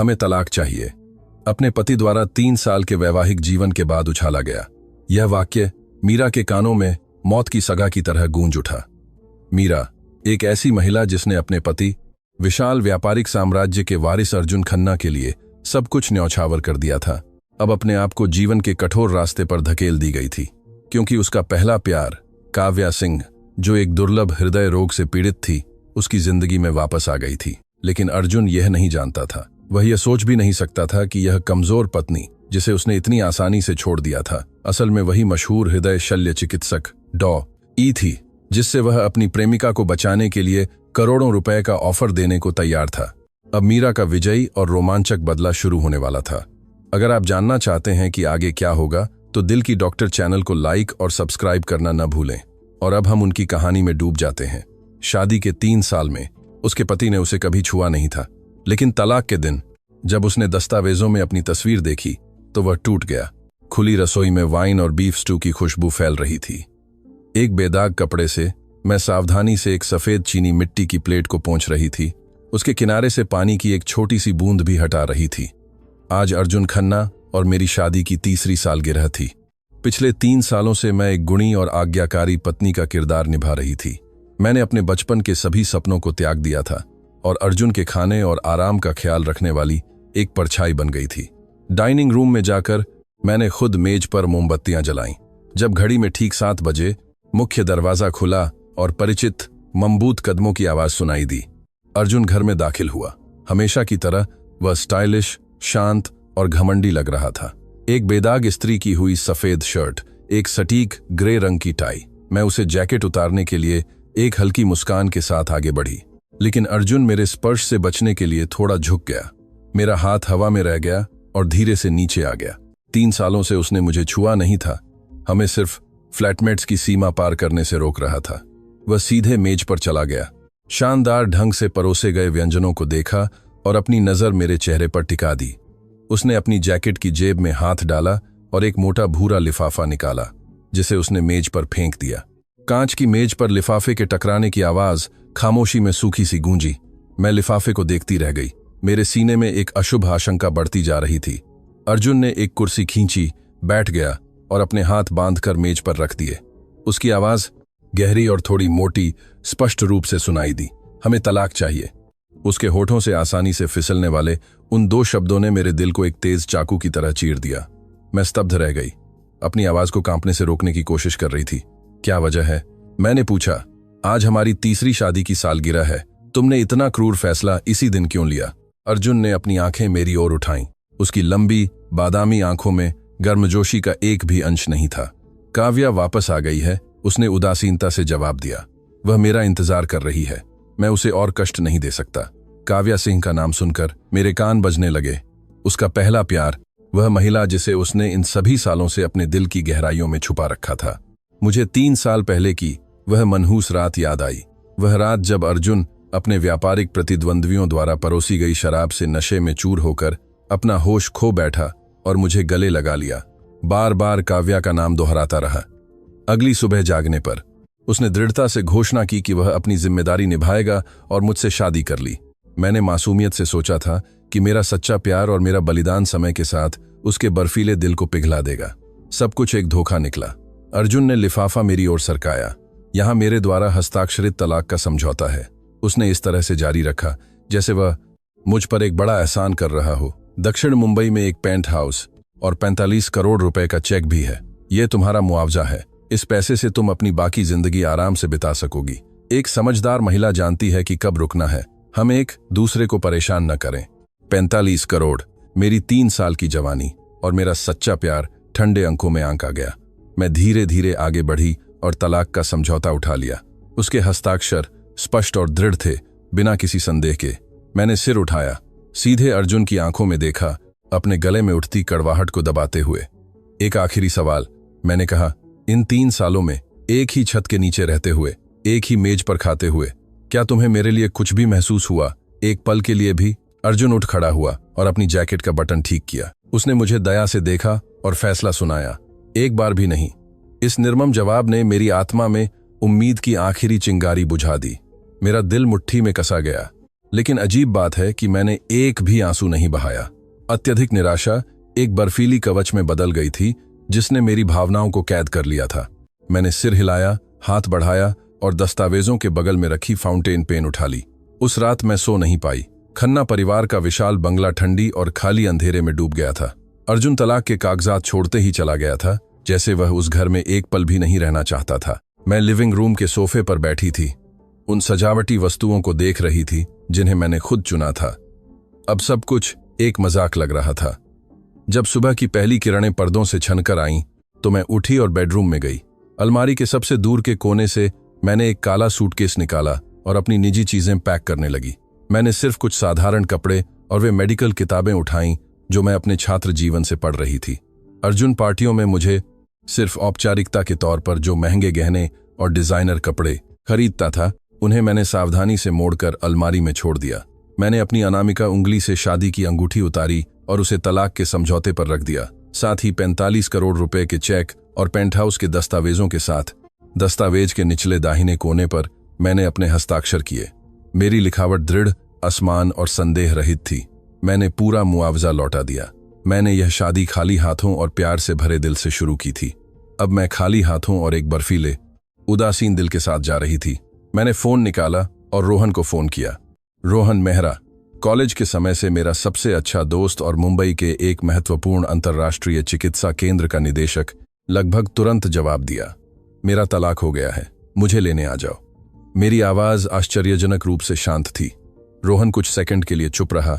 हमें तलाक चाहिए। अपने पति द्वारा 3 साल के वैवाहिक जीवन के बाद उछाला गया। यह वाक्य मीरा के कानों में मौत की सगा की तरह गूंज उठा। मीरा, एक ऐसी महिला जिसने अपने पति, विशाल व्यापारिक साम्राज्य के वारिस अर्जुन खन्ना के लिए सब कुछ न्यौछावर कर दिया था, अब अपने आप को जीवन के कठोर रास्ते पर धकेल दी गई थी, क्योंकि उसका पहला प्यार काव्या सिंह, जो एक दुर्लभ हृदय रोग से पीड़ित थी, उसकी जिंदगी में वापस आ गई थी। लेकिन अर्जुन यह नहीं जानता था, वह यह सोच भी नहीं सकता था कि यह कमजोर पत्नी, जिसे उसने इतनी आसानी से छोड़ दिया था, असल में वही मशहूर हृदय शल्य चिकित्सक डॉ.ई थी, जिससे वह अपनी प्रेमिका को बचाने के लिए करोड़ों रुपए का ऑफर देने को तैयार था। अब मीरा का विजयी और रोमांचक बदला शुरू होने वाला था। अगर आप जानना चाहते हैं कि आगे क्या होगा, तो दिल की डॉक्टर चैनल को लाइक और सब्सक्राइब करना न भूलें। और अब हम उनकी कहानी में डूब जाते हैं। शादी के 3 साल में उसके पति ने उसे कभी छुआ नहीं था, लेकिन तलाक के दिन जब उसने दस्तावेजों में अपनी तस्वीर देखी तो वह टूट गया। खुली रसोई में वाइन और बीफ स्टू की खुशबू फैल रही थी। एक बेदाग कपड़े से मैं सावधानी से एक सफेद चीनी मिट्टी की प्लेट को पोंछ रही थी, उसके किनारे से पानी की एक छोटी सी बूंद भी हटा रही थी। आज अर्जुन खन्ना और मेरी शादी की 3री सालगिरह थी। पिछले 3 सालों से मैं एक गुणी और आज्ञाकारी पत्नी का किरदार निभा रही थी। मैंने अपने बचपन के सभी सपनों को त्याग दिया था और अर्जुन के खाने और आराम का ख्याल रखने वाली एक परछाई बन गई थी। डाइनिंग रूम में जाकर मैंने खुद मेज पर मोमबत्तियां जलाईं। जब घड़ी में ठीक 7 बजे मुख्य दरवाजा खुला और परिचित मम्बूत कदमों की आवाज सुनाई दी। अर्जुन घर में दाखिल हुआ। हमेशा की तरह वह स्टाइलिश, शांत और घमंडी लग रहा था। एक बेदाग इस्त्री की हुई सफेद शर्ट, एक सटीक ग्रे रंग की टाई। मैं उसे जैकेट उतारने के लिए एक हल्की मुस्कान के साथ आगे बढ़ी, लेकिन अर्जुन मेरे स्पर्श से बचने के लिए थोड़ा झुक गया। मेरा हाथ हवा में रह गया और धीरे से नीचे आ गया। 3 सालों से उसने मुझे छुआ नहीं था, हमें सिर्फ फ्लैटमेट्स की सीमा पार करने से रोक रहा था। वह सीधे मेज पर चला गया, शानदार ढंग से परोसे गए व्यंजनों को देखा और अपनी नजर मेरे चेहरे पर टिका दी। उसने अपनी जैकेट की जेब में हाथ डाला और एक मोटा भूरा लिफाफा निकाला, जिसे उसने मेज पर फेंक दिया। कांच की मेज पर लिफाफे के टकराने की आवाज खामोशी में सूखी सी गूंजी। मैं लिफाफे को देखती रह गई। मेरे सीने में एक अशुभ आशंका बढ़ती जा रही थी। अर्जुन ने एक कुर्सी खींची, बैठ गया और अपने हाथ बांधकर मेज पर रख दिए। उसकी आवाज गहरी और थोड़ी मोटी स्पष्ट रूप से सुनाई दी, हमें तलाक चाहिए। उसके होठों से आसानी से फिसलने वाले उन 2 शब्दों ने मेरे दिल को एक तेज चाकू की तरह चीर दिया। मैं स्तब्ध रह गई, अपनी आवाज को कांपने से रोकने की कोशिश कर रही थी। क्या वजह है? मैंने पूछा। आज हमारी 3री शादी की सालगिरह है, तुमने इतना क्रूर फैसला इसी दिन क्यों लिया? अर्जुन ने अपनी आंखें मेरी ओर उठाईं। उसकी लंबी बादामी आंखों में गर्मजोशी का एक भी अंश नहीं था। काव्या वापस आ गई है, उसने उदासीनता से जवाब दिया। वह मेरा इंतजार कर रही है, मैं उसे और कष्ट नहीं दे सकता। काव्या सिंह का नाम सुनकर मेरे कान बजने लगे। उसका पहला प्यार, वह महिला जिसे उसने इन सभी सालों से अपने दिल की गहराइयों में छुपा रखा था। मुझे 3 साल पहले की वह मनहूस रात याद आई। वह रात जब अर्जुन अपने व्यापारिक प्रतिद्वंद्वियों द्वारा परोसी गई शराब से नशे में चूर होकर अपना होश खो बैठा और मुझे गले लगा लिया। बार बार काव्या का नाम दोहराता रहा। अगली सुबह जागने पर उसने दृढ़ता से घोषणा की कि वह अपनी जिम्मेदारी निभाएगा और मुझसे शादी कर ली। मैंने मासूमियत से सोचा था कि मेरा सच्चा प्यार और मेरा बलिदान समय के साथ उसके बर्फीले दिल को पिघला देगा। सब कुछ एक धोखा निकला। अर्जुन ने लिफाफा मेरी ओर सरकाया। यहाँ मेरे द्वारा हस्ताक्षरित तलाक का समझौता है। उसने इस तरह से जारी रखा जैसे वह मुझ पर एक बड़ा एहसान कर रहा हो। दक्षिण मुंबई में एक पेंट हाउस और 45 करोड़ रुपए का चेक भी है। ये तुम्हारा मुआवजा है। इस पैसे से तुम अपनी बाकी जिंदगी आराम से बिता सकोगी। एक समझदार महिला जानती है कि कब रुकना है। हम एक दूसरे को परेशान न करें। 45 करोड़, मेरी 3 साल की जवानी और मेरा सच्चा प्यार ठंडे अंकों में आंका गया। मैं धीरे धीरे आगे बढ़ी और तलाक का समझौता उठा लिया। उसके हस्ताक्षर स्पष्ट और दृढ़ थे, बिना किसी संदेह के। मैंने सिर उठाया, सीधे अर्जुन की आंखों में देखा, अपने गले में उठती कड़वाहट को दबाते हुए। एक आखिरी सवाल, मैंने कहा, इन 3 सालों में एक ही छत के नीचे रहते हुए, एक ही मेज पर खाते हुए, क्या तुम्हें मेरे लिए कुछ भी महसूस हुआ? एक पल के लिए भी? अर्जुन उठ खड़ा हुआ और अपनी जैकेट का बटन ठीक किया। उसने मुझे दया से देखा और फैसला सुनाया। एक बार भी नहीं। इस निर्मम जवाब ने मेरी आत्मा में उम्मीद की आखिरी चिंगारी बुझा दी। मेरा दिल मुट्ठी में कसा गया। लेकिन अजीब बात है कि मैंने एक भी आंसू नहीं बहाया। अत्यधिक निराशा एक बर्फीली कवच में बदल गई थी जिसने मेरी भावनाओं को कैद कर लिया था। मैंने सिर हिलाया, हाथ बढ़ाया और दस्तावेजों के बगल में रखी फाउंटेन पेन उठा ली। उस रात मैं सो नहीं पाई। खन्ना परिवार का विशाल बंगला ठंडी और खाली अंधेरे में डूब गया था। अर्जुन तलाक के कागजात छोड़ते ही चला गया था, जैसे वह उस घर में एक पल भी नहीं रहना चाहता था। मैं लिविंग रूम के सोफे पर बैठी थी, उन सजावटी वस्तुओं को देख रही थी जिन्हें मैंने खुद चुना था। अब सब कुछ एक मजाक लग रहा था। जब सुबह की पहली किरणें पर्दों से छनकर आईं, तो मैं उठी और बेडरूम में गई। अलमारी के सबसे दूर के कोने से मैंने एक काला सूटकेस निकाला और अपनी निजी चीजें पैक करने लगी। मैंने सिर्फ कुछ साधारण कपड़े और वे मेडिकल किताबें उठाईं जो मैं अपने छात्र जीवन से पढ़ रही थी। अर्जुन पार्टियों में मुझे सिर्फ औपचारिकता के तौर पर जो महंगे गहने और डिजाइनर कपड़े खरीदता था, उन्हें मैंने सावधानी से मोड़कर अलमारी में छोड़ दिया। मैंने अपनी अनामिका उंगली से शादी की अंगूठी उतारी और उसे तलाक के समझौते पर रख दिया, साथ ही 45 करोड़ रुपए के चेक और पेंटहाउस के दस्तावेजों के साथ। दस्तावेज के निचले दाहिने कोने पर मैंने अपने हस्ताक्षर किए। मेरी लिखावट दृढ़, असमान और संदेह रहित थी। मैंने पूरा मुआवजा लौटा दिया। मैंने यह शादी खाली हाथों और प्यार से भरे दिल से शुरू की थी। अब मैं खाली हाथों और एक बर्फीले, उदासीन दिल के साथ जा रही थी। मैंने फोन निकाला और रोहन को फोन किया। रोहन मेहरा, कॉलेज के समय से मेरा सबसे अच्छा दोस्त और मुंबई के एक महत्वपूर्ण अंतर्राष्ट्रीय चिकित्सा केंद्र का निदेशक, लगभग तुरंत जवाब दिया। मेरा तलाक हो गया है, मुझे लेने आ जाओ। मेरी आवाज आश्चर्यजनक रूप से शांत थी। रोहन कुछ सेकंड के लिए चुप रहा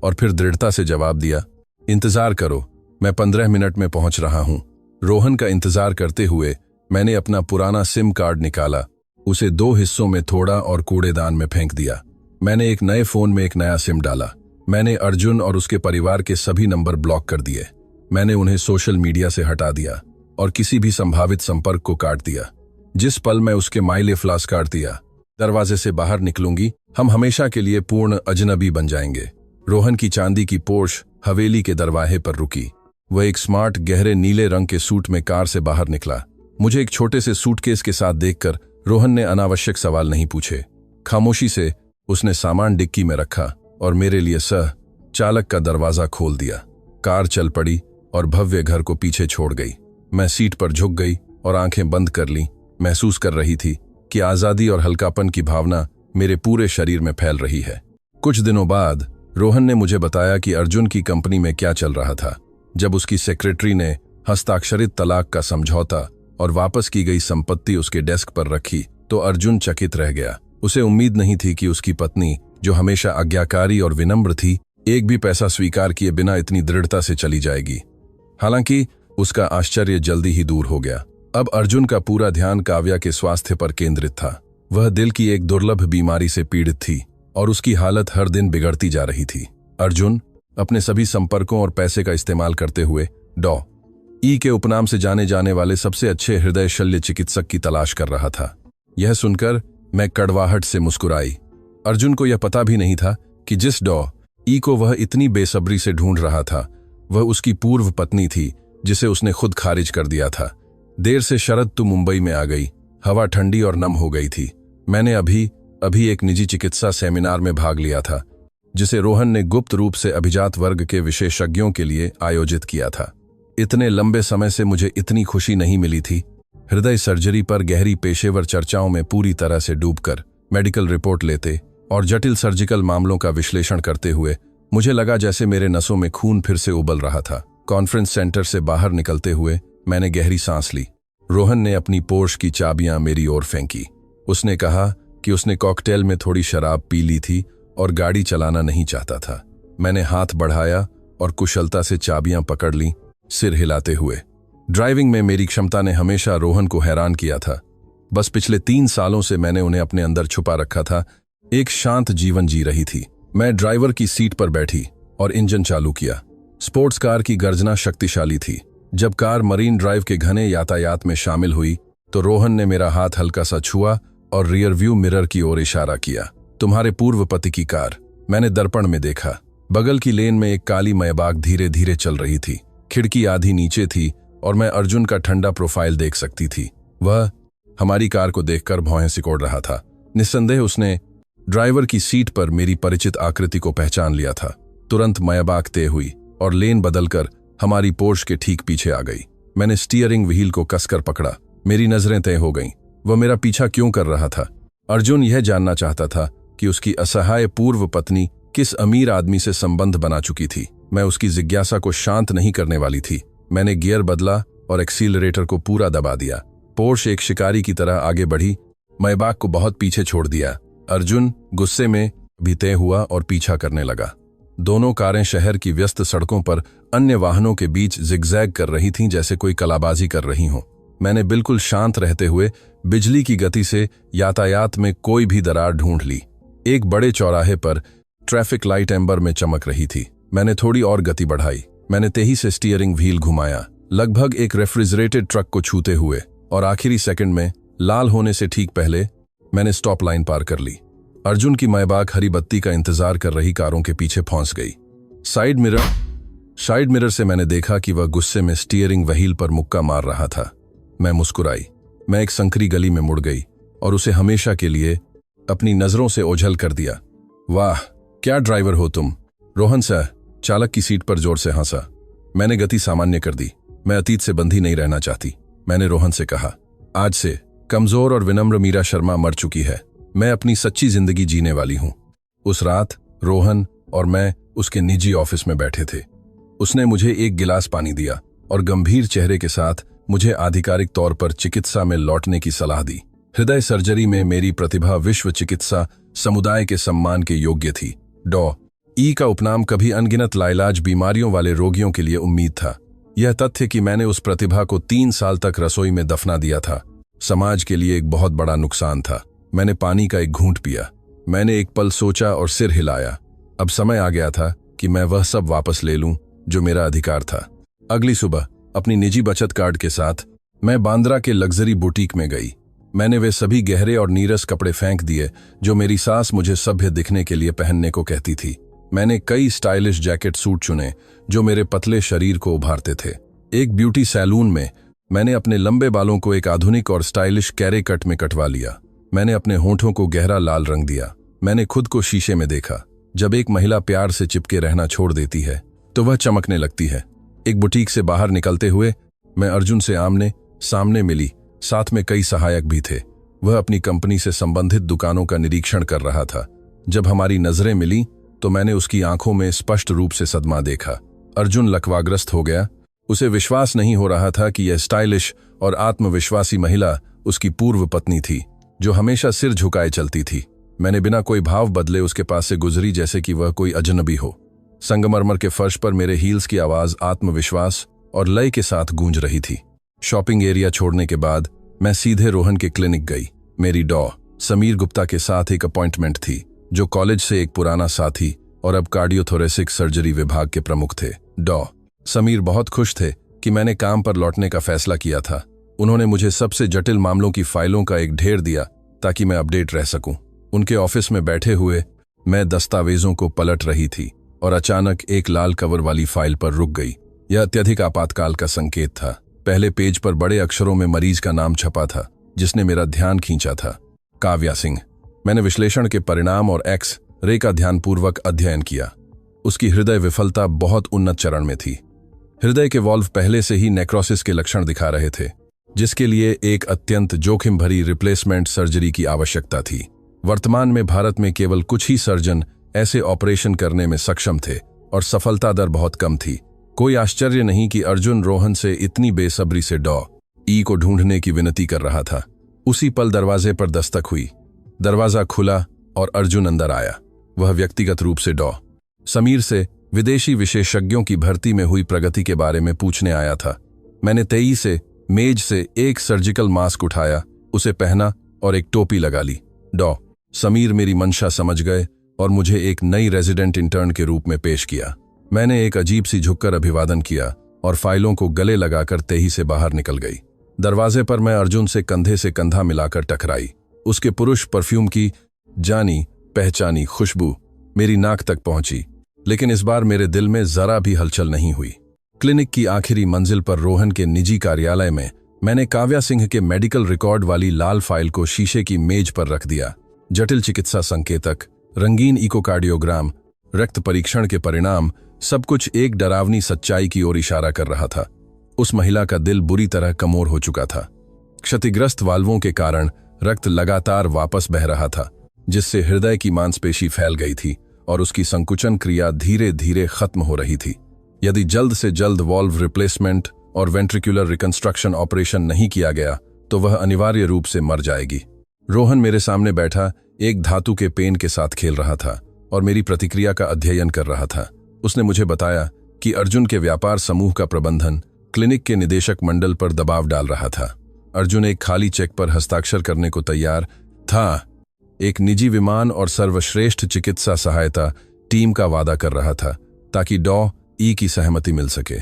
और फिर दृढ़ता से जवाब दिया, इंतजार करो, मैं 15 मिनट में पहुंच रहा हूं। रोहन का इंतजार करते हुए मैंने अपना पुराना सिम कार्ड निकाला, उसे 2 हिस्सों में तोड़ा और कूड़ेदान में फेंक दिया। मैंने एक नए फोन में एक नया सिम डाला। मैंने अर्जुन और उसके परिवार के सभी नंबर ब्लॉक कर दिए। मैंने उन्हें सोशल मीडिया से हटा दिया और किसी भी संभावित संपर्क को काट दिया। जिस पल मैं उसके माइले फ्लास काट दिया, दरवाजे से बाहर निकलूंगी, हम हमेशा के लिए पूर्ण अजनबी बन जाएंगे। रोहन की चांदी की पोर्श हवेली के दरवाजे पर रुकी। वह एक स्मार्ट गहरे नीले रंग के सूट में कार से बाहर निकला। मुझे एक छोटे से सूटकेस के साथ देखकर रोहन ने अनावश्यक सवाल नहीं पूछे। खामोशी से उसने सामान डिक्की में रखा और मेरे लिए चालक का दरवाजा खोल दिया। कार चल पड़ी और भव्य घर को पीछे छोड़ गई। मैं सीट पर झुक गई और आंखें बंद कर ली। महसूस कर रही थी कि आजादी और हल्कापन की भावना मेरे पूरे शरीर में फैल रही है। कुछ दिनों बाद रोहन ने मुझे बताया कि अर्जुन की कंपनी में क्या चल रहा था। जब उसकी सेक्रेटरी ने हस्ताक्षरित तलाक का समझौता और वापस की गई संपत्ति उसके डेस्क पर रखी, तो अर्जुन चकित रह गया। उसे उम्मीद नहीं थी कि उसकी पत्नी, जो हमेशा आज्ञाकारी और विनम्र थी, एक भी पैसा स्वीकार किए बिना इतनी दृढ़ता से चली जाएगी। हालांकि उसका आश्चर्य जल्दी ही दूर हो गया। अब अर्जुन का पूरा ध्यान काव्या के स्वास्थ्य पर केंद्रित था। वह दिल की एक दुर्लभ बीमारी से पीड़ित थी और उसकी हालत हर दिन बिगड़ती जा रही थी। अर्जुन अपने सभी संपर्कों और पैसे का इस्तेमाल करते हुए डॉ. ई के उपनाम से जाने जाने वाले सबसे अच्छे हृदय शल्य चिकित्सक की तलाश कर रहा था। यह सुनकर मैं कड़वाहट से मुस्कुराई। अर्जुन को यह पता भी नहीं था कि जिस डॉ. ई को वह इतनी बेसब्री से ढूंढ रहा था, वह उसकी पूर्व पत्नी थी जिसे उसने खुद खारिज कर दिया था। देर से शरद तो मुंबई में आ गई। हवा ठंडी और नम हो गई थी। मैंने अभी एक निजी चिकित्सा सेमिनार में भाग लिया था, जिसे रोहन ने गुप्त रूप से अभिजात वर्ग के विशेषज्ञों के लिए आयोजित किया था। इतने लंबे समय से मुझे इतनी खुशी नहीं मिली थी। हृदय सर्जरी पर गहरी पेशेवर चर्चाओं में पूरी तरह से डूबकर मेडिकल रिपोर्ट लेते और जटिल सर्जिकल मामलों का विश्लेषण करते हुए मुझे लगा जैसे मेरे नसों में खून फिर से उबल रहा था। कॉन्फ्रेंस सेंटर से बाहर निकलते हुए मैंने गहरी सांस ली। रोहन ने अपनी पोर्श की चाबियां मेरी ओर फेंकी। उसने कहा कि उसने कॉकटेल में थोड़ी शराब पी ली थी और गाड़ी चलाना नहीं चाहता था। मैंने हाथ बढ़ाया और कुशलता से चाबियां पकड़ ली, सिर हिलाते हुए। ड्राइविंग में मेरी क्षमता ने हमेशा रोहन को हैरान किया था। बस पिछले 3 सालों से मैंने उन्हें अपने अंदर छुपा रखा था। एक शांत जीवन जी रही थी। मैं ड्राइवर की सीट पर बैठी और इंजन चालू किया। स्पोर्ट्स कार की गर्जना शक्तिशाली थी। जब कार मरीन ड्राइव के घने यातायात में शामिल हुई तो रोहन ने मेरा हाथ हल्का सा छुआ और रियर व्यू मिरर की ओर इशारा किया। तुम्हारे पूर्व पति की कार। मैंने दर्पण में देखा। बगल की लेन में एक काली मयबाग धीरे धीरे चल रही थी। खिड़की आधी नीचे थी और मैं अर्जुन का ठंडा प्रोफाइल देख सकती थी। वह हमारी कार को देखकर भौहें सिकोड़ रहा था। निस्संदेह उसने ड्राइवर की सीट पर मेरी परिचित आकृति को पहचान लिया था। तुरंत मयाबाक तय हुई और लेन बदलकर हमारी पोर्श के ठीक पीछे आ गई। मैंने स्टीयरिंग व्हील को कसकर पकड़ा। मेरी नजरें तय हो गईं। वह मेरा पीछा क्यों कर रहा था? अर्जुन यह जानना चाहता था कि उसकी असहाय पूर्व पत्नी किस अमीर आदमी से संबंध बना चुकी थी। मैं उसकी जिज्ञासा को शांत नहीं करने वाली थी। मैंने गियर बदला और एक्सीलरेटर को पूरा दबा दिया। पोर्श एक शिकारी की तरह आगे बढ़ी। मयाबाक को बहुत पीछे छोड़ दिया। अर्जुन गुस्से में भी तय हुआ और पीछा करने लगा। दोनों कारें शहर की व्यस्त सड़कों पर अन्य वाहनों के बीच जिगजैग कर रही थीं, जैसे कोई कलाबाजी कर रही हों। मैंने बिल्कुल शांत रहते हुए बिजली की गति से यातायात में कोई भी दरार ढूंढ ली। एक बड़े चौराहे पर ट्रैफिक लाइट एम्बर में चमक रही थी। मैंने थोड़ी और गति बढ़ाई। मैंने तेजी से स्टीयरिंग व्हील घुमाया, लगभग एक रेफ्रिजरेटेड ट्रक को छूते हुए, और आखिरी सेकंड में लाल होने से ठीक पहले मैंने स्टॉप लाइन पार कर ली। अर्जुन की मयाबाक हरी बत्ती का इंतजार कर रही कारों के पीछे फंस गई। साइड मिरर से मैंने देखा कि वह गुस्से में स्टीयरिंग व्हील पर मुक्का मार रहा था। मैं मुस्कुराई। मैं एक संकरी गली में मुड़ गई और उसे हमेशा के लिए अपनी नजरों से ओझल कर दिया। वाह, क्या ड्राइवर हो तुम! रोहन सर चालक की सीट पर जोर से हंसा। मैंने गति सामान्य कर दी। मैं अतीत से बंधी नहीं रहना चाहती। मैंने रोहन से कहा, आज से कमजोर और विनम्र मीरा शर्मा मर चुकी है। मैं अपनी सच्ची जिंदगी जीने वाली हूं। उस रात रोहन और मैं उसके निजी ऑफिस में बैठे थे। उसने मुझे एक गिलास पानी दिया और गंभीर चेहरे के साथ मुझे आधिकारिक तौर पर चिकित्सा में लौटने की सलाह दी। हृदय सर्जरी में मेरी प्रतिभा विश्व चिकित्सा समुदाय के सम्मान के योग्य थी। डॉ.ई का उपनाम कभी अनगिनत लाइलाज बीमारियों वाले रोगियों के लिए उम्मीद था। यह तथ्य कि मैंने उस प्रतिभा को 3 साल तक रसोई में दफना दिया था, समाज के लिए एक बहुत बड़ा नुकसान था। मैंने पानी का एक घूंट पिया। मैंने एक पल सोचा और सिर हिलाया। अब समय आ गया था कि मैं वह सब वापस ले लूं जो मेरा अधिकार था। अगली सुबह अपनी निजी बचत कार्ड के साथ मैं बांद्रा के लग्जरी बुटीक में गई। मैंने वे सभी गहरे और नीरस कपड़े फेंक दिए जो मेरी सास मुझे सभ्य दिखने के लिए पहनने को कहती थी। मैंने कई स्टाइलिश जैकेट सूट चुने जो मेरे पतले शरीर को उभारते थे। एक ब्यूटी सैलून में मैंने अपने लंबे बालों को एक आधुनिक और स्टाइलिश कैरे कट में कटवा लिया। मैंने अपने होठों को गहरा लाल रंग दिया। मैंने खुद को शीशे में देखा। जब एक महिला प्यार से चिपके रहना छोड़ देती है तो वह चमकने लगती है। एक बुटीक से बाहर निकलते हुए मैं अर्जुन से आमने सामने मिली। साथ में कई सहायक भी थे। वह अपनी कंपनी से संबंधित दुकानों का निरीक्षण कर रहा था। जब हमारी नजरें मिली तो मैंने उसकी आंखों में स्पष्ट रूप से सदमा देखा। अर्जुन लकवाग्रस्त हो गया। उसे विश्वास नहीं हो रहा था कि यह स्टाइलिश और आत्मविश्वासी महिला उसकी पूर्व पत्नी थी, जो हमेशा सिर झुकाए चलती थी। मैंने बिना कोई भाव बदले उसके पास से गुजरी, जैसे कि वह कोई अजनबी हो। संगमरमर के फर्श पर मेरे हील्स की आवाज आत्मविश्वास और लय के साथ गूंज रही थी। शॉपिंग एरिया छोड़ने के बाद मैं सीधे रोहन के क्लिनिक गई। मेरी डॉ. समीर गुप्ता के साथ एक अपॉइंटमेंट थी, जो कॉलेज से एक पुराना साथी और अब कार्डियोथोरेसिक सर्जरी विभाग के प्रमुख थे। डॉ. समीर बहुत खुश थे कि मैंने काम पर लौटने का फैसला किया था। उन्होंने मुझे सबसे जटिल मामलों की फाइलों का एक ढेर दिया ताकि मैं अपडेट रह सकूं। उनके ऑफिस में बैठे हुए मैं दस्तावेजों को पलट रही थी और अचानक एक लाल कवर वाली फाइल पर रुक गई। यह अत्यधिक आपातकाल का संकेत था। पहले पेज पर बड़े अक्षरों में मरीज का नाम छपा था, जिसने मेरा ध्यान खींचा था। काव्या सिंह। मैंने विश्लेषण के परिणाम और एक्स रे का ध्यानपूर्वक अध्ययन किया। उसकी हृदय विफलता बहुत उन्नत चरण में थी। हृदय के वॉल्व पहले से ही नेक्रोसिस के लक्षण दिखा रहे थे, जिसके लिए एक अत्यंत जोखिम भरी रिप्लेसमेंट सर्जरी की आवश्यकता थी। वर्तमान में भारत में केवल कुछ ही सर्जन ऐसे ऑपरेशन करने में सक्षम थे और सफलता दर बहुत कम थी। कोई आश्चर्य नहीं कि अर्जुन रोहन से इतनी बेसब्री से डॉ.ई को ढूंढने की विनती कर रहा था। उसी पल दरवाजे पर दस्तक हुई। दरवाजा खुला और अर्जुन अंदर आया। वह व्यक्तिगत रूप से डॉ. समीर से विदेशी विशेषज्ञों की भर्ती में हुई प्रगति के बारे में पूछने आया था। मैंने तेजी से मेज से एक सर्जिकल मास्क उठाया, उसे पहना और एक टोपी लगा ली। डॉ. समीर मेरी मंशा समझ गए और मुझे एक नई रेजिडेंट इंटर्न के रूप में पेश किया। मैंने एक अजीब सी झुककर अभिवादन किया और फाइलों को गले लगाकर तेजी से बाहर निकल गई। दरवाजे पर मैं अर्जुन से कंधा मिलाकर टकराई। उसके पुरुष परफ्यूम की जानी पहचानी खुशबू मेरी नाक तक पहुंची, लेकिन इस बार मेरे दिल में जरा भी हलचल नहीं हुई। क्लिनिक की आखिरी मंजिल पर रोहन के निजी कार्यालय में मैंने काव्या सिंह के मेडिकल रिकॉर्ड वाली लाल फाइल को शीशे की मेज पर रख दिया। जटिल चिकित्सा संकेतक, रंगीन इकोकार्डियोग्राम, रक्त परीक्षण के परिणाम, सब कुछ एक डरावनी सच्चाई की ओर इशारा कर रहा था। उस महिला का दिल बुरी तरह कमोर हो चुका था। क्षतिग्रस्त वाल्वों के कारण रक्त लगातार वापस बह रहा था, जिससे हृदय की मांसपेशी फैल गई थी और उसकी संकुचन क्रिया धीरे धीरे खत्म हो रही थी। यदि जल्द से जल्द वॉल्व रिप्लेसमेंट और वेंट्रिकुलर रिकंस्ट्रक्शन ऑपरेशन नहीं किया गया तो वह अनिवार्य रूप से मर जाएगी। रोहन मेरे सामने बैठा एक धातु के पेन के साथ खेल रहा था और मेरी प्रतिक्रिया का अध्ययन कर रहा था। उसने मुझे बताया कि अर्जुन के व्यापार समूह का प्रबंधन क्लिनिक के निदेशक मंडल पर दबाव डाल रहा था। अर्जुन एक खाली चेक पर हस्ताक्षर करने को तैयार था, एक निजी विमान और सर्वश्रेष्ठ चिकित्सा सहायता टीम का वादा कर रहा था ताकि डॉ.ई की सहमति मिल सके।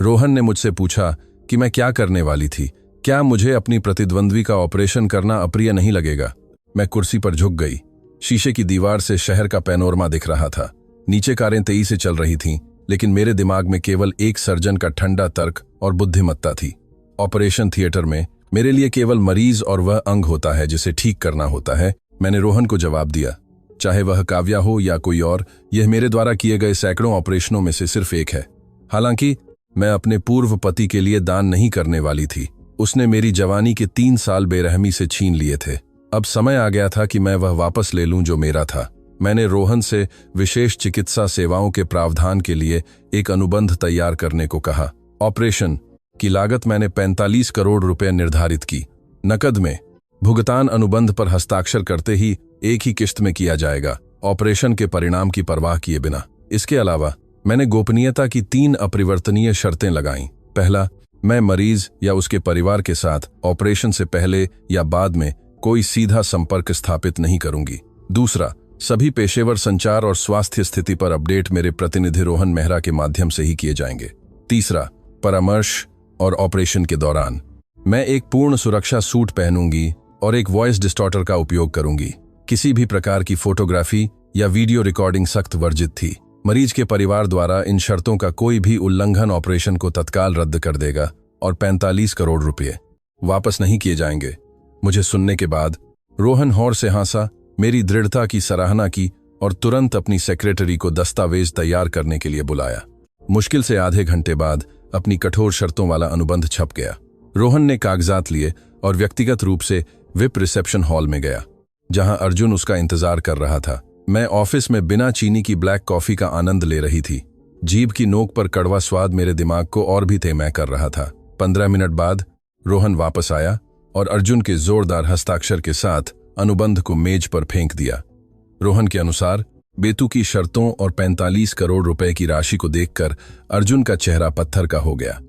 रोहन ने मुझसे पूछा कि मैं क्या करने वाली थी, क्या मुझे अपनी प्रतिद्वंद्वी का ऑपरेशन करना अप्रिय नहीं लगेगा। मैं कुर्सी पर झुक गई। शीशे की दीवार से शहर का पैनोरमा दिख रहा था। नीचे कारें तेजी से चल रही थीं, लेकिन मेरे दिमाग में केवल एक सर्जन का ठंडा तर्क और बुद्धिमत्ता थी। ऑपरेशन थिएटर में मेरे लिए केवल मरीज और वह अंग होता है जिसे ठीक करना होता है। मैंने रोहन को जवाब दिया, चाहे वह काव्या हो या कोई और, यह मेरे द्वारा किए गए सैकड़ों ऑपरेशनों में से सिर्फ एक है। हालांकि मैं अपने पूर्व पति के लिए दान नहीं करने वाली थी। उसने मेरी जवानी के 3 साल बेरहमी से छीन लिए थे। अब समय आ गया था कि मैं वह वापस ले लूं जो मेरा था। मैंने रोहन से विशेष चिकित्सा सेवाओं के प्रावधान के लिए एक अनुबंध तैयार करने को कहा। ऑपरेशन की लागत मैंने 45 करोड़ रुपए निर्धारित की। नकद में भुगतान अनुबंध पर हस्ताक्षर करते ही एक ही किश्त में किया जाएगा, ऑपरेशन के परिणाम की परवाह किए बिना। इसके अलावा मैंने गोपनीयता की 3 अपरिवर्तनीय शर्तें लगाईं। पहला, मैं मरीज या उसके परिवार के साथ ऑपरेशन से पहले या बाद में कोई सीधा संपर्क स्थापित नहीं करूंगी। दूसरा, सभी पेशेवर संचार और स्वास्थ्य स्थिति पर अपडेट मेरे प्रतिनिधि रोहन मेहरा के माध्यम से ही किए जाएंगे। तीसरा, परामर्श और ऑपरेशन के दौरान मैं एक पूर्ण सुरक्षा सूट पहनूंगी और एक वॉइस डिस्टॉर्टर का उपयोग करूंगी। किसी भी प्रकार की फोटोग्राफी या वीडियो रिकॉर्डिंग सख्त वर्जित थी। मरीज के परिवार द्वारा इन शर्तों का कोई भी उल्लंघन ऑपरेशन को तत्काल रद्द कर देगा और 45 करोड़ रुपए वापस नहीं किए जाएंगे। मुझे सुनने के बाद रोहन हौर से हंसा, मेरी दृढ़ता की सराहना की और तुरंत अपनी सेक्रेटरी को दस्तावेज तैयार करने के लिए बुलाया। मुश्किल से आधे घंटे बाद अपनी कठोर शर्तों वाला अनुबंध छप गया। रोहन ने कागजात लिए और व्यक्तिगत रूप से विप रिसेप्शन हॉल में गया, जहां अर्जुन उसका इंतजार कर रहा था। मैं ऑफिस में बिना चीनी की ब्लैक कॉफी का आनंद ले रही थी। जीभ की नोक पर कड़वा स्वाद मेरे दिमाग को और भी तेमय कर रहा था। 15 मिनट बाद रोहन वापस आया और अर्जुन के जोरदार हस्ताक्षर के साथ अनुबंध को मेज पर फेंक दिया। रोहन के अनुसार बेतुकी शर्तों और 45 करोड़ रुपए की राशि को देखकर अर्जुन का चेहरा पत्थर का हो गया।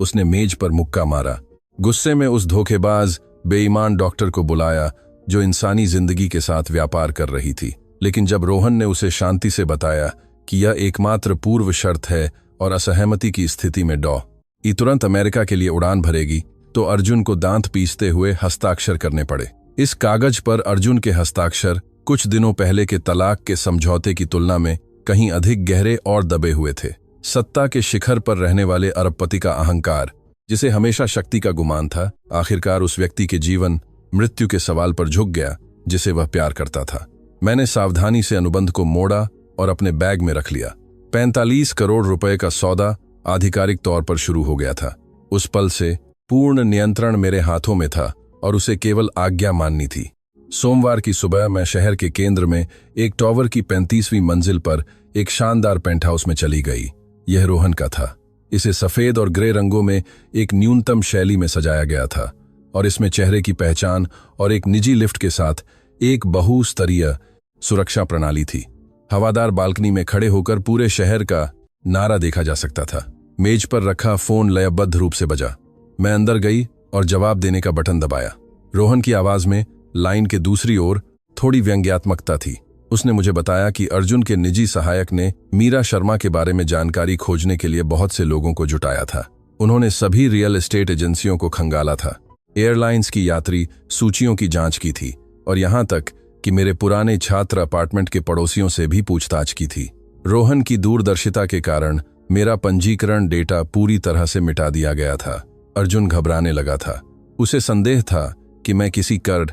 उसने मेज पर मुक्का मारा। गुस्से में उस धोखेबाज, बेईमान डॉक्टर को बुलाया जो इंसानी जिंदगी के साथ व्यापार कर रही थी। लेकिन जब रोहन ने उसे शांति से बताया कि यह एकमात्र पूर्व शर्त है और असहमति की स्थिति में डॉ.ई तुरंत अमेरिका के लिए उड़ान भरेगी, तो अर्जुन को दांत पीसते हुए हस्ताक्षर करने पड़े। इस कागज पर अर्जुन के हस्ताक्षर कुछ दिनों पहले के तलाक के समझौते की तुलना में कहीं अधिक गहरे और दबे हुए थे। सत्ता के शिखर पर रहने वाले अरबपति का अहंकार, जिसे हमेशा शक्ति का गुमान था, आखिरकार उस व्यक्ति के जीवन मृत्यु के सवाल पर झुक गया जिसे वह प्यार करता था। मैंने सावधानी से अनुबंध को मोड़ा और अपने बैग में रख लिया। 45 करोड़ रुपए का सौदा आधिकारिक तौर पर शुरू हो गया था। उस पल से पूर्ण नियंत्रण मेरे हाथों में था और उसे केवल आज्ञा माननी थी। सोमवार की सुबह मैं शहर के केंद्र में एक टावर की 35वीं मंजिल पर एक शानदार पेंट हाउस में चली गई। यह रोहन का था। इसे सफेद और ग्रे रंगों में एक न्यूनतम शैली में सजाया गया था और इसमें चेहरे की पहचान और एक निजी लिफ्ट के साथ एक बहुस्तरीय सुरक्षा प्रणाली थी। हवादार बालकनी में खड़े होकर पूरे शहर का नारा देखा जा सकता था। मेज पर रखा फोन लयबद्ध रूप से बजा। मैं अंदर गई और जवाब देने का बटन दबाया। रोहन की आवाज में लाइन के दूसरी ओर थोड़ी व्यंग्यात्मकता थी। उसने मुझे बताया कि अर्जुन के निजी सहायक ने मीरा शर्मा के बारे में जानकारी खोजने के लिए बहुत से लोगों को जुटाया था। उन्होंने सभी रियल एस्टेट एजेंसियों को खंगाला था, एयरलाइंस की यात्री सूचियों की जांच की थी और यहां तक कि मेरे पुराने छात्र अपार्टमेंट के पड़ोसियों से भी पूछताछ की थी। रोहन की दूरदर्शिता के कारण मेरा पंजीकरण डेटा पूरी तरह से मिटा दिया गया था। अर्जुन घबराने लगा था। उसे संदेह था कि मैं किसी कर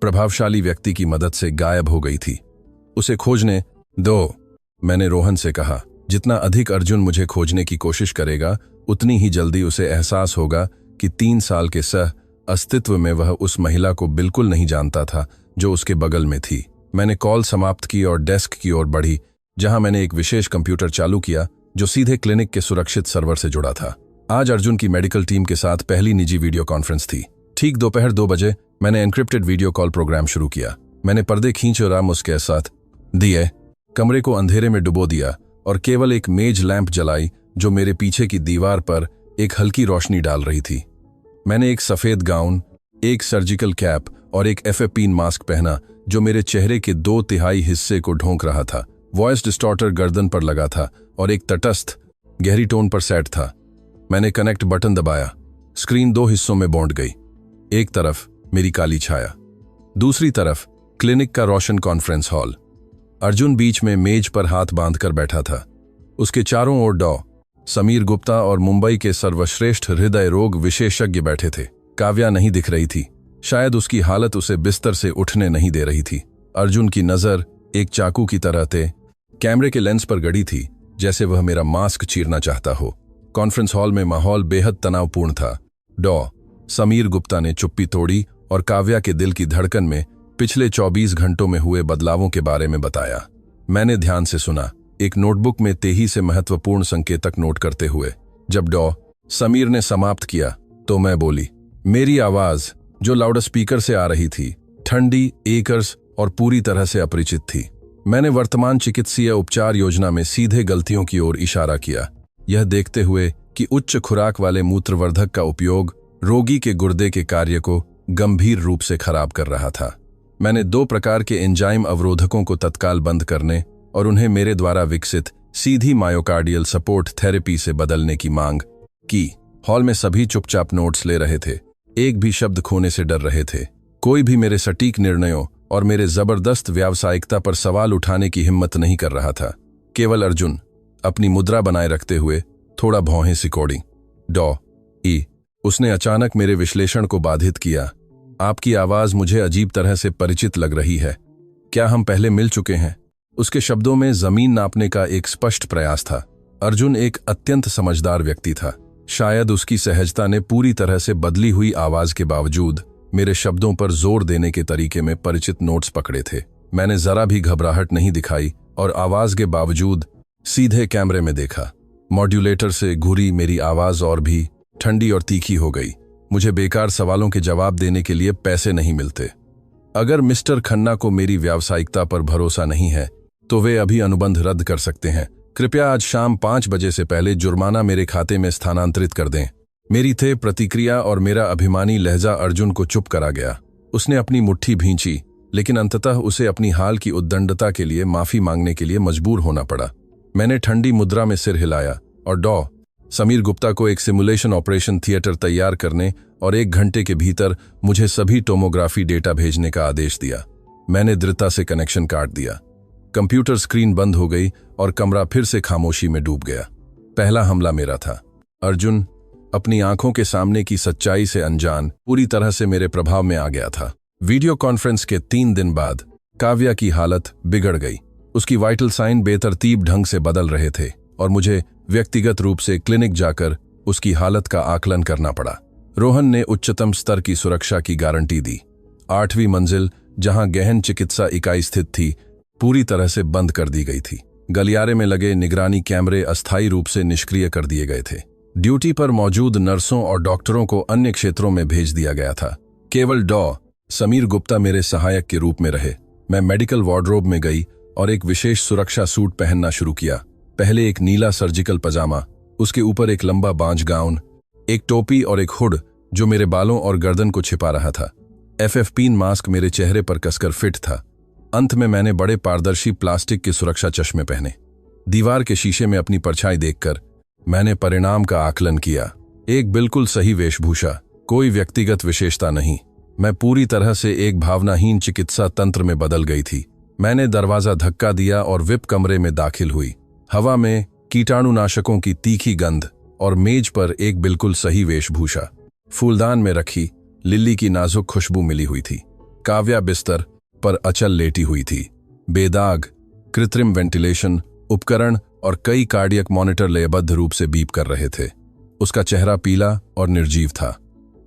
प्रभावशाली व्यक्ति की मदद से गायब हो गई थी। उसे खोजने दो, मैंने रोहन से कहा। जितना अधिक अर्जुन मुझे खोजने की कोशिश करेगा, उतनी ही जल्दी उसे एहसास होगा कि 3 साल के सह अस्तित्व में वह उस महिला को बिल्कुल नहीं जानता था जो उसके बगल में थी। मैंने कॉल समाप्त की और डेस्क की ओर बढ़ी, जहां मैंने एक विशेष कंप्यूटर चालू किया जो सीधे क्लिनिक के सुरक्षित सर्वर से जुड़ा था। आज अर्जुन की मेडिकल टीम के साथ पहली निजी वीडियो कॉन्फ्रेंस थी। ठीक दोपहर 2 बजे मैंने एन्क्रिप्टेड वीडियो कॉल प्रोग्राम शुरू किया। मैंने पर्दे खींचे और उसके साथ दिए कमरे को अंधेरे में डुबो दिया और केवल एक मेज लैंप जलाई जो मेरे पीछे की दीवार पर एक हल्की रोशनी डाल रही थी। मैंने एक सफेद गाउन, एक सर्जिकल कैप और एक FFP मास्क पहना जो मेरे चेहरे के 2/3 हिस्से को ढोंक रहा था। वॉइस डिस्टॉर्टर गर्दन पर लगा था और एक तटस्थ गहरी टोन पर सेट था। मैंने कनेक्ट बटन दबाया। स्क्रीन 2 हिस्सों में बांट गई। एक तरफ मेरी काली छाया, दूसरी तरफ क्लिनिक का रोशन कॉन्फ्रेंस हॉल। अर्जुन बीच में मेज पर हाथ बांधकर बैठा था। उसके चारों ओर डॉ. समीर गुप्ता और मुंबई के सर्वश्रेष्ठ हृदय रोग विशेषज्ञ बैठे थे। काव्या नहीं दिख रही थी। शायद उसकी हालत उसे बिस्तर से उठने नहीं दे रही थी। अर्जुन की नजर एक चाकू की तरह कैमरे के लेंस पर गड़ी थी, जैसे वह मेरा मास्क चीरना चाहता हो। कॉन्फ्रेंस हॉल में माहौल बेहद तनावपूर्ण था। डॉ. समीर गुप्ता ने चुप्पी तोड़ी और काव्या के दिल की धड़कन में पिछले 24 घंटों में हुए बदलावों के बारे में बताया। मैंने ध्यान से सुना, एक नोटबुक में तेजी से महत्वपूर्ण संकेतक नोट करते हुए। जब डॉ. समीर ने समाप्त किया तो मैं बोली। मेरी आवाज, जो लाउडस्पीकर से आ रही थी, ठंडी, एकर्स और पूरी तरह से अपरिचित थी। मैंने वर्तमान चिकित्सीय उपचार योजना में सीधे गलतियों की ओर इशारा किया, यह देखते हुए कि उच्च खुराक वाले मूत्रवर्धक का उपयोग रोगी के गुर्दे के कार्य को गंभीर रूप से खराब कर रहा था। मैंने 2 प्रकार के एंजाइम अवरोधकों को तत्काल बंद करने और उन्हें मेरे द्वारा विकसित सीधी मायोकार्डियल सपोर्ट थेरेपी से बदलने की मांग की। हॉल में सभी चुपचाप नोट्स ले रहे थे, एक भी शब्द खोने से डर रहे थे। कोई भी मेरे सटीक निर्णयों और मेरे जबरदस्त व्यावसायिकता पर सवाल उठाने की हिम्मत नहीं कर रहा था। केवल अर्जुन अपनी मुद्रा बनाए रखते हुए थोड़ा भौहें सिकोड़ी। डॉ. ई. उसने अचानक मेरे विश्लेषण को बाधित किया। आपकी आवाज मुझे अजीब तरह से परिचित लग रही है। क्या हम पहले मिल चुके हैं? उसके शब्दों में जमीन नापने का एक स्पष्ट प्रयास था। अर्जुन एक अत्यंत समझदार व्यक्ति था। शायद उसकी सहजता ने पूरी तरह से बदली हुई आवाज के बावजूद मेरे शब्दों पर जोर देने के तरीके में परिचित नोट्स पकड़े थे। मैंने जरा भी घबराहट नहीं दिखाई और आवाज के बावजूद सीधे कैमरे में देखा। मॉड्यूलेटर से घुरी मेरी आवाज और भी ठंडी और तीखी हो गई। मुझे बेकार सवालों के जवाब देने के लिए पैसे नहीं मिलते। अगर मिस्टर खन्ना को मेरी व्यावसायिकता पर भरोसा नहीं है तो वे अभी अनुबंध रद्द कर सकते हैं। कृपया आज शाम 5 बजे से पहले जुर्माना मेरे खाते में स्थानांतरित कर दें। मेरी थे प्रतिक्रिया और मेरा अभिमानी लहजा अर्जुन को चुप करा गया। उसने अपनी मुट्ठी भींची, लेकिन अंततः उसे अपनी हाल की उद्दंडता के लिए माफी मांगने के लिए मजबूर होना पड़ा। मैंने ठंडी मुद्रा में सिर हिलाया और डॉ. समीर गुप्ता को एक सिमुलेशन ऑपरेशन थिएटर तैयार करने और 1 घंटे के भीतर मुझे सभी टोमोग्राफी डेटा भेजने का आदेश दिया। मैंने दृढ़ता से कनेक्शन काट दिया। कंप्यूटर स्क्रीन बंद हो गई और कमरा फिर से खामोशी में डूब गया। पहला हमला मेरा था। अर्जुन अपनी आंखों के सामने की सच्चाई से अनजान पूरी तरह से मेरे प्रभाव में आ गया था। वीडियो कॉन्फ्रेंस के 3 दिन बाद काव्या की हालत बिगड़ गई। उसकी वाइटल साइन बेतरतीब ढंग से बदल रहे थे और मुझे व्यक्तिगत रूप से क्लिनिक जाकर उसकी हालत का आकलन करना पड़ा। रोहन ने उच्चतम स्तर की सुरक्षा की गारंटी दी। 8वीं मंजिल, जहां गहन चिकित्सा इकाई स्थित थी, पूरी तरह से बंद कर दी गई थी। गलियारे में लगे निगरानी कैमरे अस्थायी रूप से निष्क्रिय कर दिए गए थे। ड्यूटी पर मौजूद नर्सों और डॉक्टरों को अन्य क्षेत्रों में भेज दिया गया था। केवल डॉ. समीर गुप्ता मेरे सहायक के रूप में रहे। मैं मेडिकल वार्डरोब में गई और एक विशेष सुरक्षा सूट पहनना शुरू किया। पहले एक नीला सर्जिकल पजामा, उसके ऊपर एक लंबा बांज गाउन, एक टोपी और एक हुड जो मेरे बालों और गर्दन को छिपा रहा था। FFP मास्क मेरे चेहरे पर कसकर फिट था। अंत में मैंने बड़े पारदर्शी प्लास्टिक के सुरक्षा चश्मे पहने। दीवार के शीशे में अपनी परछाई देखकर मैंने परिणाम का आकलन किया। एक बिल्कुल सही वेशभूषा, कोई व्यक्तिगत विशेषता नहीं। मैं पूरी तरह से एक भावनाहीन चिकित्सा तंत्र में बदल गई थी। मैंने दरवाजा धक्का दिया और विप कमरे में दाखिल हुई। हवा में कीटाणुनाशकों की तीखी गंध और मेज पर एक बिल्कुल सही वेशभूषा। फूलदान में रखी लिली की नाजुक खुशबू मिली हुई थी। काव्या बिस्तर पर अचल लेटी हुई थी। बेदाग कृत्रिम वेंटिलेशन उपकरण और कई कार्डियक मॉनिटर लयबद्ध रूप से बीप कर रहे थे। उसका चेहरा पीला और निर्जीव था,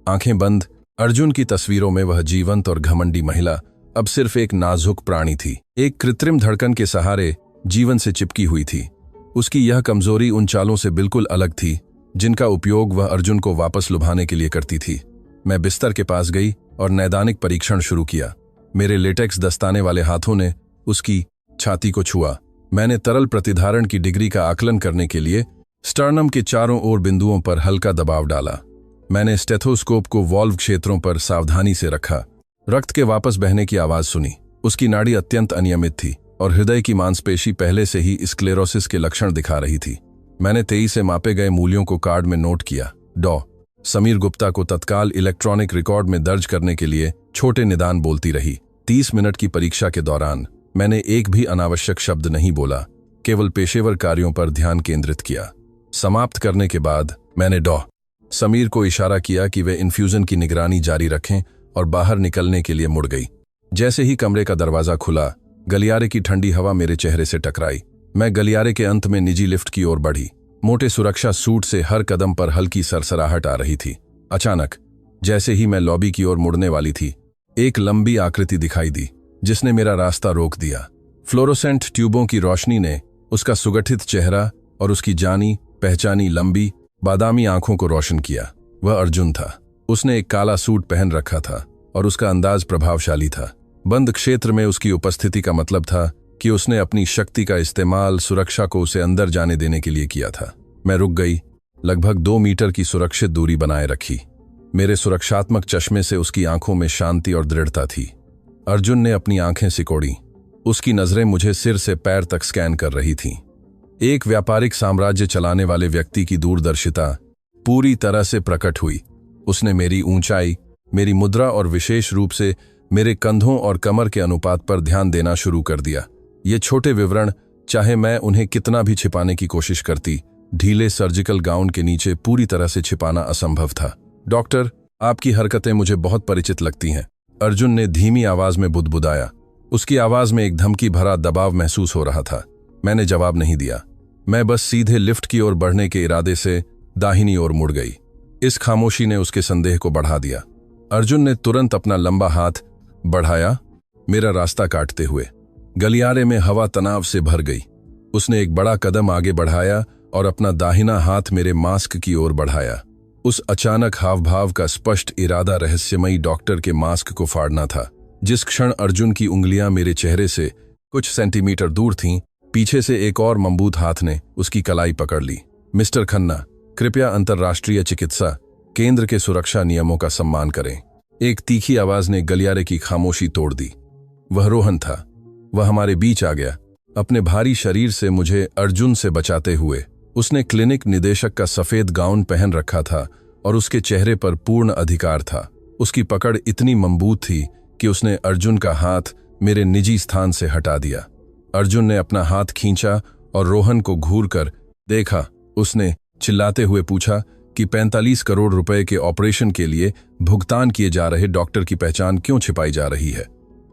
आंखें बंद। अर्जुन की तस्वीरों में वह जीवंत और घमंडी महिला अब सिर्फ एक नाजुक प्राणी थी, एक कृत्रिम धड़कन के सहारे जीवन से चिपकी हुई थी। उसकी यह कमजोरी उन चालों से बिल्कुल अलग थी जिनका उपयोग वह अर्जुन को वापस लुभाने के लिए करती थी। मैं बिस्तर के पास गई और नैदानिक परीक्षण शुरू किया। मेरे लेटेक्स दस्ताने वाले हाथों ने उसकी छाती को छुआ। मैंने तरल प्रतिधारण की डिग्री का आकलन करने के लिए स्टर्नम के चारों ओर बिंदुओं पर हल्का दबाव डाला। मैंने स्टेथोस्कोप को वॉल्व क्षेत्रों पर सावधानी से रखा। रक्त के वापस बहने की आवाज सुनी। उसकी नाड़ी अत्यंत अनियमित थी और हृदय की मांसपेशी पहले से ही स्क्लेरोसिस के लक्षण दिखा रही थी। मैंने तेजी से मापे गए मूल्यों को कार्ड में नोट किया। डॉ समीर गुप्ता को तत्काल इलेक्ट्रॉनिक रिकॉर्ड में दर्ज करने के लिए छोटे निदान बोलती रही। 30 मिनट की परीक्षा के दौरान मैंने एक भी अनावश्यक शब्द नहीं बोला, केवल पेशेवर कार्यों पर ध्यान केंद्रित किया। समाप्त करने के बाद मैंने डॉ समीर को इशारा किया कि वे इन्फ्यूजन की निगरानी जारी रखें और बाहर निकलने के लिए मुड़ गई। जैसे ही कमरे का दरवाजा खुला, गलियारे की ठंडी हवा मेरे चेहरे से टकराई। मैं गलियारे के अंत में निजी लिफ्ट की ओर बढ़ी। मोटे सुरक्षा सूट से हर कदम पर हल्की सरसराहट आ रही थी। अचानक जैसे ही मैं लॉबी की ओर मुड़ने वाली थी, एक लंबी आकृति दिखाई दी जिसने मेरा रास्ता रोक दिया। फ्लोरोसेंट ट्यूबों की रोशनी ने उसका सुगठित चेहरा और उसकी जानी पहचानी लंबी बादामी आंखों को रोशन किया। वह अर्जुन था। उसने एक काला सूट पहन रखा था और उसका अंदाज प्रभावशाली था। बंद क्षेत्र में उसकी उपस्थिति का मतलब था कि उसने अपनी शक्ति का इस्तेमाल सुरक्षा को उसे अंदर जाने देने के लिए किया था। मैं रुक गई, लगभग 2 मीटर की सुरक्षित दूरी बनाए रखी। मेरे सुरक्षात्मक चश्मे से उसकी आंखों में शांति और दृढ़ता थी। अर्जुन ने अपनी आंखें सिकोड़ी। उसकी नजरें मुझे सिर से पैर तक स्कैन कर रही थीं। एक व्यापारिक साम्राज्य चलाने वाले व्यक्ति की दूरदर्शिता पूरी तरह से प्रकट हुई। उसने मेरी ऊंचाई, मेरी मुद्रा और विशेष रूप से मेरे कंधों और कमर के अनुपात पर ध्यान देना शुरू कर दिया। ये छोटे विवरण, चाहे मैं उन्हें कितना भी छिपाने की कोशिश करती, ढीले सर्जिकल गाउन के नीचे पूरी तरह से छिपाना असंभव था। डॉक्टर, आपकी हरकतें मुझे बहुत परिचित लगती हैं, अर्जुन ने धीमी आवाज में बुदबुदाया। उसकी आवाज में एक धमकी भरा दबाव महसूस हो रहा था। मैंने जवाब नहीं दिया। मैं बस सीधे लिफ्ट की ओर बढ़ने के इरादे से दाहिनी ओर मुड़ गई। इस खामोशी ने उसके संदेह को बढ़ा दिया। अर्जुन ने तुरंत अपना लंबा हाथ बढ़ाया, मेरा रास्ता काटते हुए। गलियारे में हवा तनाव से भर गई। उसने एक बड़ा कदम आगे बढ़ाया और अपना दाहिना हाथ मेरे मास्क की ओर बढ़ाया। उस अचानक हावभाव का स्पष्ट इरादा रहस्यमयी डॉक्टर के मास्क को फाड़ना था। जिस क्षण अर्जुन की उंगलियां मेरे चेहरे से कुछ सेंटीमीटर दूर थीं, पीछे से एक और मजबूत हाथ ने उसकी कलाई पकड़ ली। मिस्टर खन्ना, कृपया अंतर्राष्ट्रीय चिकित्सा केंद्र के सुरक्षा नियमों का सम्मान करें। एक तीखी आवाज ने गलियारे की खामोशी तोड़ दी। वह रोहन था। वह हमारे बीच आ गया, अपने भारी शरीर से मुझे अर्जुन से बचाते हुए। उसने क्लिनिक निदेशक का सफेद गाउन पहन रखा था और उसके चेहरे पर पूर्ण अधिकार था। उसकी पकड़ इतनी मजबूत थी कि उसने अर्जुन का हाथ मेरे निजी स्थान से हटा दिया। अर्जुन ने अपना हाथ खींचा और रोहन को घूरकर देखा। उसने चिल्लाते हुए पूछा कि 45 करोड़ रुपए के ऑपरेशन के लिए भुगतान किए जा रहे डॉक्टर की पहचान क्यों छिपाई जा रही है।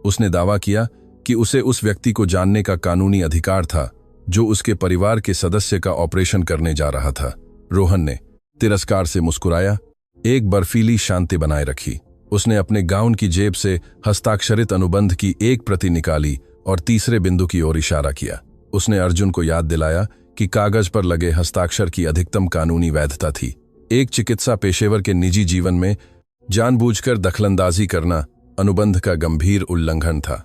उसने दावा किया कि उसे उस व्यक्ति को जानने का कानूनी अधिकार था जो उसके परिवार के सदस्य का ऑपरेशन करने जा रहा था। रोहन ने तिरस्कार से मुस्कुराया, एक बर्फीली शांति बनाए रखी। उसने अपने गाउन की जेब से हस्ताक्षरित अनुबंध की एक प्रति निकाली और तीसरे बिंदु की ओर इशारा किया। उसने अर्जुन को याद दिलाया कि कागज पर लगे हस्ताक्षर की अधिकतम कानूनी वैधता थी। एक चिकित्सा पेशेवर के निजी जीवन में जानबूझकर दखलंदाजी करना अनुबंध का गंभीर उल्लंघन था।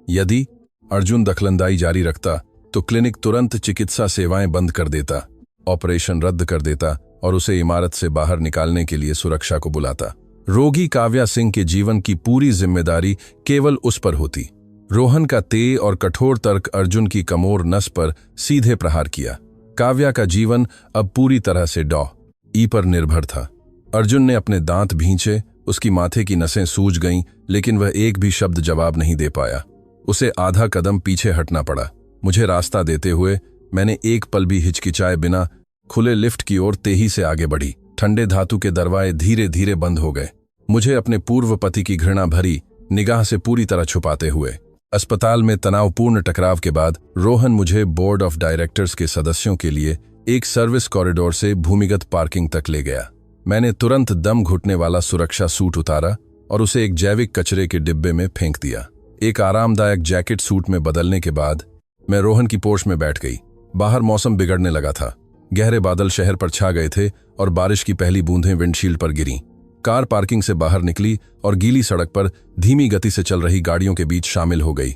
यदि अर्जुन दखलंदाजी जारी रखता तो क्लिनिक तुरंत चिकित्सा सेवाएं बंद कर देता, ऑपरेशन रद्द कर देता और उसे इमारत से बाहर निकालने के लिए सुरक्षा को बुलाता। रोगी काव्या सिंह के जीवन की पूरी जिम्मेदारी केवल उस पर होती। रोहन का तेज और कठोर तर्क अर्जुन की कमोर नस पर सीधे प्रहार किया। काव्या का जीवन अब पूरी तरह से डॉ ई पर निर्भर था। अर्जुन ने अपने दांत भींचे, उसकी माथे की नसें सूज गईं, लेकिन वह एक भी शब्द जवाब नहीं दे पाया। उसे आधा कदम पीछे हटना पड़ा। मुझे रास्ता देते हुए मैंने एक पल भी हिचकिचाए बिना खुले लिफ्ट की ओर तेजी से आगे बढ़ी। ठंडे धातु के दरवाजे धीरे धीरे बंद हो गए। मुझे अपने पूर्व पति की घृणा भरी निगाह से पूरी तरह छुपाते हुए। अस्पताल में तनावपूर्ण टकराव के बाद रोहन मुझे बोर्ड ऑफ डायरेक्टर्स के सदस्यों के लिए एक सर्विस कॉरिडोर से भूमिगत पार्किंग तक ले गया। मैंने तुरंत दम घुटने वाला सुरक्षा सूट उतारा और उसे एक जैविक कचरे के डिब्बे में फेंक दिया। एक आरामदायक जैकेट सूट में बदलने के बाद मैं रोहन की पोर्श में बैठ गई। बाहर मौसम बिगड़ने लगा था। गहरे बादल शहर पर छा गए थे और बारिश की पहली बूंदें विंडशील्ड पर गिरीं। कार पार्किंग से बाहर निकली और गीली सड़क पर धीमी गति से चल रही गाड़ियों के बीच शामिल हो गई।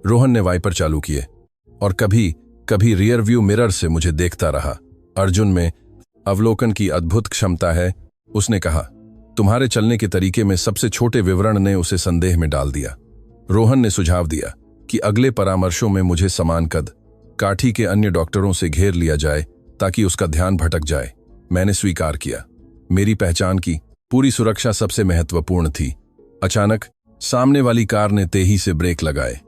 रोहन ने वाइपर चालू किए और कभी कभी रियर व्यू मिरर से मुझे देखता रहा। अर्जुन में अवलोकन की अद्भुत क्षमता है, उसने कहा। तुम्हारे चलने के तरीके में सबसे छोटे विवरण ने उसे संदेह में डाल दिया। रोहन ने सुझाव दिया कि अगले परामर्शों में मुझे समान कद काठी के अन्य डॉक्टरों से घेर लिया जाए ताकि उसका ध्यान भटक जाए। मैंने स्वीकार किया। मेरी पहचान की पूरी सुरक्षा सबसे महत्वपूर्ण थी। अचानक सामने वाली कार ने तेजी से ब्रेक लगाए।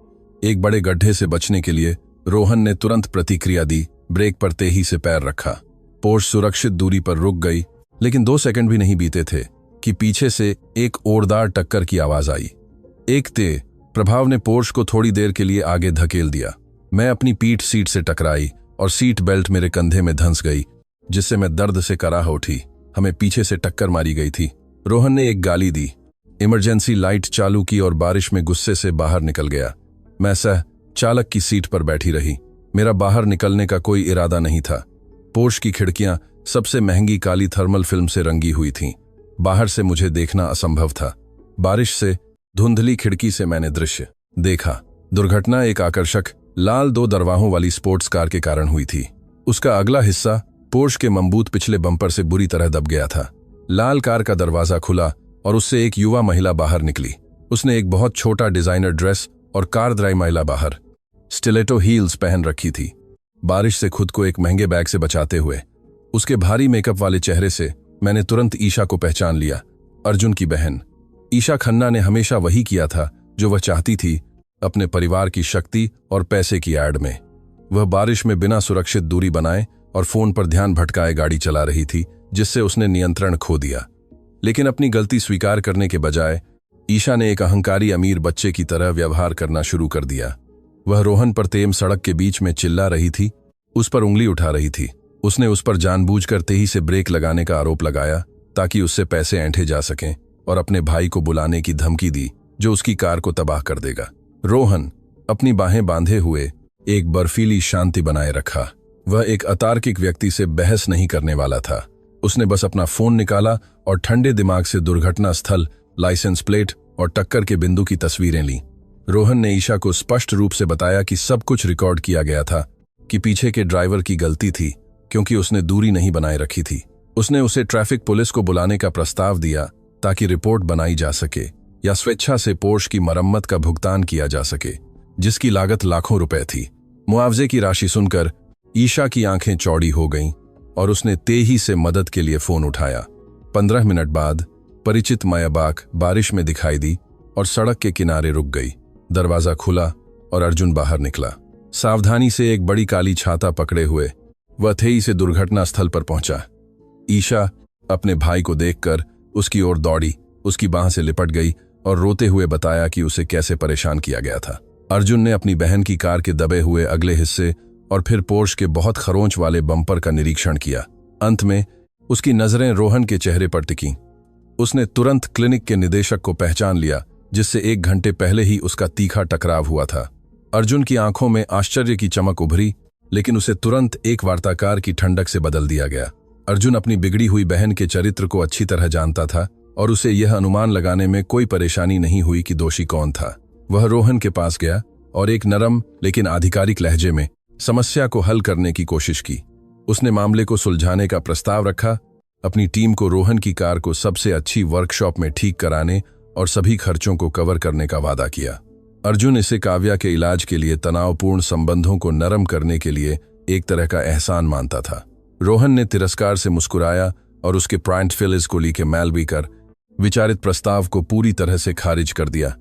एक बड़े गड्ढे से बचने के लिए रोहन ने तुरंत प्रतिक्रिया दी, ब्रेक पर तेजी से पैर रखा। पोर्श सुरक्षित दूरी पर रुक गई, लेकिन 2 सेकंड भी नहीं बीते थे कि पीछे से एक ओरदार टक्कर की आवाज आई। एक तेज प्रभाव ने पोर्श को थोड़ी देर के लिए आगे धकेल दिया। मैं अपनी पीठ सीट से टकराई और सीट बेल्ट मेरे कंधे में धंस गई, जिससे मैं दर्द से कराह उठी। हमें पीछे से टक्कर मारी गई थी। रोहन ने एक गाली दी, इमरजेंसी लाइट चालू की और बारिश में गुस्से से बाहर निकल गया। मैं सह चालक की सीट पर बैठी रही। मेरा बाहर निकलने का कोई इरादा नहीं था। पोर्श की खिड़कियां सबसे महंगी काली थर्मल फिल्म से रंगी हुई थीं। बाहर से मुझे देखना असंभव था। बारिश से धुंधली खिड़की से मैंने दृश्य देखा। दुर्घटना एक आकर्षक लाल 2 दरवाहों वाली स्पोर्ट्स कार के कारण हुई थी। उसका अगला हिस्सा पोर्श के मजबूत पिछले बम्पर से बुरी तरह दब गया था। लाल कार का दरवाजा खुला और उससे एक युवा महिला बाहर निकली। उसने एक बहुत छोटा डिजाइनर ड्रेस और कारदाई महिला बाहर स्टिलेटो हील्स पहन रखी थी। बारिश से खुद को एक महंगे बैग से बचाते हुए उसके भारी मेकअप वाले चेहरे से मैंने तुरंत ईशा को पहचान लिया, अर्जुन की बहन। ईशा खन्ना ने हमेशा वही किया था जो वह चाहती थी, अपने परिवार की शक्ति और पैसे की एड में। वह बारिश में बिना सुरक्षित दूरी बनाए और फोन पर ध्यान भटकाए गाड़ी चला रही थी, जिससे उसने नियंत्रण खो दिया। लेकिन अपनी गलती स्वीकार करने के बजाय ईशा ने एक अहंकारी अमीर बच्चे की तरह व्यवहार करना शुरू कर दिया। वह रोहन पर तेम सड़क के बीच में चिल्ला रही थी, उस पर उंगली उठा रही थी। उसने उस पर जानबूझकर तेजी से ब्रेक लगाने का आरोप लगाया ताकि उससे पैसे ऐंठे जा सकें, और अपने भाई को बुलाने की धमकी दी जो उसकी कार को तबाह कर देगा। रोहन अपनी बाहें बांधे हुए एक बर्फीली शांति बनाए रखा। वह एक अतार्किक व्यक्ति से बहस नहीं करने वाला था। उसने बस अपना फोन निकाला और ठंडे दिमाग से दुर्घटना स्थल, लाइसेंस प्लेट और टक्कर के बिंदु की तस्वीरें लीं। रोहन ने ईशा को स्पष्ट रूप से बताया कि सब कुछ रिकॉर्ड किया गया था, कि पीछे के ड्राइवर की गलती थी क्योंकि उसने दूरी नहीं बनाए रखी थी। उसने उसे ट्रैफिक पुलिस को बुलाने का प्रस्ताव दिया ताकि रिपोर्ट बनाई जा सके या स्वेच्छा से पोर्श की मरम्मत का भुगतान किया जा सके, जिसकी लागत लाखों रुपए थी। मुआवजे की राशि सुनकर ईशा की आंखें चौड़ी हो गईं और उसने तेजी से मदद के लिए फोन उठाया। 15 मिनट बाद परिचित मायाबाग बारिश में दिखाई दी और सड़क के किनारे रुक गई। दरवाजा खुला और अर्जुन बाहर निकला। सावधानी से एक बड़ी काली छाता पकड़े हुए वह तेजी से दुर्घटना स्थल पर पहुंचा। ईशा अपने भाई को देखकर उसकी ओर दौड़ी, उसकी बाह से लिपट गई और रोते हुए बताया कि उसे कैसे परेशान किया गया था। अर्जुन ने अपनी बहन की कार के दबे हुए अगले हिस्से और फिर पोर्श के बहुत खरोंच वाले बम्पर का निरीक्षण किया। अंत में उसकी नजरें रोहन के चेहरे पर टिकीं। उसने तुरंत क्लिनिक के निदेशक को पहचान लिया, जिससे 1 घंटे पहले ही उसका तीखा टकराव हुआ था। अर्जुन की आंखों में आश्चर्य की चमक उभरी, लेकिन उसे तुरंत एक वार्ताकार की ठंडक से बदल दिया गया। अर्जुन अपनी बिगड़ी हुई बहन के चरित्र को अच्छी तरह जानता था और उसे यह अनुमान लगाने में कोई परेशानी नहीं हुई कि दोषी कौन था। वह रोहन के पास गया और एक नरम लेकिन आधिकारिक लहजे में समस्या को हल करने की कोशिश की। उसने मामले को सुलझाने का प्रस्ताव रखा, अपनी टीम को रोहन की कार को सबसे अच्छी वर्कशॉप में ठीक कराने और सभी खर्चों को कवर करने का वादा किया। अर्जुन इसे काव्या के इलाज के लिए तनावपूर्ण संबंधों को नरम करने के लिए एक तरह का एहसान मानता था। रोहन ने तिरस्कार से मुस्कुराया और उसके पॉइंट फिलिस को लेकर मैलवी कर विचारित प्रस्ताव को पूरी तरह से खारिज कर दिया।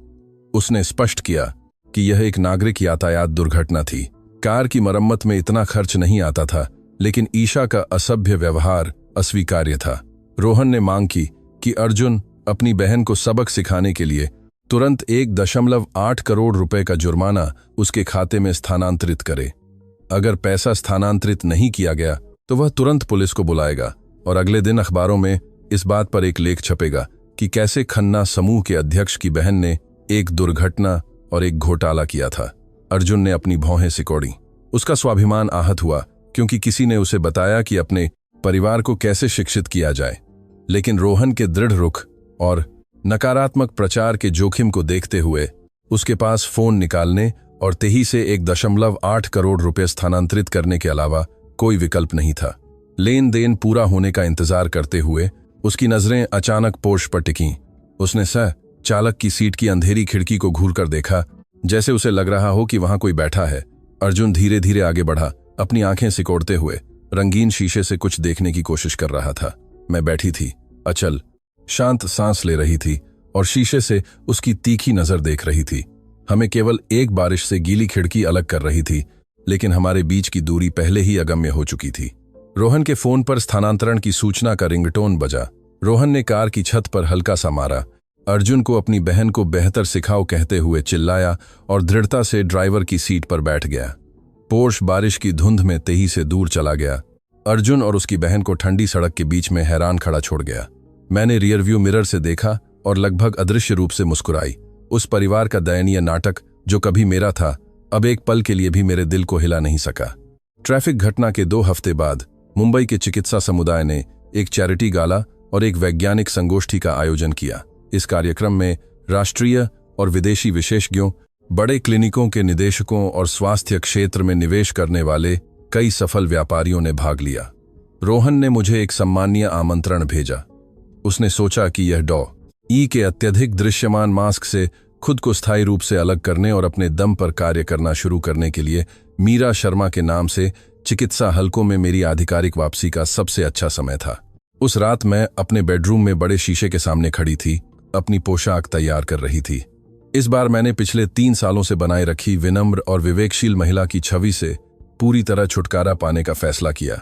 उसने स्पष्ट किया कि यह एक नागरिक यातायात दुर्घटना थी। कार की मरम्मत में इतना खर्च नहीं आता था, लेकिन ईशा का असभ्य व्यवहार अस्वीकार्य था। रोहन ने मांग की कि अर्जुन अपनी बहन को सबक सिखाने के लिए तुरंत 1.8 करोड़ रुपए का जुर्माना उसके खाते में स्थानांतरित करे। अगर पैसा स्थानांतरित नहीं किया गया तो वह तुरंत पुलिस को बुलाएगा और अगले दिन अखबारों में इस बात पर एक लेख छपेगा कि कैसे खन्ना समूह के अध्यक्ष की बहन ने एक दुर्घटना और एक घोटाला किया था। अर्जुन ने अपनी भौहें सिकोड़ी। उसका स्वाभिमान आहत हुआ क्योंकि किसी ने उसे बताया कि अपने परिवार को कैसे शिक्षित किया जाए। लेकिन रोहन के दृढ़ रुख और नकारात्मक प्रचार के जोखिम को देखते हुए उसके पास फोन निकालने और तेही से 1.8 करोड़ रुपए स्थानांतरित करने के अलावा कोई विकल्प नहीं था। लेन देन पूरा होने का इंतजार करते हुए उसकी नजरें अचानक पोर्श पर टिकीं। उसने चालक की सीट की अंधेरी खिड़की को घूरकर देखा, जैसे उसे लग रहा हो कि वहां कोई बैठा है। अर्जुन धीरे धीरे आगे बढ़ा, अपनी आंखें सिकोड़ते हुए रंगीन शीशे से कुछ देखने की कोशिश कर रहा था। मैं बैठी थी, अचल, शांत सांस ले रही थी और शीशे से उसकी तीखी नजर देख रही थी। हमें केवल एक बारिश से गीली खिड़की अलग कर रही थी, लेकिन हमारे बीच की दूरी पहले ही अगम्य हो चुकी थी। रोहन के फोन पर स्थानांतरण की सूचना का रिंगटोन बजा। रोहन ने कार की छत पर हल्का सा मारा, अर्जुन को अपनी बहन को बेहतर सिखाओ कहते हुए चिल्लाया और दृढ़ता से ड्राइवर की सीट पर बैठ गया। पोर्श बारिश की धुंध में तेही से दूर चला गया। अर्जुन और उसकी बहन को ठंडी सड़क के बीच में हैरान खड़ा छोड़ गया। मैंने रियरव्यू मिरर से देखा और लगभग अदृश्य रूप से मुस्कुराई। उस परिवार का दयनीय नाटक जो कभी मेरा था, अब एक पल के लिए भी मेरे दिल को हिला नहीं सका। ट्रैफिक घटना के 2 हफ्ते बाद मुंबई के चिकित्सा समुदाय ने एक चैरिटी गाला और एक वैज्ञानिक संगोष्ठी का आयोजन किया। इस कार्यक्रम में राष्ट्रीय और विदेशी विशेषज्ञों, बड़े क्लिनिकों के निदेशकों और स्वास्थ्य क्षेत्र में निवेश करने वाले कई सफल व्यापारियों ने भाग लिया। रोहन ने मुझे एक सम्मानीय आमंत्रण भेजा। उसने सोचा कि यह डॉ.ई. के अत्यधिक दृश्यमान मास्क से खुद को स्थायी रूप से अलग करने और अपने दम पर कार्य करना शुरू करने के लिए मीरा शर्मा के नाम से चिकित्सा हलकों में मेरी आधिकारिक वापसी का सबसे अच्छा समय था। उस रात मैं अपने बेडरूम में बड़े शीशे के सामने खड़ी थी, अपनी पोशाक तैयार कर रही थी। इस बार मैंने पिछले 3 सालों से बनाए रखी विनम्र और विवेकशील महिला की छवि से पूरी तरह छुटकारा पाने का फैसला किया।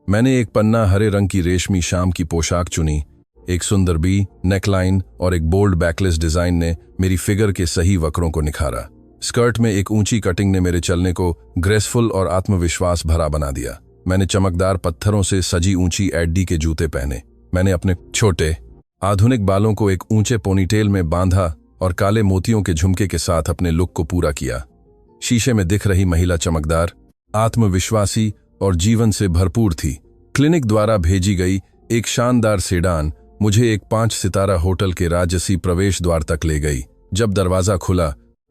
मैंने एक पन्ना हरे रंग की रेशमी शाम की पोशाक चुनी। एक सुंदर बी नेकलाइन और एक बोल्ड बैकलेस डिजाइन ने मेरी फिगर के सही वक्रों को निखारा। स्कर्ट में एक ऊंची कटिंग ने मेरे चलने को ग्रेसफुल और आत्मविश्वास भरा बना दिया। मैंने चमकदार पत्थरों से सजी ऊंची एडी के जूते पहने। मैंने अपने छोटे आधुनिक बालों को एक ऊंचे पोनीटेल में बांधा और काले मोतियों के झुमके के साथ अपने लुक को पूरा किया। शीशे में दिख रही महिला चमकदार, आत्मविश्वासी और जीवन से भरपूर थी। क्लिनिक द्वारा भेजी गई एक शानदार सेडान मुझे एक 5 सितारा होटल के राजसी प्रवेश द्वार तक ले गई। जब दरवाजा खुला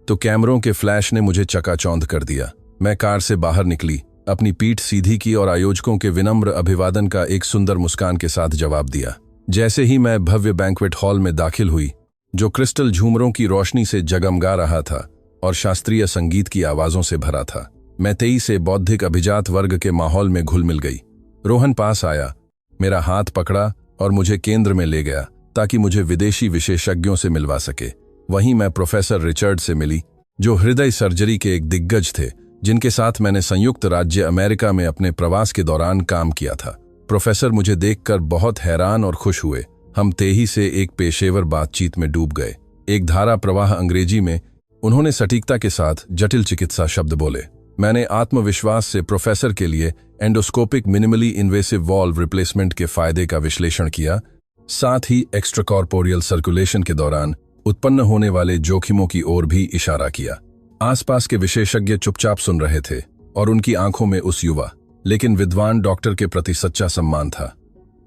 तो कैमरों के फ्लैश ने मुझे चकाचौंध कर दिया। मैं कार से बाहर निकली, अपनी पीठ सीधी की और आयोजकों के विनम्र अभिवादन का एक सुंदर मुस्कान के साथ जवाब दिया। जैसे ही मैं भव्य बैंक्वेट हॉल में दाखिल हुई, जो क्रिस्टल झूमरों की रोशनी से जगमगा रहा था और शास्त्रीय संगीत की आवाजों से भरा था, मैं तेजी से बौद्धिक अभिजात वर्ग के माहौल में घुल मिल गई। रोहन पास आया, मेरा हाथ पकड़ा और मुझे केंद्र में ले गया ताकि मुझे विदेशी विशेषज्ञों से मिलवा सके। वहीं मैं प्रोफेसर रिचर्ड से मिली, जो हृदय सर्जरी के एक दिग्गज थे, जिनके साथ मैंने संयुक्त राज्य अमेरिका में अपने प्रवास के दौरान काम किया था। प्रोफेसर मुझे देखकर बहुत हैरान और खुश हुए। हम तेजी से एक पेशेवर बातचीत में डूब गए। एक धारा प्रवाह अंग्रेजी में उन्होंने सटीकता के साथ जटिल चिकित्सा शब्द बोले। मैंने आत्मविश्वास से प्रोफेसर के लिए endoscopic minimally invasive valve replacement के फायदे का विश्लेषण किया, साथ ही एक्स्ट्राकॉर्पोरियल सर्कुलेशन के दौरान उत्पन्न होने वाले जोखिमों की ओर भी इशारा किया। आसपास के विशेषज्ञ चुपचाप सुन रहे थे और उनकी आंखों में उस युवा लेकिन विद्वान डॉक्टर के प्रति सच्चा सम्मान था।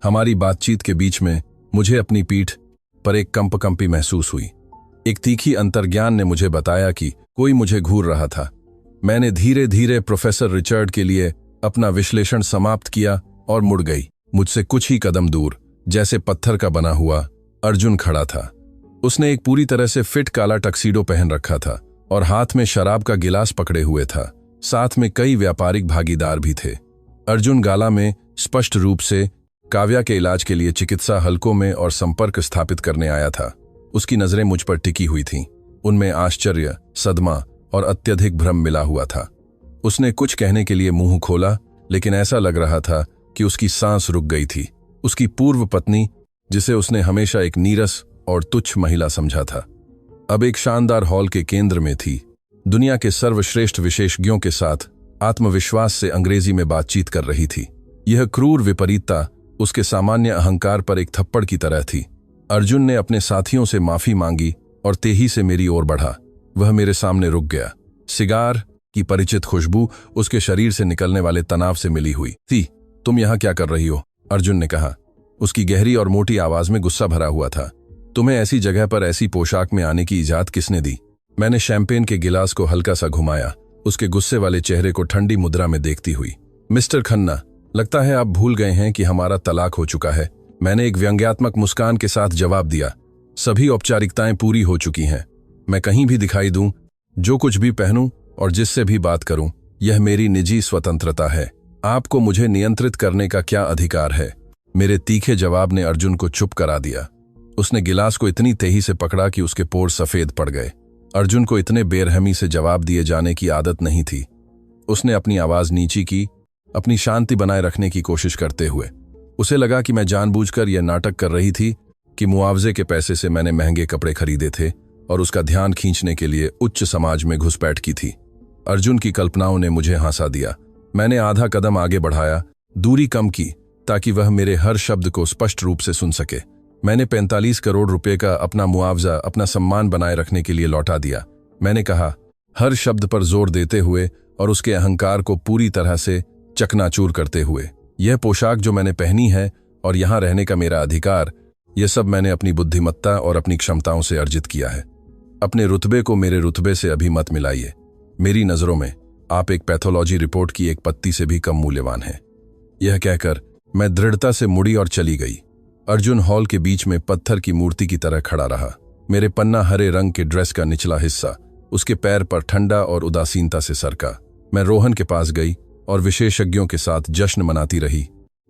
हमारी बातचीत के बीच में मुझे अपनी पीठ पर एक कंपकंपी महसूस हुई। एक तीखी अंतर्ज्ञान ने मुझे बताया कि कोई मुझे घूर रहा था। मैंने धीरे धीरे प्रोफेसर रिचर्ड के लिए अपना विश्लेषण समाप्त किया और मुड़ गई। मुझसे कुछ ही कदम दूर, जैसे पत्थर का बना हुआ, अर्जुन खड़ा था। उसने एक पूरी तरह से फिट काला टक्सीडो पहन रखा था और हाथ में शराब का गिलास पकड़े हुए था। साथ में कई व्यापारिक भागीदार भी थे। अर्जुन गाला में स्पष्ट रूप से काव्या के इलाज के लिए चिकित्सा हलकों में और संपर्क स्थापित करने आया था। उसकी नजरें मुझ पर टिकी हुई थीं। उनमें आश्चर्य, सदमा और अत्यधिक भ्रम मिला हुआ था। उसने कुछ कहने के लिए मुंह खोला, लेकिन ऐसा लग रहा था कि उसकी सांस रुक गई थी। उसकी पूर्व पत्नी, जिसे उसने हमेशा एक नीरस और तुच्छ महिला समझा था, अब एक शानदार हॉल के केंद्र में थी। दुनिया के सर्वश्रेष्ठ विशेषज्ञों के साथ आत्मविश्वास से अंग्रेजी में बातचीत कर रही थी। यह क्रूर विपरीतता उसके सामान्य अहंकार पर एक थप्पड़ की तरह थी। अर्जुन ने अपने साथियों से माफी मांगी और तेजी से मेरी ओर बढ़ा। वह मेरे सामने रुक गया। सिगार की परिचित खुशबू उसके शरीर से निकलने वाले तनाव से मिली हुई थी। तुम यहां क्या कर रही हो? अर्जुन ने कहा। उसकी गहरी और मोटी आवाज में गुस्सा भरा हुआ था। तुम्हें ऐसी जगह पर ऐसी पोशाक में आने की इजाजत किसने दी? मैंने शैंपेन के गिलास को हल्का सा घुमाया, उसके गुस्से वाले चेहरे को ठंडी मुद्रा में देखती हुई। मिस्टर खन्ना, लगता है आप भूल गए हैं कि हमारा तलाक हो चुका है। मैंने एक व्यंग्यात्मक मुस्कान के साथ जवाब दिया। सभी औपचारिकताएं पूरी हो चुकी हैं। मैं कहीं भी दिखाई दूं, जो कुछ भी पहनूं और जिससे भी बात करूं, यह मेरी निजी स्वतंत्रता है। आपको मुझे नियंत्रित करने का क्या अधिकार है? मेरे तीखे जवाब ने अर्जुन को चुप करा दिया। उसने गिलास को इतनी तेजी से पकड़ा कि उसके पोर सफेद पड़ गए। अर्जुन को इतने बेरहमी से जवाब दिए जाने की आदत नहीं थी। उसने अपनी आवाज नीची की, अपनी शांति बनाए रखने की कोशिश करते हुए। उसे लगा कि मैं जानबूझकर यह नाटक कर रही थी कि मुआवजे के पैसे से मैंने महंगे कपड़े खरीदे थे और उसका ध्यान खींचने के लिए उच्च समाज में घुसपैठ की थी। अर्जुन की कल्पनाओं ने मुझे हंसा दिया। मैंने आधा कदम आगे बढ़ाया, दूरी कम की ताकि वह मेरे हर शब्द को स्पष्ट रूप से सुन सके। मैंने 45 करोड़ रुपए का अपना मुआवजा अपना सम्मान बनाए रखने के लिए लौटा दिया। मैंने कहा, हर शब्द पर जोर देते हुए और उसके अहंकार को पूरी तरह से चकनाचूर करते हुए। यह पोशाक जो मैंने पहनी है और यहां रहने का मेरा अधिकार, यह सब मैंने अपनी बुद्धिमत्ता और अपनी क्षमताओं से अर्जित किया है। अपने रुतबे को मेरे रुतबे से अभी मत मिलाइए। मेरी नजरों में आप एक पैथोलॉजी रिपोर्ट की एक पत्ती से भी कम मूल्यवान हैं। यह कहकर मैं दृढ़ता से मुड़ी और चली गई। अर्जुन हॉल के बीच में पत्थर की मूर्ति की तरह खड़ा रहा। मेरे पन्ना हरे रंग के ड्रेस का निचला हिस्सा उसके पैर पर ठंडा और उदासीनता से सरका। मैं रोहन के पास गई और विशेषज्ञों के साथ जश्न मनाती रही।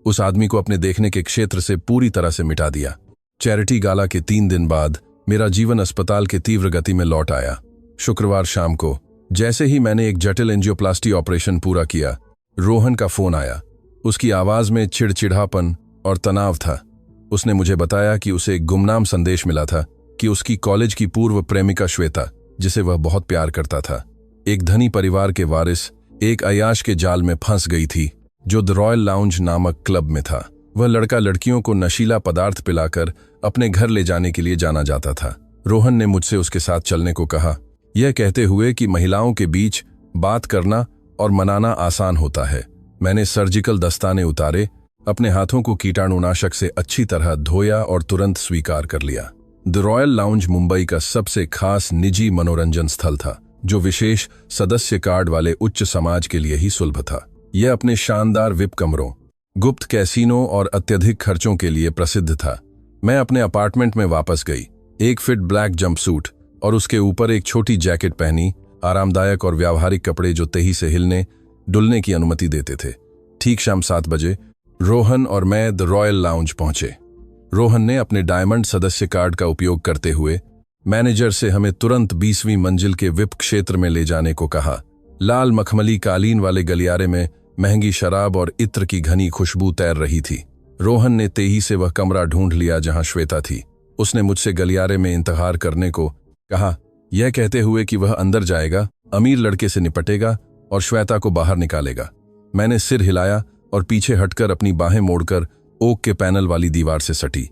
उस आदमी को अपने देखने के क्षेत्र से पूरी तरह से मिटा दिया। चैरिटी गाला के 3 दिन बाद मेरा जीवन अस्पताल के तीव्र गति में लौट आया। शुक्रवार शाम को जैसे ही मैंने एक जटिल एंजियोप्लास्टी ऑपरेशन पूरा किया, रोहन का फोन आया। उसकी आवाज में चिड़चिड़ापन और तनाव था। उसने मुझे बताया कि उसे एक गुमनाम संदेश मिला था कि उसकी कॉलेज की पूर्व प्रेमिका श्वेता, जिसे वह बहुत प्यार करता था, एक धनी परिवार के वारिस एक अय्याश के जाल में फंस गई थी जो द रॉयल लाउंज नामक क्लब में था। वह लड़का लड़कियों को नशीला पदार्थ पिलाकर अपने घर ले जाने के लिए जाना जाता था। रोहन ने मुझसे उसके साथ चलने को कहा, यह कहते हुए कि महिलाओं के बीच बात करना और मनाना आसान होता है। मैंने सर्जिकल दस्ताने उतारे, अपने हाथों को कीटाणुनाशक से अच्छी तरह धोया और तुरंत स्वीकार कर लिया। द रॉयल लाउंज मुंबई का सबसे खास निजी मनोरंजन स्थल था, जो विशेष सदस्य कार्ड वाले उच्च समाज के लिए ही सुलभ था। यह अपने शानदार विप कमरों, गुप्त कैसीनो और अत्यधिक खर्चों के लिए प्रसिद्ध था। मैं अपने अपार्टमेंट में वापस गई। एक फिट ब्लैक जंपसूट और उसके ऊपर एक छोटी जैकेट पहनी, आरामदायक और व्यावहारिक कपड़े जो तेजी से हिलने डुलने की अनुमति देते थे। ठीक शाम 7 बजे रोहन और मैं द रॉयल लाउंज पहुंचे। रोहन ने अपने डायमंड सदस्य कार्ड का उपयोग करते हुए मैनेजर से हमें तुरंत 20वीं मंजिल के विप क्षेत्र में ले जाने को कहा। लाल मखमली कालीन वाले गलियारे में महंगी शराब और इत्र की घनी खुशबू तैर रही थी। रोहन ने तेजी से वह कमरा ढूंढ लिया जहां श्वेता थी। उसने मुझसे गलियारे में इंतजार करने को कहा, यह कहते हुए कि वह अंदर जाएगा, अमीर लड़के से निपटेगा और श्वेता को बाहर निकालेगा। मैंने सिर हिलाया और पीछे हटकर अपनी बाहें मोड़कर ओक के पैनल वाली दीवार से सटी।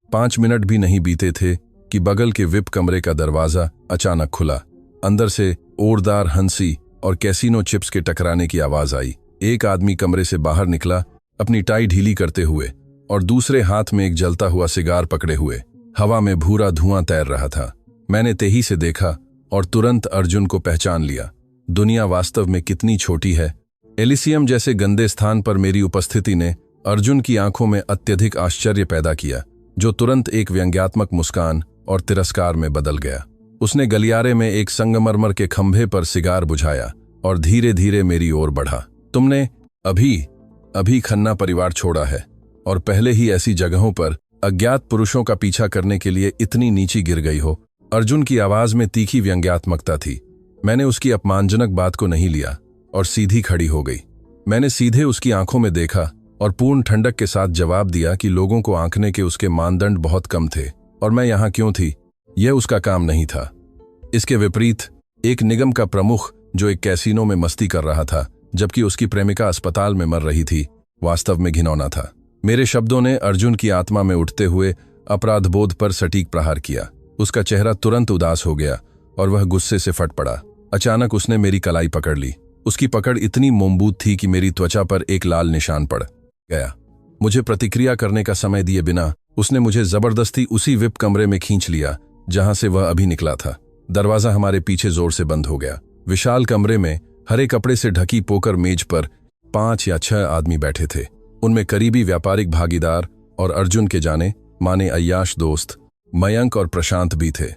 5 मिनट भी नहीं बीते थे कि बगल के विप कमरे का दरवाजा अचानक खुला। अंदर से ओरदार हंसी और कैसीनो चिप्स के टकराने की आवाज आई। एक आदमी कमरे से बाहर निकला, अपनी टाई ढीली करते हुए और दूसरे हाथ में एक जलता हुआ सिगार पकड़े हुए। हवा में भूरा धुआं तैर रहा था। मैंने तेजी से देखा और तुरंत अर्जुन को पहचान लिया। दुनिया वास्तव में कितनी छोटी है। एलिसियम जैसे गंदे स्थान पर मेरी उपस्थिति ने अर्जुन की आंखों में अत्यधिक आश्चर्य पैदा किया, जो तुरंत एक व्यंग्यात्मक मुस्कान और तिरस्कार में बदल गया। उसने गलियारे में एक संगमरमर के खंभे पर सिगार बुझाया और धीरे धीरे मेरी ओर बढ़ा। तुमने अभी खन्ना परिवार छोड़ा है और पहले ही ऐसी जगहों पर अज्ञात पुरुषों का पीछा करने के लिए इतनी नीची गिर गई हो। अर्जुन की आवाज में तीखी व्यंग्यात्मकता थी। मैंने उसकी अपमानजनक बात को नहीं लिया और सीधी खड़ी हो गई। मैंने सीधे उसकी आंखों में देखा और पूर्ण ठंडक के साथ जवाब दिया कि लोगों को आंकने के उसके मानदंड बहुत कम थे और मैं यहां क्यों थी, यह उसका काम नहीं था। इसके विपरीत एक निगम का प्रमुख जो एक कैसीनो में मस्ती कर रहा था जबकि उसकी प्रेमिका अस्पताल में मर रही थी, वास्तव में घिनौना था। मेरे शब्दों ने अर्जुन की आत्मा में उठते हुए अपराधबोध पर सटीक प्रहार किया। उसका चेहरा तुरंत उदास हो गया और वह गुस्से से फट पड़ा। अचानक उसने मेरी कलाई पकड़ ली। उसकी पकड़ इतनी मजबूत थी कि मेरी त्वचा पर एक लाल निशान पड़ गया। मुझे प्रतिक्रिया करने का समय दिए बिना उसने मुझे जबरदस्ती उसी विप कमरे में खींच लिया जहां से वह अभी निकला था। दरवाजा हमारे पीछे जोर से बंद हो गया। विशाल कमरे में हरे कपड़े से ढकी पोकर मेज पर 5 या 6 आदमी बैठे थे। उनमें करीबी व्यापारिक भागीदार और अर्जुन के जाने माने अय्याश दोस्त मयंक और प्रशांत भी थे।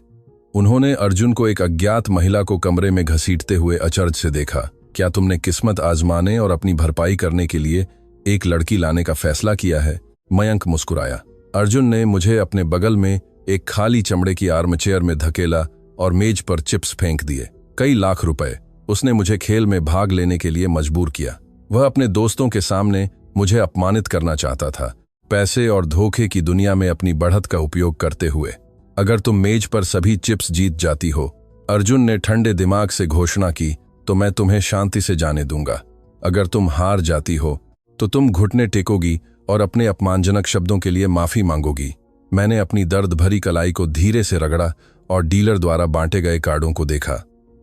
उन्होंने अर्जुन को एक अज्ञात महिला को कमरे में घसीटते हुए अचरज से देखा। क्या तुमने किस्मत आजमाने और अपनी भरपाई करने के लिए एक लड़की लाने का फैसला किया है? मयंक मुस्कुराया। अर्जुन ने मुझे अपने बगल में एक खाली चमड़े की आर्मचेयर में धकेला और मेज पर चिप्स फेंक दिए। कई लाख रुपए। उसने मुझे खेल में भाग लेने के लिए मजबूर किया। वह अपने दोस्तों के सामने मुझे अपमानित करना चाहता था, पैसे और धोखे की दुनिया में अपनी बढ़त का उपयोग करते हुए। अगर तुम मेज पर सभी चिप्स जीत जाती हो, अर्जुन ने ठंडे दिमाग से घोषणा की, तो मैं तुम्हें शांति से जाने दूंगा। अगर तुम हार जाती हो तो तुम घुटने टेकोगी और अपने अपमानजनक शब्दों के लिए माफी मांगोगी। मैंने अपनी दर्द भरी कलाई को धीरे से रगड़ा और डीलर द्वारा बांटे गए कार्डों को देखा।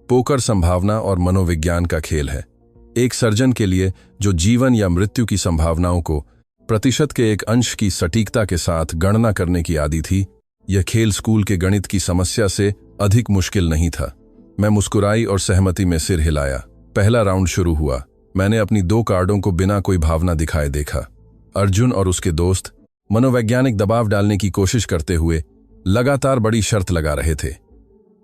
पोकर संभावना और मनोविज्ञान का खेल है। एक सर्जन के लिए जो जीवन या मृत्यु की संभावनाओं को प्रतिशत के एक अंश की सटीकता के साथ गणना करने की आदि थी, यह खेल स्कूल के गणित की समस्या से अधिक मुश्किल नहीं था। मैं मुस्कुराई और सहमति में सिर हिलाया। पहला राउंड शुरू हुआ। मैंने अपनी 2 कार्डों को बिना कोई भावना दिखाए देखा। अर्जुन और उसके दोस्त मनोवैज्ञानिक दबाव डालने की कोशिश करते हुए लगातार बड़ी शर्त लगा रहे थे।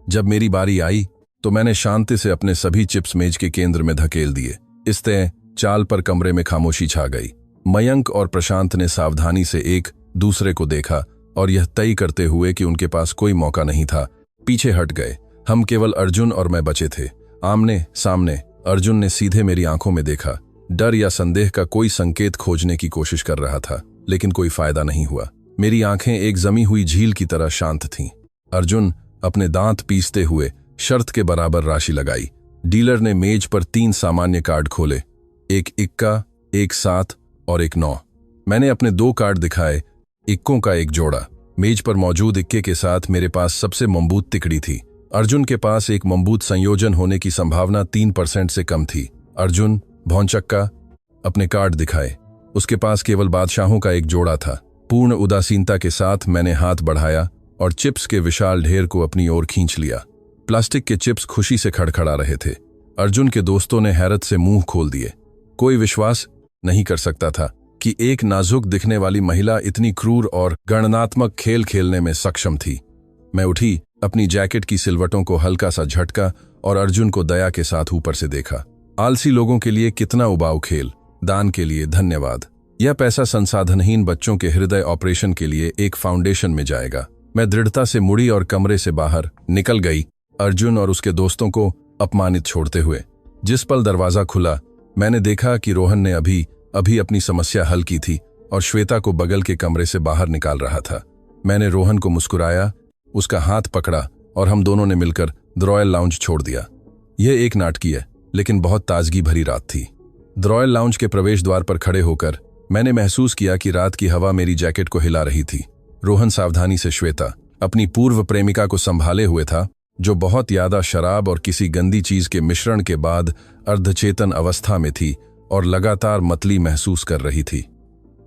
जब मेरी बारी आई तो मैंने शांति से अपने सभी चिप्स मेज के केंद्र में धकेल दिए। इस तय चाल पर कमरे में खामोशी छा गई। मयंक और प्रशांत ने सावधानी से एक दूसरे को देखा और यह तय करते हुए कि उनके पास कोई मौका नहीं था, पीछे हट गए। हम केवल अर्जुन और मैं बचे थे। आमने सामने अर्जुन ने सीधे मेरी आंखों में देखा। डर या संदेह का कोई संकेत खोजने की कोशिश कर रहा था, लेकिन कोई फायदा नहीं हुआ। मेरी आंखें एक जमी हुई झील की तरह शांत थीं। अर्जुन अपने दांत पीसते हुए शर्त के बराबर राशि लगाई। डीलर ने मेज पर 3 सामान्य कार्ड खोले, एक इक्का, एक 7 और एक 9। मैंने अपने 2 कार्ड दिखाए, इक्कों का एक जोड़ा। मेज पर मौजूद इक्के के साथ मेरे पास सबसे मजबूत तिकड़ी थी। अर्जुन के पास एक मजबूत संयोजन होने की संभावना 3% से कम थी। अर्जुन भौंचक्का अपने कार्ड दिखाए। उसके पास केवल बादशाहों का एक जोड़ा था। पूर्ण उदासीनता के साथ मैंने हाथ बढ़ाया और चिप्स के विशाल ढेर को अपनी ओर खींच लिया। प्लास्टिक के चिप्स खुशी से खड़खड़ा रहे थे। अर्जुन के दोस्तों ने हैरत से मुंह खोल दिए। कोई विश्वास नहीं कर सकता था कि एक नाजुक दिखने वाली महिला इतनी क्रूर और गणनात्मक खेल खेलने में सक्षम थी। मैं उठी, अपनी जैकेट की सिलवटों को हल्का सा झटका और अर्जुन को दया के साथ ऊपर से देखा। आलसी लोगों के लिए कितना उबाऊ खेल। दान के लिए धन्यवाद। यह पैसा संसाधनहीन बच्चों के हृदय ऑपरेशन के लिए एक फाउंडेशन में जाएगा। मैं दृढ़ता से मुड़ी और कमरे से बाहर निकल गई, अर्जुन और उसके दोस्तों को अपमानित छोड़ते हुए। जिस पल दरवाजा खुला, मैंने देखा कि रोहन ने अभी अपनी समस्या हल की थी और श्वेता को बगल के कमरे से बाहर निकाल रहा था। मैंने रोहन को मुस्कुराया, उसका हाथ पकड़ा और हम दोनों ने मिलकर द रॉयल लाउंज छोड़ दिया। यह एक नाटकीय लेकिन बहुत ताजगी भरी रात थी। द रॉयल लाउंज के प्रवेश द्वार पर खड़े होकर मैंने महसूस किया कि रात की हवा मेरी जैकेट को हिला रही थी। रोहन सावधानी से श्वेता, अपनी पूर्व प्रेमिका को संभाले हुए था, जो बहुत ज्यादा शराब और किसी गंदी चीज के मिश्रण के बाद अर्धचेतन अवस्था में थी और लगातार मतली महसूस कर रही थी।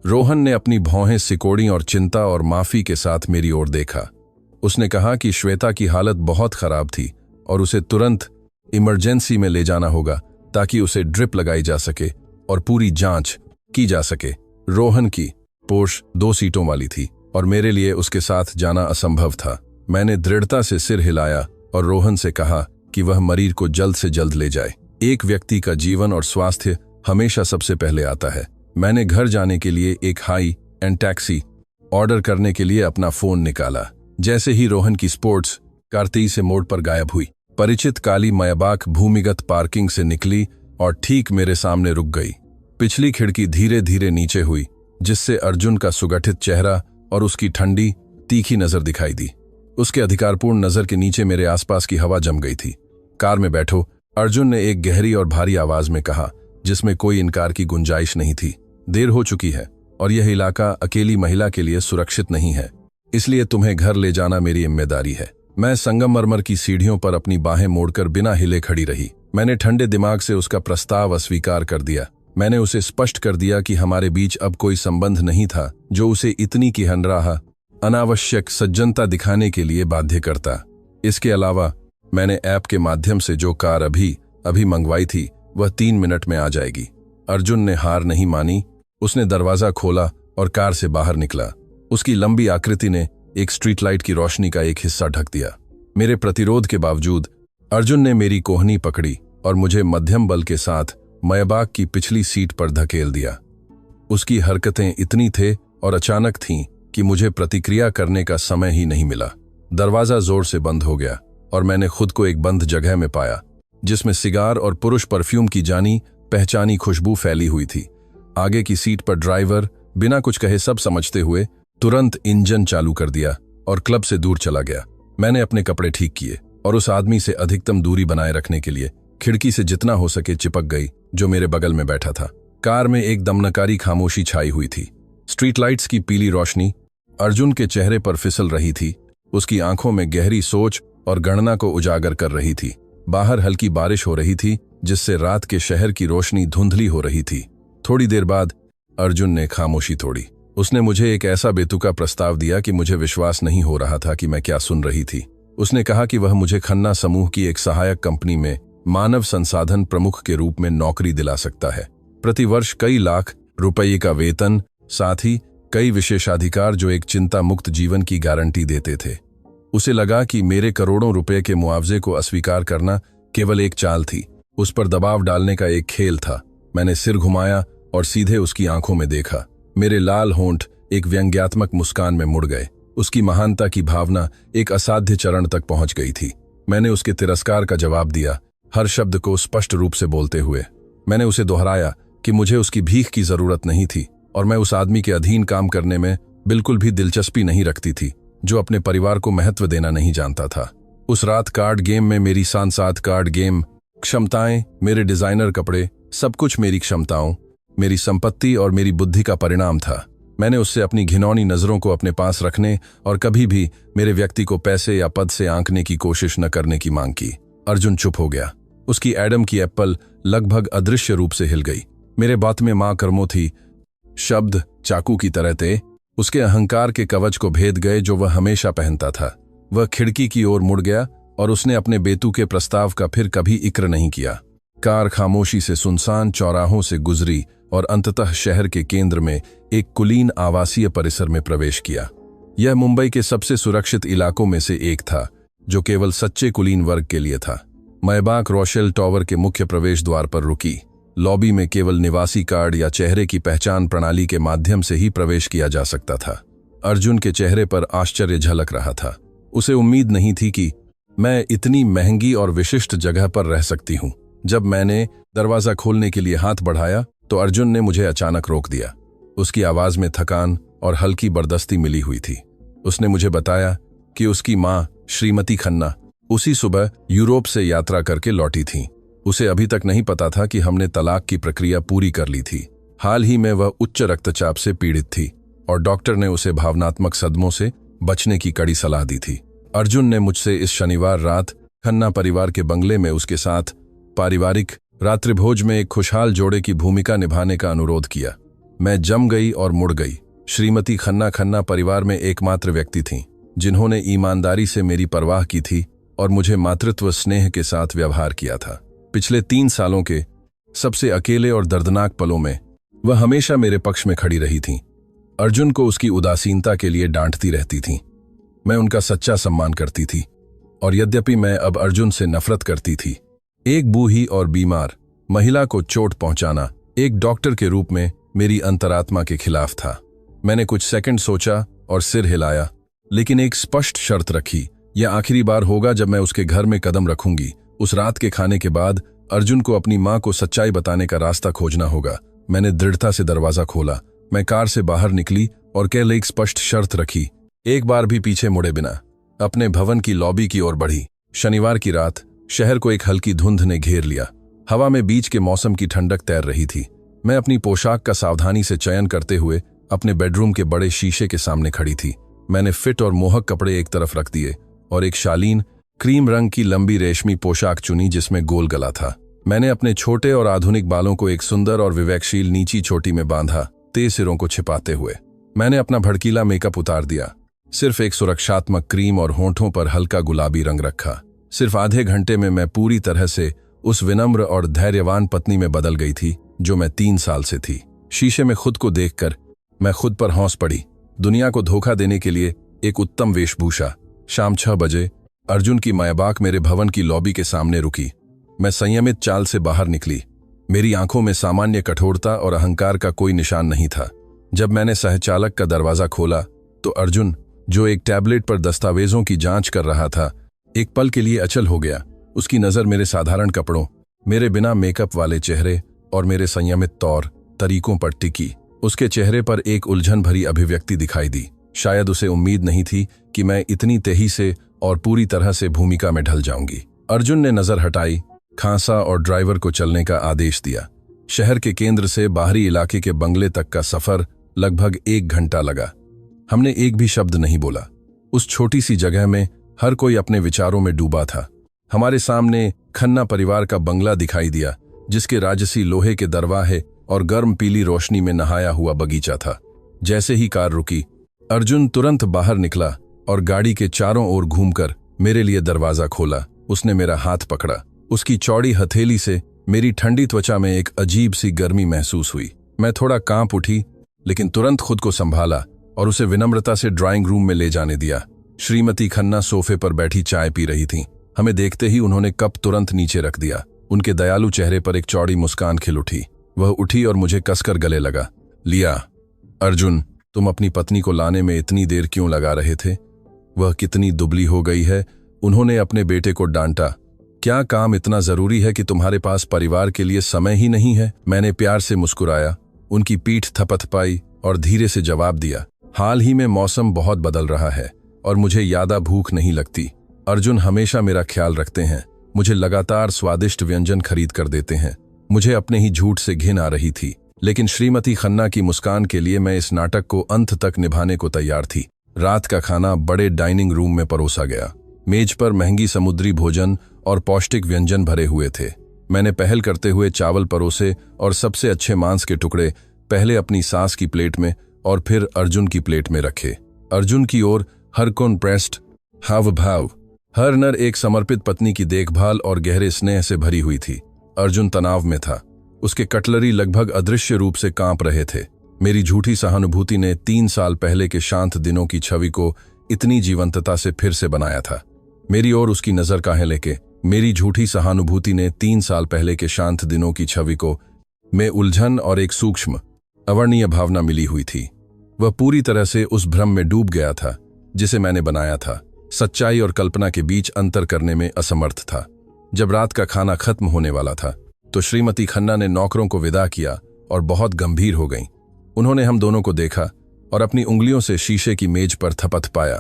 रोहन ने अपनी भौहें सिकोड़ी और चिंता और माफी के साथ मेरी ओर देखा। उसने कहा कि श्वेता की हालत बहुत खराब थी और उसे तुरंत इमरजेंसी में ले जाना होगा ताकि उसे ड्रिप लगाई जा सके और पूरी जांच की जा सके। रोहन की पोर्श 2 सीटों वाली थी और मेरे लिए उसके साथ जाना असंभव था। मैंने दृढ़ता से सिर हिलाया और रोहन से कहा कि वह मरीज को जल्द से जल्द ले जाए। एक व्यक्ति का जीवन और स्वास्थ्य हमेशा सबसे पहले आता है। मैंने घर जाने के लिए एक हाई एंड टैक्सी ऑर्डर करने के लिए अपना फोन निकाला। जैसे ही रोहन की स्पोर्ट्स कार तेजी से मोड़ पर गायब हुई, परिचित काली मयाबाक भूमिगत पार्किंग से निकली और ठीक मेरे सामने रुक गई। पिछली खिड़की धीरे धीरे नीचे हुई, जिससे अर्जुन का सुगठित चेहरा और उसकी ठंडी तीखी नजर दिखाई दी। उसके अधिकारपूर्ण नजर के नीचे मेरे आसपास की हवा जम गई थी। कार में बैठो, अर्जुन ने एक गहरी और भारी आवाज में कहा, जिसमें कोई इनकार की गुंजाइश नहीं थी। देर हो चुकी है और यह इलाका अकेली महिला के लिए सुरक्षित नहीं है, इसलिए तुम्हें घर ले जाना मेरी जिम्मेदारी है। मैं संगमरमर की सीढ़ियों पर अपनी बाहें मोड़कर बिना हिले खड़ी रही। मैंने ठंडे दिमाग से उसका प्रस्ताव अस्वीकार कर दिया। मैंने उसे स्पष्ट कर दिया कि हमारे बीच अब कोई संबंध नहीं था जो उसे इतनी की हनराह अनावश्यक सज्जनता दिखाने के लिए बाध्य करता। इसके अलावा मैंने ऐप के माध्यम से जो कार अभी मंगवाई थी वह 3 मिनट में आ जाएगी। अर्जुन ने हार नहीं मानी। उसने दरवाजा खोला और कार से बाहर निकला। उसकी लंबी आकृति ने एक स्ट्रीट लाइट की रोशनी का एक हिस्सा ढक दिया। मेरे प्रतिरोध के बावजूद अर्जुन ने मेरी कोहनी पकड़ी और मुझे मध्यम बल के साथ मयबाग की पिछली सीट पर धकेल दिया। उसकी हरकतें इतनी थे और अचानक थीं कि मुझे प्रतिक्रिया करने का समय ही नहीं मिला। दरवाजा जोर से बंद हो गया और मैंने खुद को एक बंद जगह में पाया जिसमें सिगार और पुरुष परफ्यूम की जानी पहचानी खुशबू फैली हुई थी। आगे की सीट पर ड्राइवर बिना कुछ कहे सब समझते हुए तुरंत इंजन चालू कर दिया और क्लब से दूर चला गया। मैंने अपने कपड़े ठीक किए और उस आदमी से अधिकतम दूरी बनाए रखने के लिए खिड़की से जितना हो सके चिपक गई जो मेरे बगल में बैठा था। कार में एक दमनकारी खामोशी छाई हुई थी। स्ट्रीट लाइट्स की पीली रोशनी अर्जुन के चेहरे पर फिसल रही थी। उसकी आंखों में गहरी सोच और गणना को उजागर कर रही थी। बाहर हल्की बारिश हो रही थी जिससे रात के शहर की रोशनी धुंधली हो रही थी। थोड़ी देर बाद अर्जुन ने खामोशी तोड़ी। उसने मुझे एक ऐसा बेतुका प्रस्ताव दिया कि मुझे विश्वास नहीं हो रहा था कि मैं क्या सुन रही थी। उसने कहा कि वह मुझे खन्ना समूह की एक सहायक कंपनी में मानव संसाधन प्रमुख के रूप में नौकरी दिला सकता है। प्रतिवर्ष कई लाख रुपये का वेतन, साथ ही कई विशेषाधिकार जो एक चिंता मुक्त जीवन की गारंटी देते थे। उसे लगा कि मेरे करोड़ों रुपए के मुआवजे को अस्वीकार करना केवल एक चाल थी, उस पर दबाव डालने का एक खेल था। मैंने सिर घुमाया और सीधे उसकी आंखों में देखा। मेरे लाल होंठ एक व्यंग्यात्मक मुस्कान में मुड़ गए। उसकी महानता की भावना एक असाध्य चरण तक पहुंच गई थी। मैंने उसके तिरस्कार का जवाब दिया, हर शब्द को स्पष्ट रूप से बोलते हुए। मैंने उसे दोहराया कि मुझे उसकी भीख की जरूरत नहीं थी और मैं उस आदमी के अधीन काम करने में बिल्कुल भी दिलचस्पी नहीं रखती थी जो अपने परिवार को महत्व देना नहीं जानता था। उस रात कार्ड गेम में मेरी सांसात कार्ड गेम क्षमताएं, मेरे डिजाइनर कपड़े, सब कुछ मेरी क्षमताओं, मेरी संपत्ति और मेरी बुद्धि का परिणाम था। मैंने उससे अपनी घिनौनी नजरों को अपने पास रखने और कभी भी मेरे व्यक्ति को पैसे या पद से आंकने की कोशिश न करने की मांग की। अर्जुन चुप हो गया। उसकी एडम की एप्पल लगभग अदृश्य रूप से हिल गई। मेरे बात में मां कर्मो थी। शब्द चाकू की तरह थे। उसके अहंकार के कवच को भेद गए जो वह हमेशा पहनता था। वह खिड़की की ओर मुड़ गया और उसने अपने बेतुके प्रस्ताव का फिर कभी इक्र नहीं किया। कार खामोशी से सुनसान चौराहों से गुजरी और अंततः शहर के केंद्र में एक कुलीन आवासीय परिसर में प्रवेश किया। यह मुंबई के सबसे सुरक्षित इलाकों में से एक था जो केवल सच्चे कुलीन वर्ग के लिए था। मयबाग रोशेल टावर के मुख्य प्रवेश द्वार पर रुकी। लॉबी में केवल निवासी कार्ड या चेहरे की पहचान प्रणाली के माध्यम से ही प्रवेश किया जा सकता था। अर्जुन के चेहरे पर आश्चर्य झलक रहा था। उसे उम्मीद नहीं थी कि मैं इतनी महंगी और विशिष्ट जगह पर रह सकती हूं। जब मैंने दरवाजा खोलने के लिए हाथ बढ़ाया तो अर्जुन ने मुझे अचानक रोक दिया। उसकी आवाज में थकान और हल्की बर्दस्ती मिली हुई थी। उसने मुझे बताया कि उसकी मां श्रीमती खन्ना उसी सुबह यूरोप से यात्रा करके लौटी थीं। उसे अभी तक नहीं पता था कि हमने तलाक की प्रक्रिया पूरी कर ली थी। हाल ही में वह उच्च रक्तचाप से पीड़ित थी और डॉक्टर ने उसे भावनात्मक सदमों से बचने की कड़ी सलाह दी थी। अर्जुन ने मुझसे इस शनिवार रात खन्ना परिवार के बंगले में उसके साथ पारिवारिक रात्रिभोज में एक खुशहाल जोड़े की भूमिका निभाने का अनुरोध किया। मैं जम गई और मुड़ गई। श्रीमती खन्ना परिवार में एकमात्र व्यक्ति थीं जिन्होंने ईमानदारी से मेरी परवाह की थी और मुझे मातृत्व स्नेह के साथ व्यवहार किया था। पिछले 3 सालों के सबसे अकेले और दर्दनाक पलों में वह हमेशा मेरे पक्ष में खड़ी रही थीं। अर्जुन को उसकी उदासीनता के लिए डांटती रहती थीं। मैं उनका सच्चा सम्मान करती थी और यद्यपि मैं अब अर्जुन से नफरत करती थी। एक बूढ़ी और बीमार महिला को चोट पहुंचाना एक डॉक्टर के रूप में मेरी अंतरात्मा के खिलाफ था। मैंने कुछ सेकंड सोचा और सिर हिलाया, लेकिन एक स्पष्ट शर्त रखी। यह आखिरी बार होगा जब मैं उसके घर में कदम रखूंगी। उस रात के खाने के बाद अर्जुन को अपनी मां को सच्चाई बताने का रास्ता खोजना होगा। मैंने दृढ़ता से दरवाजा खोला। मैं कार से बाहर निकली और केवल एक स्पष्ट शर्त रखी, एक बार भी पीछे मुड़े बिना। अपने भवन की लॉबी की ओर बढ़ी। शनिवार की रात शहर को एक हल्की धुंध ने घेर लिया। हवा में बीच के मौसम की ठंडक तैर रही थी। मैं अपनी पोशाक का सावधानी से चयन करते हुए अपने बेडरूम के बड़े शीशे के सामने खड़ी थी। मैंने फिट और मोहक कपड़े एक तरफ रख दिए और एक शालीन क्रीम रंग की लंबी रेशमी पोशाक चुनी जिसमें गोल गला था। मैंने अपने छोटे और आधुनिक बालों को एक सुंदर और विवेकशील नीची चोटी में बांधा, तेज सिरों को छिपाते हुए। मैंने अपना भड़कीला मेकअप उतार दिया, सिर्फ एक सुरक्षात्मक क्रीम और होंठों पर हल्का गुलाबी रंग रखा। सिर्फ आधे घंटे में मैं पूरी तरह से उस विनम्र और धैर्यवान पत्नी में बदल गई थी जो मैं 3 साल से थी। शीशे में खुद को देखकर मैं खुद पर हौंस पड़ी। दुनिया को धोखा देने के लिए एक उत्तम वेशभूषा। शाम 6 बजे अर्जुन की मायाबाक मेरे भवन की लॉबी के सामने रुकी। मैं संयमित चाल से बाहर निकली। मेरी आंखों में सामान्य कठोरता और अहंकार का कोई निशान नहीं था। जब मैंने सहचालक का दरवाजा खोला तो अर्जुन, जो एक टैबलेट पर दस्तावेजों की जांच कर रहा था, एक पल के लिए अचल हो गया। उसकी नजर मेरे साधारण कपड़ों, मेरे बिना मेकअप वाले चेहरे और मेरे संयमित तौर तरीकों पर टिकी। उसके चेहरे पर एक उलझन भरी अभिव्यक्ति दिखाई दी। शायद उसे उम्मीद नहीं थी कि मैं इतनी तेजी से और पूरी तरह से भूमिका में ढल जाऊंगी। अर्जुन ने नजर हटाई, खांसा और ड्राइवर को चलने का आदेश दिया। शहर के केंद्र से बाहरी इलाके के बंगले तक का सफर लगभग 1 घंटा लगा। हमने एक भी शब्द नहीं बोला। उस छोटी सी जगह में हर कोई अपने विचारों में डूबा था। हमारे सामने खन्ना परिवार का बंगला दिखाई दिया, जिसके राजसी लोहे के दरवाजे और गर्म पीली रोशनी में नहाया हुआ बगीचा था। जैसे ही कार रुकी, अर्जुन तुरंत बाहर निकला और गाड़ी के चारों ओर घूमकर मेरे लिए दरवाजा खोला। उसने मेरा हाथ पकड़ा। उसकी चौड़ी हथेली से मेरी ठंडी त्वचा में एक अजीब सी गर्मी महसूस हुई। मैं थोड़ा कांप उठी, लेकिन तुरंत खुद को संभाला और उसे विनम्रता से ड्राइंग रूम में ले जाने दिया। श्रीमती खन्ना सोफे पर बैठी चाय पी रही थीं। हमें देखते ही उन्होंने कप तुरंत नीचे रख दिया। उनके दयालु चेहरे पर एक चौड़ी मुस्कान खिल उठी। वह उठी और मुझे कसकर गले लगा लिया। अर्जुन, तुम अपनी पत्नी को लाने में इतनी देर क्यों लगा रहे थे? वह कितनी दुबली हो गई है। उन्होंने अपने बेटे को डांटा। क्या काम इतना जरूरी है कि तुम्हारे पास परिवार के लिए समय ही नहीं है? मैंने प्यार से मुस्कुराया, उनकी पीठ थपथपाई और धीरे से जवाब दिया, हाल ही में मौसम बहुत बदल रहा है और मुझे ज्यादा भूख नहीं लगती। अर्जुन हमेशा मेरा ख्याल रखते हैं, मुझे लगातार स्वादिष्ट व्यंजन खरीद कर देते हैं। मुझे अपने ही झूठ से घिन आ रही थी, लेकिन श्रीमती खन्ना की मुस्कान के लिए मैं इस नाटक को अंत तक निभाने को तैयार थी। रात का खाना बड़े डाइनिंग रूम में परोसा गया। मेज पर महंगी समुद्री भोजन और पौष्टिक व्यंजन भरे हुए थे। मैंने पहल करते हुए चावल परोसे और सबसे अच्छे मांस के टुकड़े पहले अपनी सास की प्लेट में और फिर अर्जुन की प्लेट में रखे। अर्जुन की ओर हर कोन प्रेस्ट हाव भाव, हर नर एक समर्पित पत्नी की देखभाल और गहरे स्नेह से भरी हुई थी। अर्जुन तनाव में था। उसके कटलरी लगभग अदृश्य रूप से कांप रहे थे। मेरी झूठी सहानुभूति ने 3 साल पहले के शांत दिनों की छवि को इतनी जीवंतता से फिर से बनाया था। मेरी ओर उसकी नजर काहे लेके मेरी झूठी सहानुभूति ने 3 साल पहले के शांत दिनों की छवि को में उलझन और एक सूक्ष्म अवर्णीय भावना मिली हुई थी। वह पूरी तरह से उस भ्रम में डूब गया था जिसे मैंने बनाया था। सच्चाई और कल्पना के बीच अंतर करने में असमर्थ था। जब रात का खाना खत्म होने वाला था तो श्रीमती खन्ना ने नौकरों को विदा किया और बहुत गंभीर हो गईं। उन्होंने हम दोनों को देखा और अपनी उंगलियों से शीशे की मेज पर थपथपाया।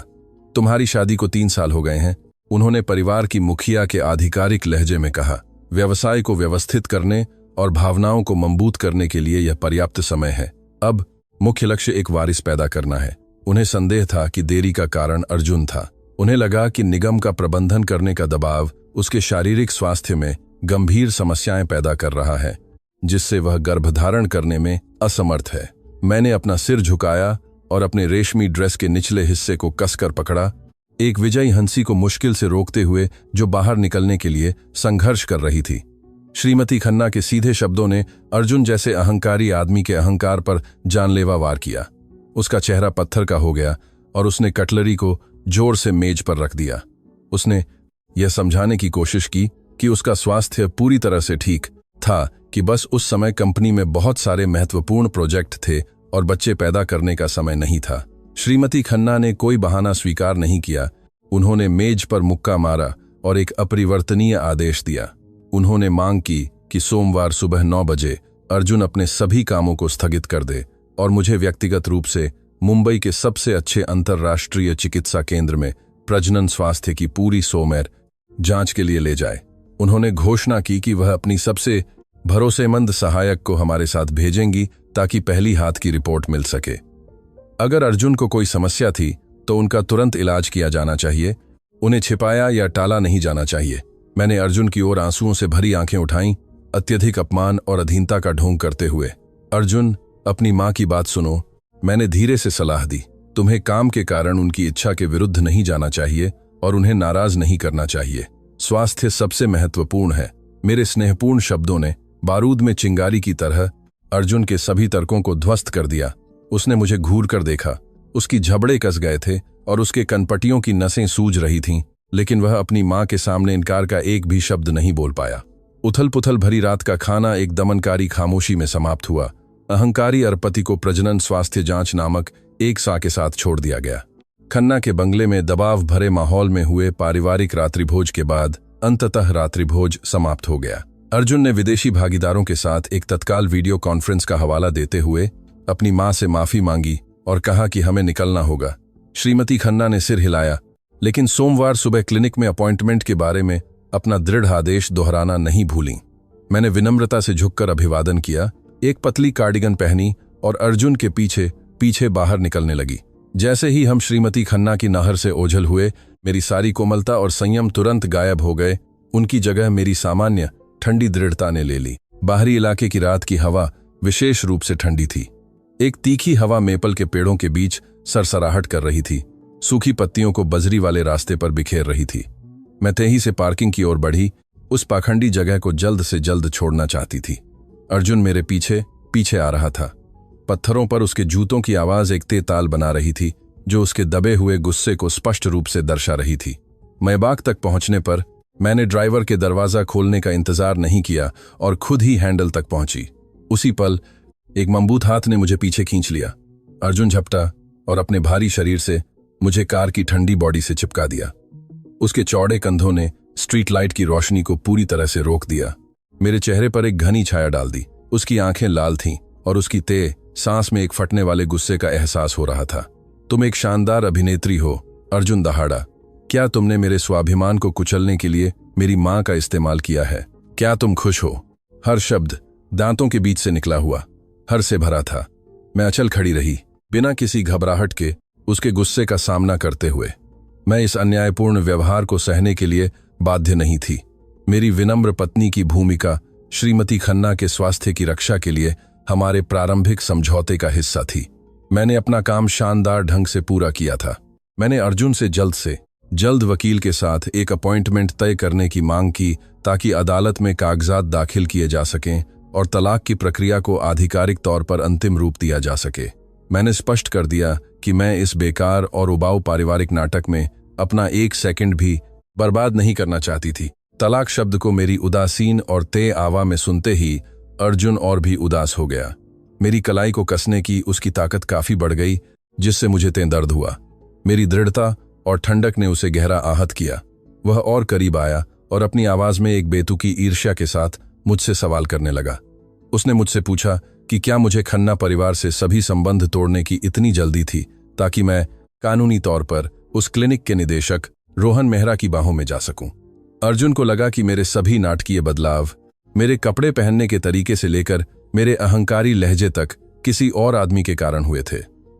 तुम्हारी शादी को 3 साल हो गए हैं, उन्होंने परिवार की मुखिया के आधिकारिक लहजे में कहा। व्यवसाय को व्यवस्थित करने और भावनाओं को मजबूत करने के लिए यह पर्याप्त समय है। अब मुख्य लक्ष्य एक वारिस पैदा करना है। उन्हें संदेह था कि देरी का कारण अर्जुन था। उन्हें लगा कि निगम का प्रबंधन करने का दबाव उसके शारीरिक स्वास्थ्य में गंभीर समस्याएं पैदा कर रहा है, जिससे वह गर्भधारण करने में असमर्थ है। मैंने अपना सिर झुकाया और अपने रेशमी ड्रेस के निचले हिस्से को कसकर पकड़ा, एक विजयी हंसी को मुश्किल से रोकते हुए जो बाहर निकलने के लिए संघर्ष कर रही थी। श्रीमती खन्ना के सीधे शब्दों ने अर्जुन जैसे अहंकारी आदमी के अहंकार पर जानलेवा वार किया। उसका चेहरा पत्थर का हो गया और उसने कटलरी को जोर से मेज पर रख दिया। उसने यह समझाने की कोशिश की कि उसका स्वास्थ्य पूरी तरह से ठीक था, कि बस उस समय कंपनी में बहुत सारे महत्वपूर्ण प्रोजेक्ट थे और बच्चे पैदा करने का समय नहीं था। श्रीमती खन्ना ने कोई बहाना स्वीकार नहीं किया। उन्होंने मेज पर मुक्का मारा और एक अपरिवर्तनीय आदेश दिया। उन्होंने मांग की कि सोमवार सुबह 9 बजे अर्जुन अपने सभी कामों को स्थगित कर दे और मुझे व्यक्तिगत रूप से मुंबई के सबसे अच्छे अंतर्राष्ट्रीय चिकित्सा केंद्र में प्रजनन स्वास्थ्य की पूरी सोमेर जांच के लिए ले जाए। उन्होंने घोषणा की कि वह अपनी सबसे भरोसेमंद सहायक को हमारे साथ भेजेंगी ताकि पहली हाथ की रिपोर्ट मिल सके। अगर अर्जुन को कोई समस्या थी तो उनका तुरंत इलाज किया जाना चाहिए, उन्हें छिपाया या टाला नहीं जाना चाहिए। मैंने अर्जुन की ओर आंसुओं से भरी आंखें उठाईं, अत्यधिक अपमान और अधीनता का ढोंग करते हुए। अर्जुन, अपनी मां की बात सुनो, मैंने धीरे से सलाह दी। तुम्हें काम के कारण उनकी इच्छा के विरुद्ध नहीं जाना चाहिए और उन्हें नाराज नहीं करना चाहिए। स्वास्थ्य सबसे महत्वपूर्ण है। मेरे स्नेहपूर्ण शब्दों ने बारूद में चिंगारी की तरह अर्जुन के सभी तर्कों को ध्वस्त कर दिया। उसने मुझे घूर कर देखा। उसकी झबड़े कस गए थे और उसके कनपटियों की नसें सूज रही थीं, लेकिन वह अपनी मां के सामने इनकार का एक भी शब्द नहीं बोल पाया। उथल पुथल भरी रात का खाना एक दमनकारी खामोशी में समाप्त हुआ। अहंकारी अरपति को प्रजनन स्वास्थ्य जांच नामक एक सा के साथ छोड़ दिया गया। खन्ना के बंगले में दबाव भरे माहौल में हुए पारिवारिक रात्रिभोज के बाद अंततः रात्रिभोज समाप्त हो गया। अर्जुन ने विदेशी भागीदारों के साथ एक तत्काल वीडियो कॉन्फ्रेंस का हवाला देते हुए अपनी मां से माफी मांगी और कहा कि हमें निकलना होगा। श्रीमती खन्ना ने सिर हिलाया, लेकिन सोमवार सुबह क्लिनिक में अपॉइंटमेंट के बारे में अपना दृढ़ आदेश दोहराना नहीं भूलीं। मैंने विनम्रता से झुककर अभिवादन किया, एक पतली कार्डिगन पहनी और अर्जुन के पीछे पीछे बाहर निकलने लगी। जैसे ही हम श्रीमती खन्ना की नहर से ओझल हुए, मेरी सारी कोमलता और संयम तुरंत गायब हो गए। उनकी जगह मेरी सामान्य ठंडी दृढ़ता ने ले ली। बाहरी इलाके की रात की हवा विशेष रूप से ठंडी थी। एक तीखी हवा मेपल के पेड़ों के बीच सरसराहट कर रही थी, सूखी पत्तियों को बजरी वाले रास्ते पर बिखेर रही थी। मैं तेजी से पार्किंग की ओर बढ़ी, उस पाखंडी जगह को जल्द से जल्द छोड़ना चाहती थी। अर्जुन मेरे पीछे पीछे आ रहा था। पत्थरों पर उसके जूतों की आवाज एक तेताल बना रही थी, जो उसके दबे हुए गुस्से को स्पष्ट रूप से दर्शा रही थी। मैबाग तक पहुंचने पर मैंने ड्राइवर के दरवाजा खोलने का इंतजार नहीं किया और खुद ही हैंडल तक पहुंची। उसी पल एक मजबूत हाथ ने मुझे पीछे खींच लिया। अर्जुन झपटा और अपने भारी शरीर से मुझे कार की ठंडी बॉडी से चिपका दिया। उसके चौड़े कंधों ने स्ट्रीट लाइट की रोशनी को पूरी तरह से रोक दिया। मेरे चेहरे पर एक घनी छाया डाल दी। उसकी आंखें लाल थीं और उसकी तेज सांस में एक फटने वाले गुस्से का एहसास हो रहा था। तुम एक शानदार अभिनेत्री हो, अर्जुन दहाड़ा। क्या तुमने मेरे स्वाभिमान को कुचलने के लिए मेरी मां का इस्तेमाल किया है? क्या तुम खुश हो? हर शब्द दांतों के बीच से निकला हुआ हर से भरा था। मैं अचल खड़ी रही, बिना किसी घबराहट के उसके गुस्से का सामना करते हुए। मैं इस अन्यायपूर्ण व्यवहार को सहने के लिए बाध्य नहीं थी। मेरी विनम्र पत्नी की भूमिका श्रीमती खन्ना के स्वास्थ्य की रक्षा के लिए हमारे प्रारंभिक समझौते का हिस्सा थी। मैंने अपना काम शानदार ढंग से पूरा किया था। मैंने अर्जुन से जल्द वकील के साथ एक अपॉइंटमेंट तय करने की मांग की ताकि अदालत में कागजात दाखिल किए जा सकें और तलाक की प्रक्रिया को आधिकारिक तौर पर अंतिम रूप दिया जा सके। मैंने स्पष्ट कर दिया कि मैं इस बेकार और उबाऊ पारिवारिक नाटक में अपना एक सेकंड भी बर्बाद नहीं करना चाहती थी। तलाक शब्द को मेरी उदासीन और तेज आवा में सुनते ही अर्जुन और भी उदास हो गया। मेरी कलाई को कसने की उसकी ताकत काफी बढ़ गई, जिससे मुझे तेज दर्द हुआ। मेरी दृढ़ता और ठंडक ने उसे गहरा आहत किया। वह और करीब आया और अपनी आवाज में एक बेतुकी ईर्ष्या के साथ मुझसे सवाल करने लगा। उसने मुझसे पूछा कि क्या मुझे खन्ना परिवार से सभी संबंध तोड़ने की इतनी जल्दी थी ताकि मैं कानूनी तौर पर उस क्लिनिक के निदेशक रोहन मेहरा की बाहों में जा सकूं। अर्जुन को लगा कि मेरे सभी नाटकीय बदलाव, मेरे कपड़े पहनने के तरीके से लेकर मेरे अहंकारी लहजे तक किसी और आदमी के कारण हुए थे।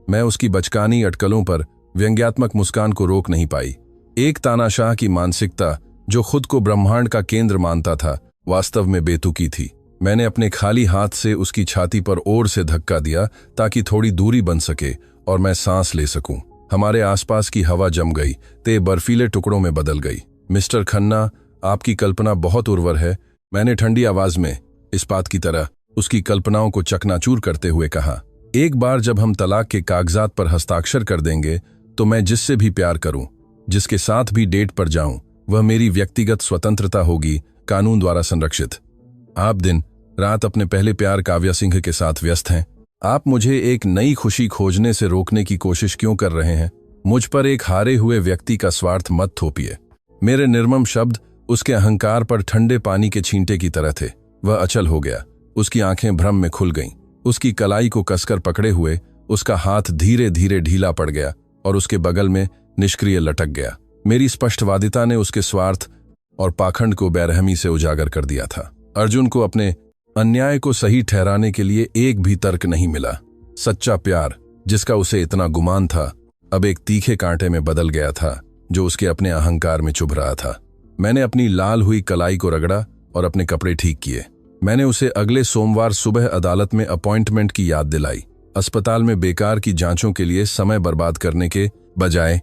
मैं उसकी बचकानी अटकलों पर व्यंग्यात्मक मुस्कान को रोक नहीं पाई। एक तानाशाह की मानसिकता जो खुद को ब्रह्मांड का केंद्र मानता था, वास्तव में बेतुकी थी। मैंने अपने खाली हाथ से उसकी छाती पर ओर से धक्का दिया ताकि थोड़ी दूरी बन सके और मैं सांस ले सकूं। हमारे आसपास की हवा जम गई, ते बर्फीले टुकड़ों में बदल गई। मिस्टर खन्ना, आपकी कल्पना बहुत उर्वर है, मैंने ठंडी आवाज में इस्पात की तरह उसकी कल्पनाओं को चकनाचूर करते हुए कहा। एक बार जब हम तलाक के कागजात पर हस्ताक्षर कर देंगे तो मैं जिससे भी प्यार करूं, जिसके साथ भी डेट पर जाऊं, वह मेरी व्यक्तिगत स्वतंत्रता होगी, कानून द्वारा संरक्षित। आप दिन रात अपने पहले प्यार काव्या सिंह के साथ व्यस्त हैं। आप मुझे एक नई खुशी खोजने से रोकने की कोशिश क्यों कर रहे हैं? मुझ पर एक हारे हुए व्यक्ति का स्वार्थ मत थोपिए। मेरे निर्मम शब्द उसके अहंकार पर ठंडे पानी के छींटे की तरह थे। वह अचल हो गया, उसकी आंखें भ्रम में खुल गईं। उसकी कलाई को कसकर पकड़े हुए उसका हाथ धीरे धीरे ढीला पड़ गया और उसके बगल में निष्क्रिय लटक गया। मेरी स्पष्टवादिता ने उसके स्वार्थ और पाखंड को बेरहमी से उजागर कर दिया था। अर्जुन को अपने अन्याय को सही ठहराने के लिए एक भी तर्क नहीं मिला। सच्चा प्यार, जिसका उसे इतना गुमान था, अब एक तीखे कांटे में बदल गया था जो उसके अपने अहंकार में चुभ रहा था। मैंने अपनी लाल हुई कलाई को रगड़ा और अपने कपड़े ठीक किए। मैंने उसे अगले सोमवार सुबह अदालत में अपॉइंटमेंट की याद दिलाई। अस्पताल में बेकार की जांचों के लिए समय बर्बाद करने के बजाय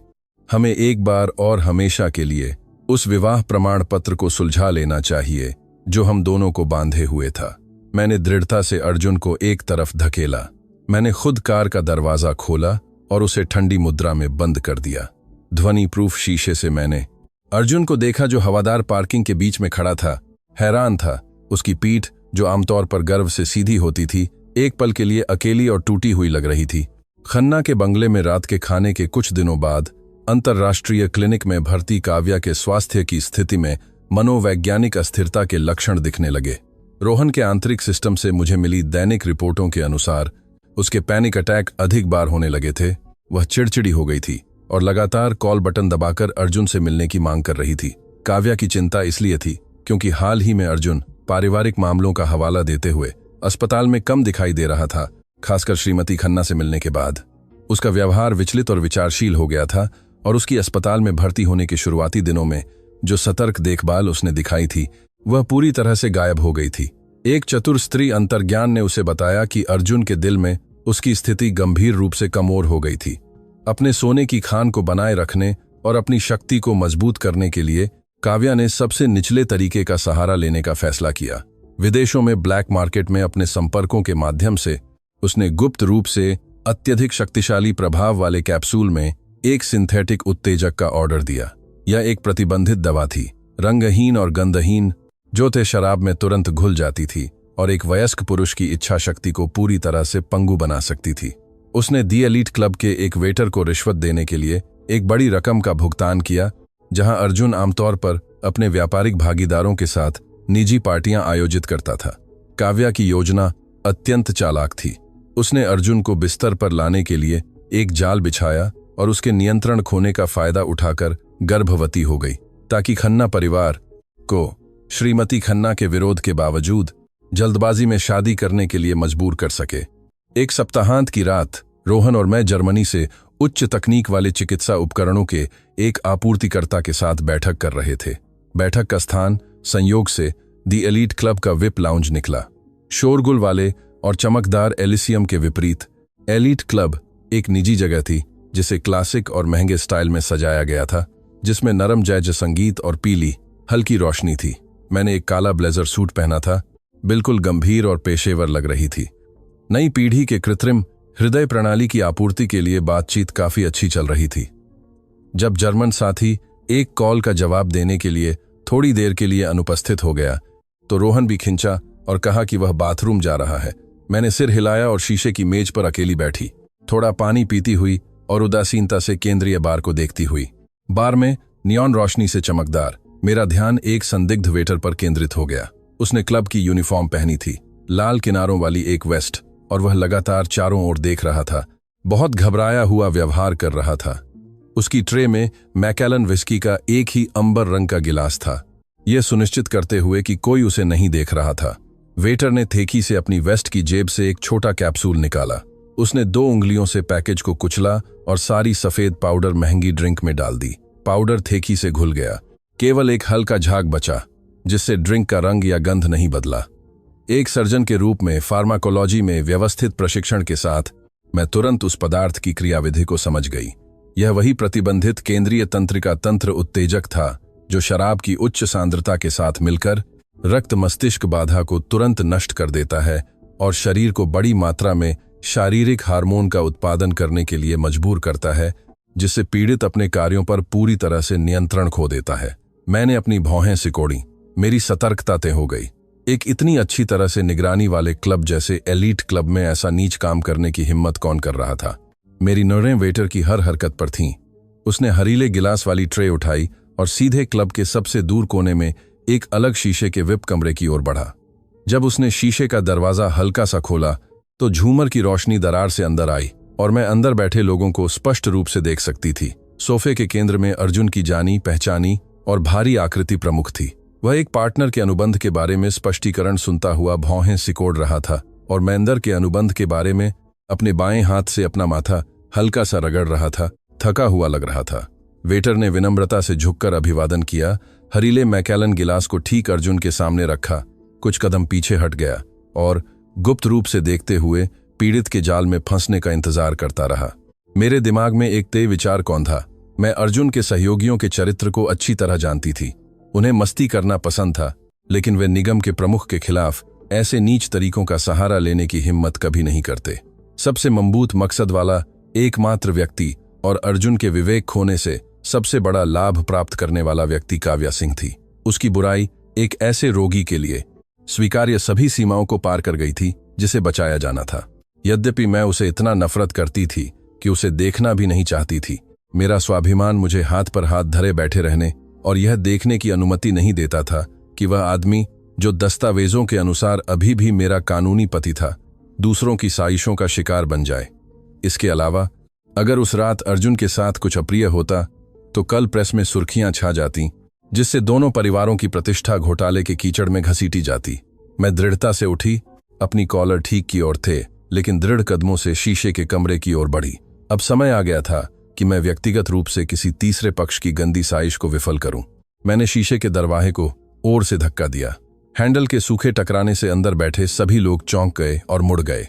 हमें एक बार और हमेशा के लिए उस विवाह प्रमाण पत्र को सुलझा लेना चाहिए जो हम दोनों को बांधे हुए था। मैंने दृढ़ता से अर्जुन को एक तरफ धकेला। मैंने खुद कार का दरवाजा खोला और उसे ठंडी मुद्रा में बंद कर दिया। ध्वनि प्रूफ शीशे से मैंने अर्जुन को देखा जो हवादार पार्किंग के बीच में खड़ा था। हैरान था। उसकी पीठ, जो आमतौर पर गर्व से सीधी होती थी, एक पल के लिए अकेली और टूटी हुई लग रही थी। खन्ना के बंगले में रात के खाने के कुछ दिनों बाद अंतर्राष्ट्रीय क्लिनिक में भर्ती काव्या के स्वास्थ्य की स्थिति में मनोवैज्ञानिक अस्थिरता के लक्षण दिखने लगे। रोहन के आंतरिक सिस्टम से मुझे मिली दैनिक रिपोर्टों के अनुसार उसके पैनिक अटैक अधिक बार होने लगे थे। वह चिड़चिड़ी हो गई थी और लगातार कॉल बटन दबाकर अर्जुन से मिलने की मांग कर रही थी। काव्या की चिंता इसलिए थी क्योंकि हाल ही में अर्जुन पारिवारिक मामलों का हवाला देते हुए अस्पताल में कम दिखाई दे रहा था। खासकर श्रीमती खन्ना से मिलने के बाद उसका व्यवहार विचलित और विचारशील हो गया था और उसकी अस्पताल में भर्ती होने के शुरुआती दिनों में जो सतर्क देखभाल उसने दिखाई थी वह पूरी तरह से गायब हो गई थी। एक चतुर स्त्री अंतर्ज्ञान ने उसे बताया कि अर्जुन के दिल में उसकी स्थिति गंभीर रूप से कमजोर हो गई थी। अपने सोने की खान को बनाए रखने और अपनी शक्ति को मजबूत करने के लिए काव्या ने सबसे निचले तरीके का सहारा लेने का फैसला किया। विदेशों में ब्लैक मार्केट में अपने संपर्कों के माध्यम से उसने गुप्त रूप से अत्यधिक शक्तिशाली प्रभाव वाले कैप्सूल में एक सिंथेटिक उत्तेजक का ऑर्डर दिया। यह एक प्रतिबंधित दवा थी, रंगहीन और गंधहीन, जो थे शराब में तुरंत घुल जाती थी और एक वयस्क पुरुष की इच्छा शक्ति को पूरी तरह से पंगु बना सकती थी। उसने दी एलीट क्लब के एक वेटर को रिश्वत देने के लिए एक बड़ी रकम का भुगतान किया, जहां अर्जुन आमतौर पर अपने व्यापारिक भागीदारों के साथ निजी पार्टियां आयोजित करता था। काव्या की योजना अत्यंत चालाक थी। उसने अर्जुन को बिस्तर पर लाने के लिए एक जाल बिछाया और उसके नियंत्रण खोने का फायदा उठाकर गर्भवती हो गई, ताकि खन्ना परिवार को श्रीमती खन्ना के विरोध के बावजूद जल्दबाजी में शादी करने के लिए मजबूर कर सके। एक सप्ताहांत की रात रोहन और मैं जर्मनी से उच्च तकनीक वाले चिकित्सा उपकरणों के एक आपूर्तिकर्ता के साथ बैठक कर रहे थे। बैठक का स्थान संयोग से दी एलीट क्लब का विप लाउंज निकला। शोरगुल वाले और चमकदार एलिसियम के विपरीत एलीट क्लब एक निजी जगह थी जिसे क्लासिक और महंगे स्टाइल में सजाया गया था, जिसमें नरम जैज संगीत और पीली हल्की रोशनी थी। मैंने एक काला ब्लेजर सूट पहना था, बिल्कुल गंभीर और पेशेवर लग रही थी। नई पीढ़ी के कृत्रिम हृदय प्रणाली की आपूर्ति के लिए बातचीत काफी अच्छी चल रही थी। जब जर्मन साथी एक कॉल का जवाब देने के लिए थोड़ी देर के लिए अनुपस्थित हो गया तो रोहन भी खिंचा और कहा कि वह बाथरूम जा रहा है। मैंने सिर हिलाया और शीशे की मेज पर अकेली बैठी, थोड़ा पानी पीती हुई और उदासीनता से केंद्रीय बार को देखती हुई। बार में नियॉन रोशनी से चमकदार मेरा ध्यान एक संदिग्ध वेटर पर केंद्रित हो गया। उसने क्लब की यूनिफॉर्म पहनी थी, लाल किनारों वाली एक वेस्ट, और वह लगातार चारों ओर देख रहा था, बहुत घबराया हुआ व्यवहार कर रहा था। उसकी ट्रे में मैकेलन विस्की का एक ही अंबर रंग का गिलास था, यह सुनिश्चित करते हुए कि कोई उसे नहीं देख रहा था। वेटर ने थेकी से अपनी वेस्ट की जेब से एक छोटा कैप्सूल निकाला। उसने 2 उंगलियों से पैकेज को कुचला और सारी सफेद पाउडर महंगी ड्रिंक में डाल दी। पाउडर थेकी से घुल गया, केवल एक हल्का झाग बचा, जिससे ड्रिंक का रंग या गंध नहीं बदला। एक सर्जन के रूप में फार्माकोलॉजी में व्यवस्थित प्रशिक्षण के साथ मैं तुरंत उस पदार्थ की क्रियाविधि को समझ गई। यह वही प्रतिबंधित केंद्रीय तंत्रिका तंत्र उत्तेजक था जो शराब की उच्च सांद्रता के साथ मिलकर रक्त मस्तिष्क बाधा को तुरंत नष्ट कर देता है और शरीर को बड़ी मात्रा में शारीरिक हार्मोन का उत्पादन करने के लिए मजबूर करता है, जिससे पीड़ित अपने कार्यों पर पूरी तरह से नियंत्रण खो देता है। मैंने अपनी भौहें सिकोड़ी, मेरी सतर्कता तय हो गई। एक इतनी अच्छी तरह से निगरानी वाले क्लब जैसे एलीट क्लब में ऐसा नीच काम करने की हिम्मत कौन कर रहा था? मेरी नजरें वेटर की हर हरकत पर थीं। उसने हरीले गिलास वाली ट्रे उठाई और सीधे क्लब के सबसे दूर कोने में एक अलग शीशे के विप कमरे की ओर बढ़ा। जब उसने शीशे का दरवाजा हल्का सा खोला तो झूमर की रोशनी दरार से अंदर आई और मैं अंदर बैठे लोगों को स्पष्ट रूप से देख सकती थी। सोफे के केंद्र में अर्जुन की जानी पहचानी और भारी आकृति प्रमुख थी। वह एक पार्टनर के अनुबंध के बारे में स्पष्टीकरण सुनता हुआ भौहें सिकोड़ रहा था और महेंद्र के अनुबंध के बारे में अपने बाएं हाथ से अपना माथा हल्का सा रगड़ रहा था। थका हुआ लग रहा था। वेटर ने विनम्रता से झुककर अभिवादन किया, हरीले मैकेलन गिलास को ठीक अर्जुन के सामने रखा, कुछ कदम पीछे हट गया और गुप्त रूप से देखते हुए पीड़ित के जाल में फंसने का इंतजार करता रहा। मेरे दिमाग में एक तय विचार कौन था। मैं अर्जुन के सहयोगियों के चरित्र को अच्छी तरह जानती थी। उन्हें मस्ती करना पसंद था, लेकिन वे निगम के प्रमुख के खिलाफ ऐसे नीच तरीकों का सहारा लेने की हिम्मत कभी नहीं करते। सबसे मजबूत मकसद वाला एकमात्र व्यक्ति और अर्जुन के विवेक खोने से सबसे बड़ा लाभ प्राप्त करने वाला व्यक्ति काव्या सिंह थी। उसकी बुराई एक ऐसे रोगी के लिए स्वीकार्य सभी सीमाओं को पार कर गई थी जिसे बचाया जाना था। यद्यपि मैं उसे इतना नफरत करती थी कि उसे देखना भी नहीं चाहती थी। मेरा स्वाभिमान मुझे हाथ पर हाथ धरे बैठे रहने और यह देखने की अनुमति नहीं देता था कि वह आदमी जो दस्तावेजों के अनुसार अभी भी मेरा कानूनी पति था, दूसरों की साजिशों का शिकार बन जाए। इसके अलावा अगर उस रात अर्जुन के साथ कुछ अप्रिय होता तो कल प्रेस में सुर्खियां छा जातीं, जिससे दोनों परिवारों की प्रतिष्ठा घोटाले के कीचड़ में घसीटी जाती। मैं दृढ़ता से उठी, अपनी कॉलर ठीक की ओर थे, लेकिन दृढ़ कदमों से शीशे के कमरे की ओर बढ़ी। अब समय आ गया था कि मैं व्यक्तिगत रूप से किसी तीसरे पक्ष की गंदी साजिश को विफल करूं। मैंने शीशे के दरवाजे को ओर से धक्का दिया। हैंडल के सूखे टकराने से अंदर बैठे सभी लोग चौंक गए और मुड़ गए।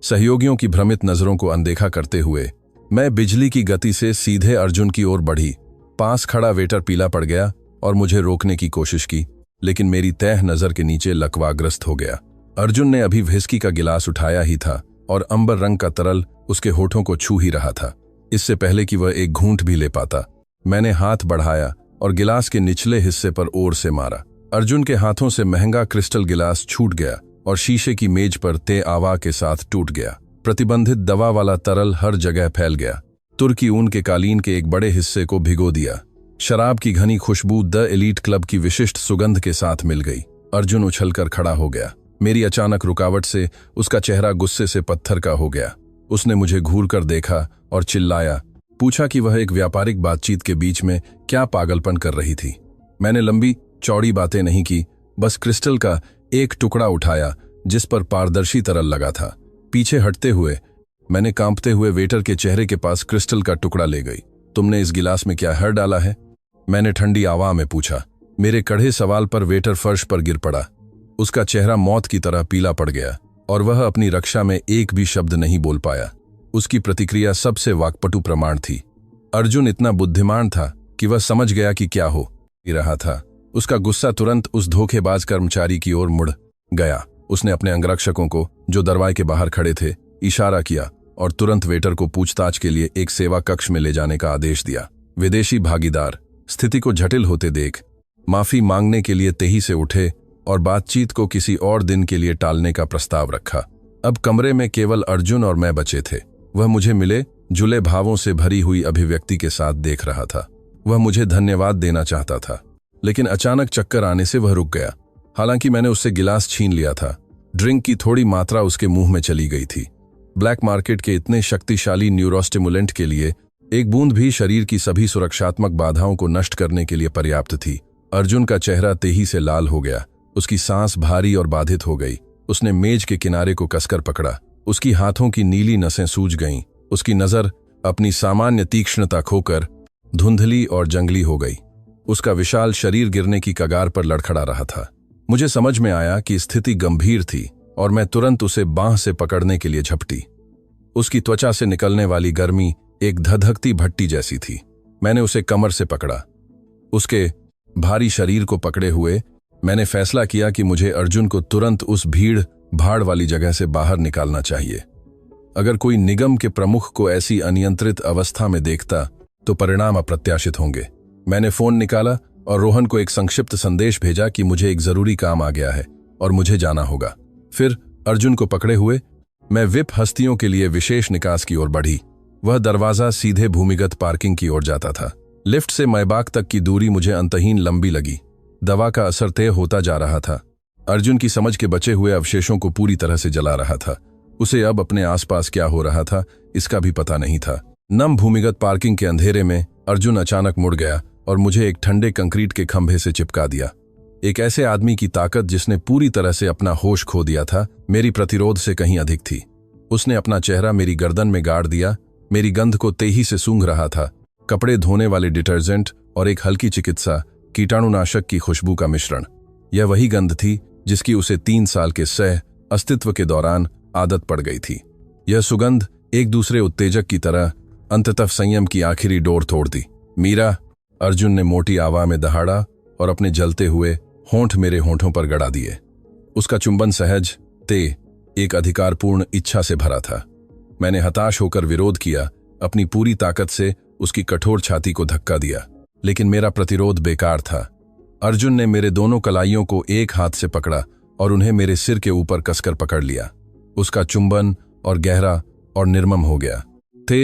सहयोगियों की भ्रमित नजरों को अनदेखा करते हुए मैं बिजली की गति से सीधे अर्जुन की ओर बढ़ी। पास खड़ा वेटर पीला पड़ गया और मुझे रोकने की कोशिश की, लेकिन मेरी तह नजर के नीचे लकवाग्रस्त हो गया। अर्जुन ने अभी व्हिस्की का गिलास उठाया ही था और अंबर रंग का तरल उसके होठों को छू ही रहा था, इससे पहले कि वह एक घूंट भी ले पाता। मैंने हाथ बढ़ाया और गिलास के निचले हिस्से पर ओर से मारा। अर्जुन के हाथों से महंगा क्रिस्टल गिलास छूट गया और शीशे की मेज पर ते आवा के साथ टूट गया। प्रतिबंधित दवा वाला तरल हर जगह फैल गया। तुर्की ऊन के कालीन के एक बड़े हिस्से को भिगो दिया। शराब की घनी खुशबू द एलीट क्लब की विशिष्ट सुगंध के साथ मिल गई। अर्जुन उछलकर खड़ा हो गया। मेरी अचानक रुकावट से उसका चेहरा गुस्से से पत्थर का हो गया। उसने मुझे घूर कर देखा और चिल्लाया, पूछा कि वह एक व्यापारिक बातचीत के बीच में क्या पागलपन कर रही थी। मैंने लंबी चौड़ी बातें नहीं की, बस क्रिस्टल का एक टुकड़ा उठाया जिस पर पारदर्शी तरल लगा था। पीछे हटते हुए मैंने कांपते हुए वेटर के चेहरे के पास क्रिस्टल का टुकड़ा ले गई। तुमने इस गिलास में क्या हर डाला है? मैंने ठंडी आवाज में पूछा। मेरे कड़े सवाल पर वेटर फर्श पर गिर पड़ा। उसका चेहरा मौत की तरह पीला पड़ गया और वह अपनी रक्षा में एक भी शब्द नहीं बोल पाया। उसकी प्रतिक्रिया सबसे वाक्पटु प्रमाण थी। अर्जुन इतना बुद्धिमान था कि वह समझ गया कि क्या हो रहा था। उसका गुस्सा तुरंत उस धोखेबाज कर्मचारी की ओर मुड़ गया। उसने अपने अंगरक्षकों को, जो दरवाजे के बाहर खड़े थे, इशारा किया और तुरंत वेटर को पूछताछ के लिए एक सेवा कक्ष में ले जाने का आदेश दिया। विदेशी भागीदार स्थिति को जटिल होते देख माफी मांगने के लिए तेजी से उठे और बातचीत को किसी और दिन के लिए टालने का प्रस्ताव रखा। अब कमरे में केवल अर्जुन और मैं बचे थे। वह मुझे मिले जुले भावों से भरी हुई अभिव्यक्ति के साथ देख रहा था। वह मुझे धन्यवाद देना चाहता था, लेकिन अचानक चक्कर आने से वह रुक गया। हालांकि मैंने उससे गिलास छीन लिया था। ड्रिंक की थोड़ी मात्रा उसके मुंह में चली गई थी। ब्लैक मार्केट के इतने शक्तिशाली न्यूरोस्टिमुलेंट के लिए एक बूंद भी शरीर की सभी सुरक्षात्मक बाधाओं को नष्ट करने के लिए पर्याप्त थी। अर्जुन का चेहरा तेजी से लाल हो गया। उसकी सांस भारी और बाधित हो गई। उसने मेज के किनारे को कसकर पकड़ा। उसकी हाथों की नीली नसें सूज गईं। उसकी नजर अपनी सामान्य तीक्ष्णता खोकर धुंधली और जंगली हो गई। उसका विशाल शरीर गिरने की कगार पर लड़खड़ा रहा था। मुझे समझ में आया कि स्थिति गंभीर थी और मैं तुरंत उसे बांह से पकड़ने के लिए झपटी। उसकी त्वचा से निकलने वाली गर्मी एक धधकती भट्टी जैसी थी। मैंने उसे कमर से पकड़ा। उसके भारी शरीर को पकड़े हुए मैंने फैसला किया कि मुझे अर्जुन को तुरंत उस भीड़ भाड़ वाली जगह से बाहर निकालना चाहिए। अगर कोई निगम के प्रमुख को ऐसी अनियंत्रित अवस्था में देखता तो परिणाम अप्रत्याशित होंगे। मैंने फोन निकाला और रोहन को एक संक्षिप्त संदेश भेजा कि मुझे एक जरूरी काम आ गया है और मुझे जाना होगा। फिर अर्जुन को पकड़े हुए मैं विप हस्तियों के लिए विशेष निकास की ओर बढ़ी। वह दरवाजा सीधे भूमिगत पार्किंग की ओर जाता था। लिफ्ट से मैबाग तक की दूरी मुझे अंतहीन लंबी लगी। दवा का असर तय होता जा रहा था। अर्जुन की समझ के बचे हुए अवशेषों को पूरी तरह से जला रहा था। उसे अब अपने आसपास क्या हो रहा था इसका भी पता नहीं था। नम भूमिगत पार्किंग के अंधेरे में अर्जुन अचानक मुड़ गया और मुझे एक ठंडे कंक्रीट के खंभे से चिपका दिया। एक ऐसे आदमी की ताकत जिसने पूरी तरह से अपना होश खो दिया था, मेरी प्रतिरोध से कहीं अधिक थी। उसने अपना चेहरा मेरी गर्दन में गाड़ दिया, मेरी गंध को तेजी से सूंघ रहा था। कपड़े धोने वाले डिटर्जेंट और एक हल्की चिकित्सा कीटाणुनाशक की खुशबू का मिश्रण। यह वही गंध थी जिसकी उसे 3 साल के सह अस्तित्व के दौरान आदत पड़ गई थी। यह सुगंध एक दूसरे उत्तेजक की तरह अंततः संयम की आखिरी डोर तोड़ दी। मीरा, अर्जुन ने मोटी आवाज में दहाड़ा और अपने जलते हुए होंठ मेरे होंठों पर गड़ा दिए। उसका चुंबन सहज, एक अधिकारपूर्ण इच्छा से भरा था। मैंने हताश होकर विरोध किया, अपनी पूरी ताकत से उसकी कठोर छाती को धक्का दिया, लेकिन मेरा प्रतिरोध बेकार था। अर्जुन ने मेरे दोनों कलाइयों को एक हाथ से पकड़ा और उन्हें मेरे सिर के ऊपर कसकर पकड़ लिया। उसका चुंबन और गहरा और निर्मम हो गया,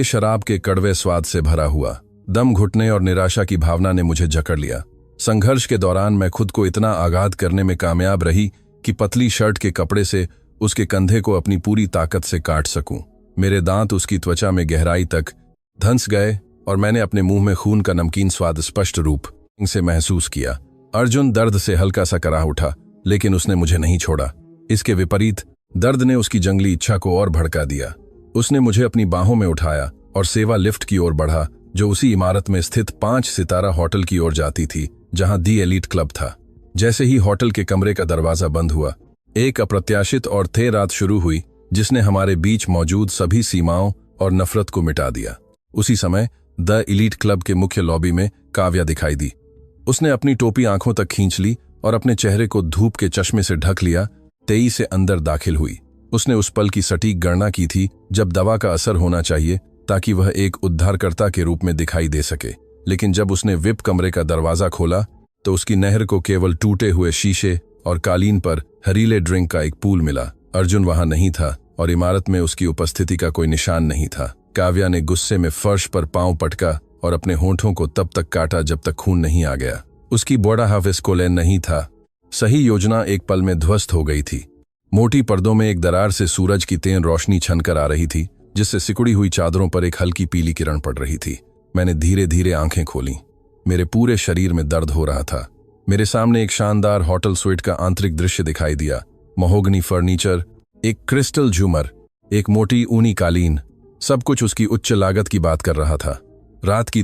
शराब के कड़वे स्वाद से भरा हुआ। दम घुटने और निराशा की भावना ने मुझे जकड़ लिया। संघर्ष के दौरान मैं खुद को इतना आघात करने में कामयाब रही कि पतली शर्ट के कपड़े से उसके कंधे को अपनी पूरी ताकत से काट सकूं। मेरे दांत उसकी त्वचा में गहराई तक धंस गए और मैंने अपने मुंह में खून का नमकीन स्वाद स्पष्ट रूप से महसूस किया। अर्जुन दर्द से हल्का सा कराह उठा, लेकिन उसने मुझे नहीं छोड़ा। इसके विपरीत दर्द ने उसकी जंगली इच्छा को और भड़का दिया। उसने मुझे अपनी बाहों में उठाया और सेवा लिफ्ट की ओर बढ़ा, जो उसी इमारत में स्थित 5 सितारा होटल की ओर जाती थी, जहां दी एलीट क्लब था। जैसे ही होटल के कमरे का दरवाजा बंद हुआ, एक अप्रत्याशित और रात शुरू हुई जिसने हमारे बीच मौजूद सभी सीमाओं और नफरत को मिटा दिया। उसी समय द एलीट क्लब के मुख्य लॉबी में काव्या दिखाई दी। उसने अपनी टोपी आंखों तक खींच ली और अपने चेहरे को धूप के चश्मे से ढक लिया। तेजी से अंदर दाखिल हुई। उसने उस पल की सटीक गणना की थी जब दवा का असर होना चाहिए ताकि वह एक उद्धारकर्ता के रूप में दिखाई दे सके। लेकिन जब उसने विप कमरे का दरवाजा खोला तो उसकी नहर को केवल टूटे हुए शीशे और कालीन पर हरीले ड्रिंक का एक पूल मिला। अर्जुन वहां नहीं था और इमारत में उसकी उपस्थिति का कोई निशान नहीं था। काव्या ने गुस्से में फर्श पर पांव पटका और अपने होंठों को तब तक काटा जब तक खून नहीं आ गया। उसकी बॉडा हाफिस कोलेन नहीं था। सही योजना एक पल में ध्वस्त हो गई थी। मोटी पर्दों में एक दरार से सूरज की तेज रोशनी छनकर आ रही थी, जिससे सिकुड़ी हुई चादरों पर एक हल्की पीली किरण पड़ रही थी। मैंने धीरे धीरे आंखें खोलीं। मेरे पूरे शरीर में दर्द हो रहा था। मेरे सामने एक शानदार होटल स्वीट का आंतरिक दृश्य दिखाई दिया। महोगनी फर्नीचर, एक क्रिस्टल झूमर, एक मोटी ऊनी कालीन, सब कुछ उसकी उच्च लागत की बात कर रहा था। रात की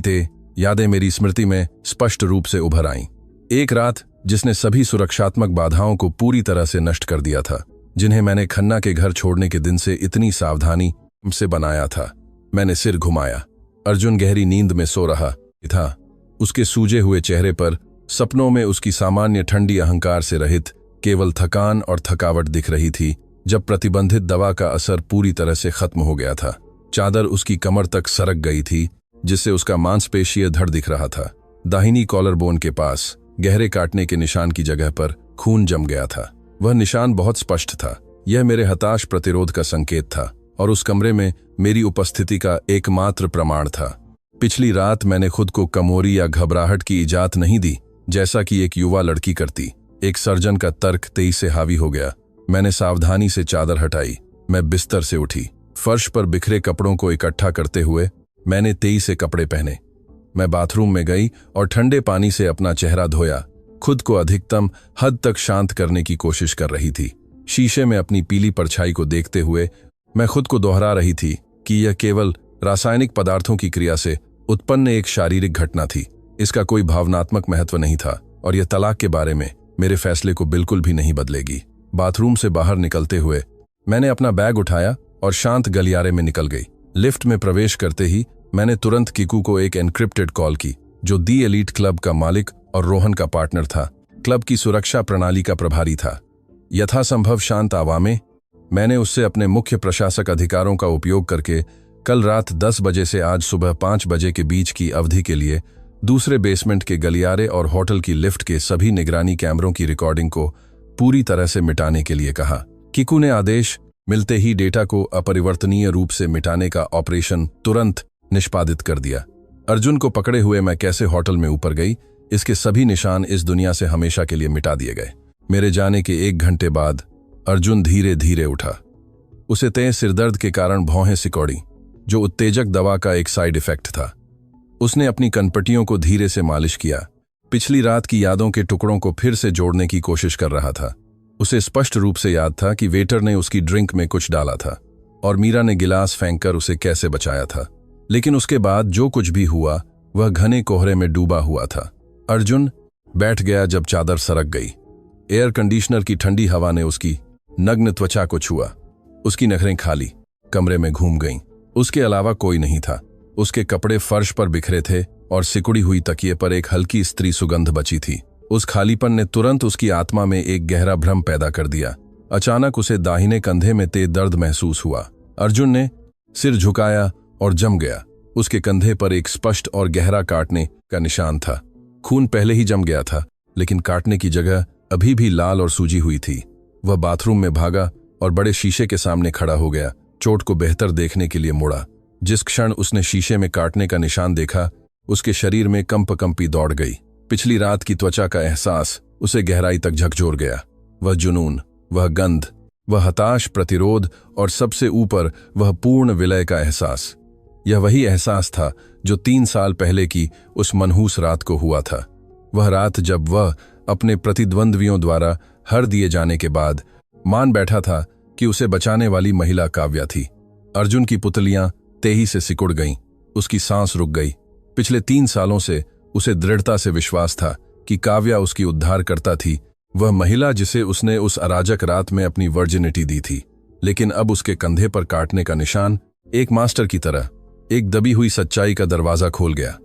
यादें मेरी स्मृति में स्पष्ट रूप से उभर आईं। एक रात जिसने सभी सुरक्षात्मक बाधाओं को पूरी तरह से नष्ट कर दिया था, जिन्हें मैंने खन्ना के घर छोड़ने के दिन से इतनी सावधानी से बनाया था। मैंने सिर घुमाया। अर्जुन गहरी नींद में सो रहा था। उसके सूजे हुए चेहरे पर सपनों में उसकी सामान्य ठंडी अहंकार से रहित केवल थकान और थकावट दिख रही थी। जब प्रतिबंधित दवा का असर पूरी तरह से खत्म हो गया था, चादर उसकी कमर तक सरक गई थी, जिससे उसका मांसपेशीय धड़ दिख रहा था। दाहिनी कॉलर बोन के पास गहरे काटने के निशान की जगह पर खून जम गया था। वह निशान बहुत स्पष्ट था। यह मेरे हताश प्रतिरोध का संकेत था और उस कमरे में मेरी उपस्थिति का एकमात्र प्रमाण था। पिछली रात मैंने खुद को कमोरी या घबराहट की इजाजत नहीं दी, जैसा कि एक युवा लड़की करती। एक सर्जन का तर्क तेजी से हावी हो गया। मैंने सावधानी से चादर हटाई। मैं बिस्तर से उठी। फर्श पर बिखरे कपड़ों को इकट्ठा करते हुए मैंने तेजी से कपड़े पहने। मैं बाथरूम में गई और ठंडे पानी से अपना चेहरा धोया। खुद को अधिकतम हद तक शांत करने की कोशिश कर रही थी। शीशे में अपनी पीली परछाई को देखते हुए मैं खुद को दोहरा रही थी कि यह केवल रासायनिक पदार्थों की क्रिया से उत्पन्न एक शारीरिक घटना थी। इसका कोई भावनात्मक महत्व नहीं था और यह तलाक के बारे में मेरे फैसले को बिल्कुल भी नहीं बदलेगी। बाथरूम से बाहर निकलते हुए मैंने अपना बैग उठाया और शांत गलियारे में निकल गई। लिफ्ट में प्रवेश करते ही मैंने तुरंत किकू को एक एन्क्रिप्टेड कॉल की, जो दी एलीट क्लब का मालिक और रोहन का पार्टनर था। क्लब की सुरक्षा प्रणाली का प्रभारी था। यथासंभव शांत आवाज में मैंने उससे अपने मुख्य प्रशासक अधिकारों का उपयोग करके कल रात 10 बजे से आज सुबह 5 बजे के बीच की अवधि के लिए दूसरे बेसमेंट के गलियारे और होटल की लिफ्ट के सभी निगरानी कैमरों की रिकॉर्डिंग को पूरी तरह से मिटाने के लिए कहा। किकू ने आदेश मिलते ही डेटा को अपरिवर्तनीय रूप से मिटाने का ऑपरेशन तुरंत निष्पादित कर दिया। अर्जुन को पकड़े हुए मैं कैसे होटल में ऊपर गई, इसके सभी निशान इस दुनिया से हमेशा के लिए मिटा दिए गए। मेरे जाने के 1 घंटे बाद अर्जुन धीरे धीरे उठा। उसे तेज सिरदर्द के कारण भौहें सिकोड़ी, जो उत्तेजक दवा का एक साइड इफेक्ट था। उसने अपनी कनपटियों को धीरे से मालिश किया। पिछली रात की यादों के टुकड़ों को फिर से जोड़ने की कोशिश कर रहा था। उसे स्पष्ट रूप से याद था कि वेटर ने उसकी ड्रिंक में कुछ डाला था और मीरा ने गिलास फेंककर उसे कैसे बचाया था। लेकिन उसके बाद जो कुछ भी हुआ वह घने कोहरे में डूबा हुआ था। अर्जुन बैठ गया जब चादर सरक गई। एयर कंडीशनर की ठंडी हवा ने उसकी नग्न त्वचा को छुआ। उसकी नखरें खाली कमरे में घूम गईं। उसके अलावा कोई नहीं था। उसके कपड़े फर्श पर बिखरे थे और सिकुड़ी हुई तकिए पर एक हल्की स्त्री सुगंध बची थी। उस खालीपन ने तुरंत उसकी आत्मा में एक गहरा भ्रम पैदा कर दिया। अचानक उसे दाहिने कंधे में तेज दर्द महसूस हुआ। अर्जुन ने सिर झुकाया और जम गया। उसके कंधे पर एक स्पष्ट और गहरा काटने का निशान था। खून पहले ही जम गया था, लेकिन काटने की जगह अभी भी लाल और सूजी हुई थी। वह बाथरूम में भागा और बड़े शीशे के सामने खड़ा हो गया। चोट को बेहतर देखने के लिए मुड़ा। जिस क्षण उसने शीशे में काटने का निशान देखा, उसके शरीर में कंपी दौड़ गई। पिछली रात की त्वचा का एहसास उसे गहराई तक झकझोर गया। वह जुनून, वह गंध, वह हताश प्रतिरोध और सबसे ऊपर वह पूर्ण विलय का एहसास। यह वही एहसास था जो 3 साल पहले की उस मनहूस रात को हुआ था। वह रात जब वह अपने प्रतिद्वंद्वियों द्वारा हर दिए जाने के बाद मान बैठा था कि उसे बचाने वाली महिला काव्या थी। अर्जुन की पुतलियां तेजी से सिकुड़ गईं। उसकी सांस रुक गई। पिछले 3 सालों से उसे दृढ़ता से विश्वास था कि काव्या उसकी उद्धारकर्ता थी, वह महिला जिसे उसने उस अराजक रात में अपनी वर्जिनिटी दी थी। लेकिन अब उसके कंधे पर काटने का निशान एक मास्टर की तरह एक दबी हुई सच्चाई का दरवाजा खोल गया।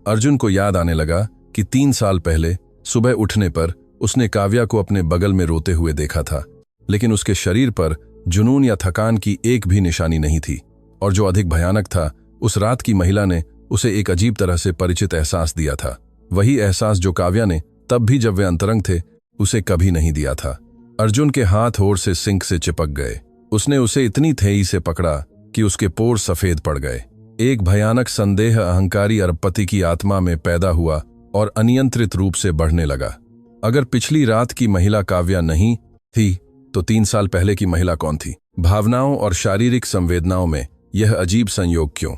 अर्जुन को याद आने लगा कि 3 साल पहले सुबह उठने पर उसने काव्या को अपने बगल में रोते हुए देखा था, लेकिन उसके शरीर पर जुनून या थकान की एक भी निशानी नहीं थी। और जो अधिक भयानक था, उस रात की महिला ने उसे एक अजीब तरह से परिचित एहसास दिया था। वही एहसास जो काव्या ने तब भी जब वे अंतरंग थे उसे कभी नहीं दिया था। अर्जुन के हाथ होड़ से सिंक से चिपक गए। उसने उसे इतनी तेजी से पकड़ा कि उसके पोर सफेद पड़ गए। एक भयानक संदेह अहंकारी अरबपति की आत्मा में पैदा हुआ और अनियंत्रित रूप से बढ़ने लगा। अगर पिछली रात की महिला काव्या नहीं थी तो 3 साल पहले की महिला कौन थी? भावनाओं और शारीरिक संवेदनाओं में यह अजीब संयोग क्यों?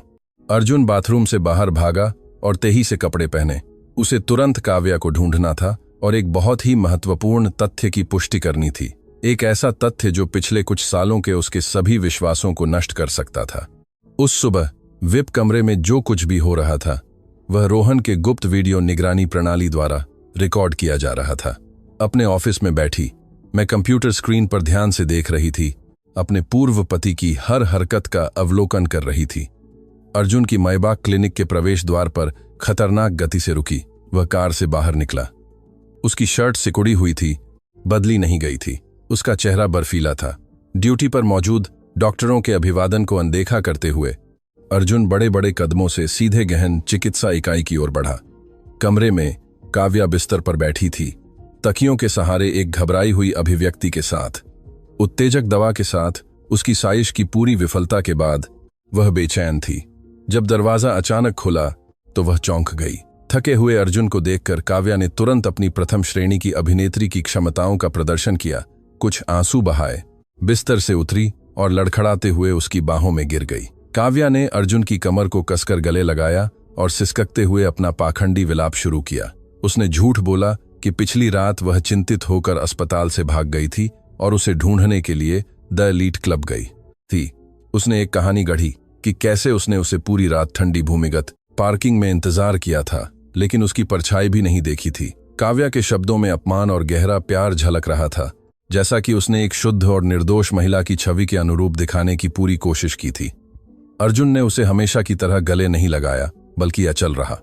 अर्जुन बाथरूम से बाहर भागा और तेजी से कपड़े पहने। उसे तुरंत काव्या को ढूंढना था और एक बहुत ही महत्वपूर्ण तथ्य की पुष्टि करनी थी। एक ऐसा तथ्य जो पिछले कुछ सालों के उसके सभी विश्वासों को नष्ट कर सकता था। उस सुबह विप कमरे में जो कुछ भी हो रहा था वह रोहन के गुप्त वीडियो निगरानी प्रणाली द्वारा रिकॉर्ड किया जा रहा था। अपने ऑफिस में बैठी मैं कंप्यूटर स्क्रीन पर ध्यान से देख रही थी। अपने पूर्व पति की हर हरकत का अवलोकन कर रही थी। अर्जुन की मायबाग क्लिनिक के प्रवेश द्वार पर खतरनाक गति से रुकी। वह कार से बाहर निकला। उसकी शर्ट सिकुड़ी हुई थी, बदली नहीं गई थी। उसका चेहरा बर्फीला था। ड्यूटी पर मौजूद डॉक्टरों के अभिवादन को अनदेखा करते हुए अर्जुन बड़े बड़े कदमों से सीधे गहन चिकित्सा इकाई की ओर बढ़ा। कमरे में काव्या बिस्तर पर बैठी थी, तकियों के सहारे एक घबराई हुई अभिव्यक्ति के साथ। उत्तेजक दवा के साथ उसकी साजिश की पूरी विफलता के बाद वह बेचैन थी। जब दरवाजा अचानक खुला तो वह चौंक गई। थके हुए अर्जुन को देखकर काव्या ने तुरंत अपनी प्रथम श्रेणी की अभिनेत्री की क्षमताओं का प्रदर्शन किया। कुछ आंसू बहाए, बिस्तर से उतरी और लड़खड़ाते हुए उसकी बाहों में गिर गई। काव्या ने अर्जुन की कमर को कसकर गले लगाया और सिसकते हुए अपना पाखंडी विलाप शुरू किया। उसने झूठ बोला कि पिछली रात वह चिंतित होकर अस्पताल से भाग गई थी और उसे ढूंढने के लिए द एलीट क्लब गई थी। उसने एक कहानी गढ़ी कि कैसे उसने उसे पूरी रात ठंडी भूमिगत पार्किंग में इंतजार किया था, लेकिन उसकी परछाई भी नहीं देखी थी। काव्या के शब्दों में अपमान और गहरा प्यार झलक रहा था, जैसा कि उसने एक शुद्ध और निर्दोष महिला की छवि के अनुरूप दिखाने की पूरी कोशिश की थी। अर्जुन ने उसे हमेशा की तरह गले नहीं लगाया, बल्कि अचल रहा।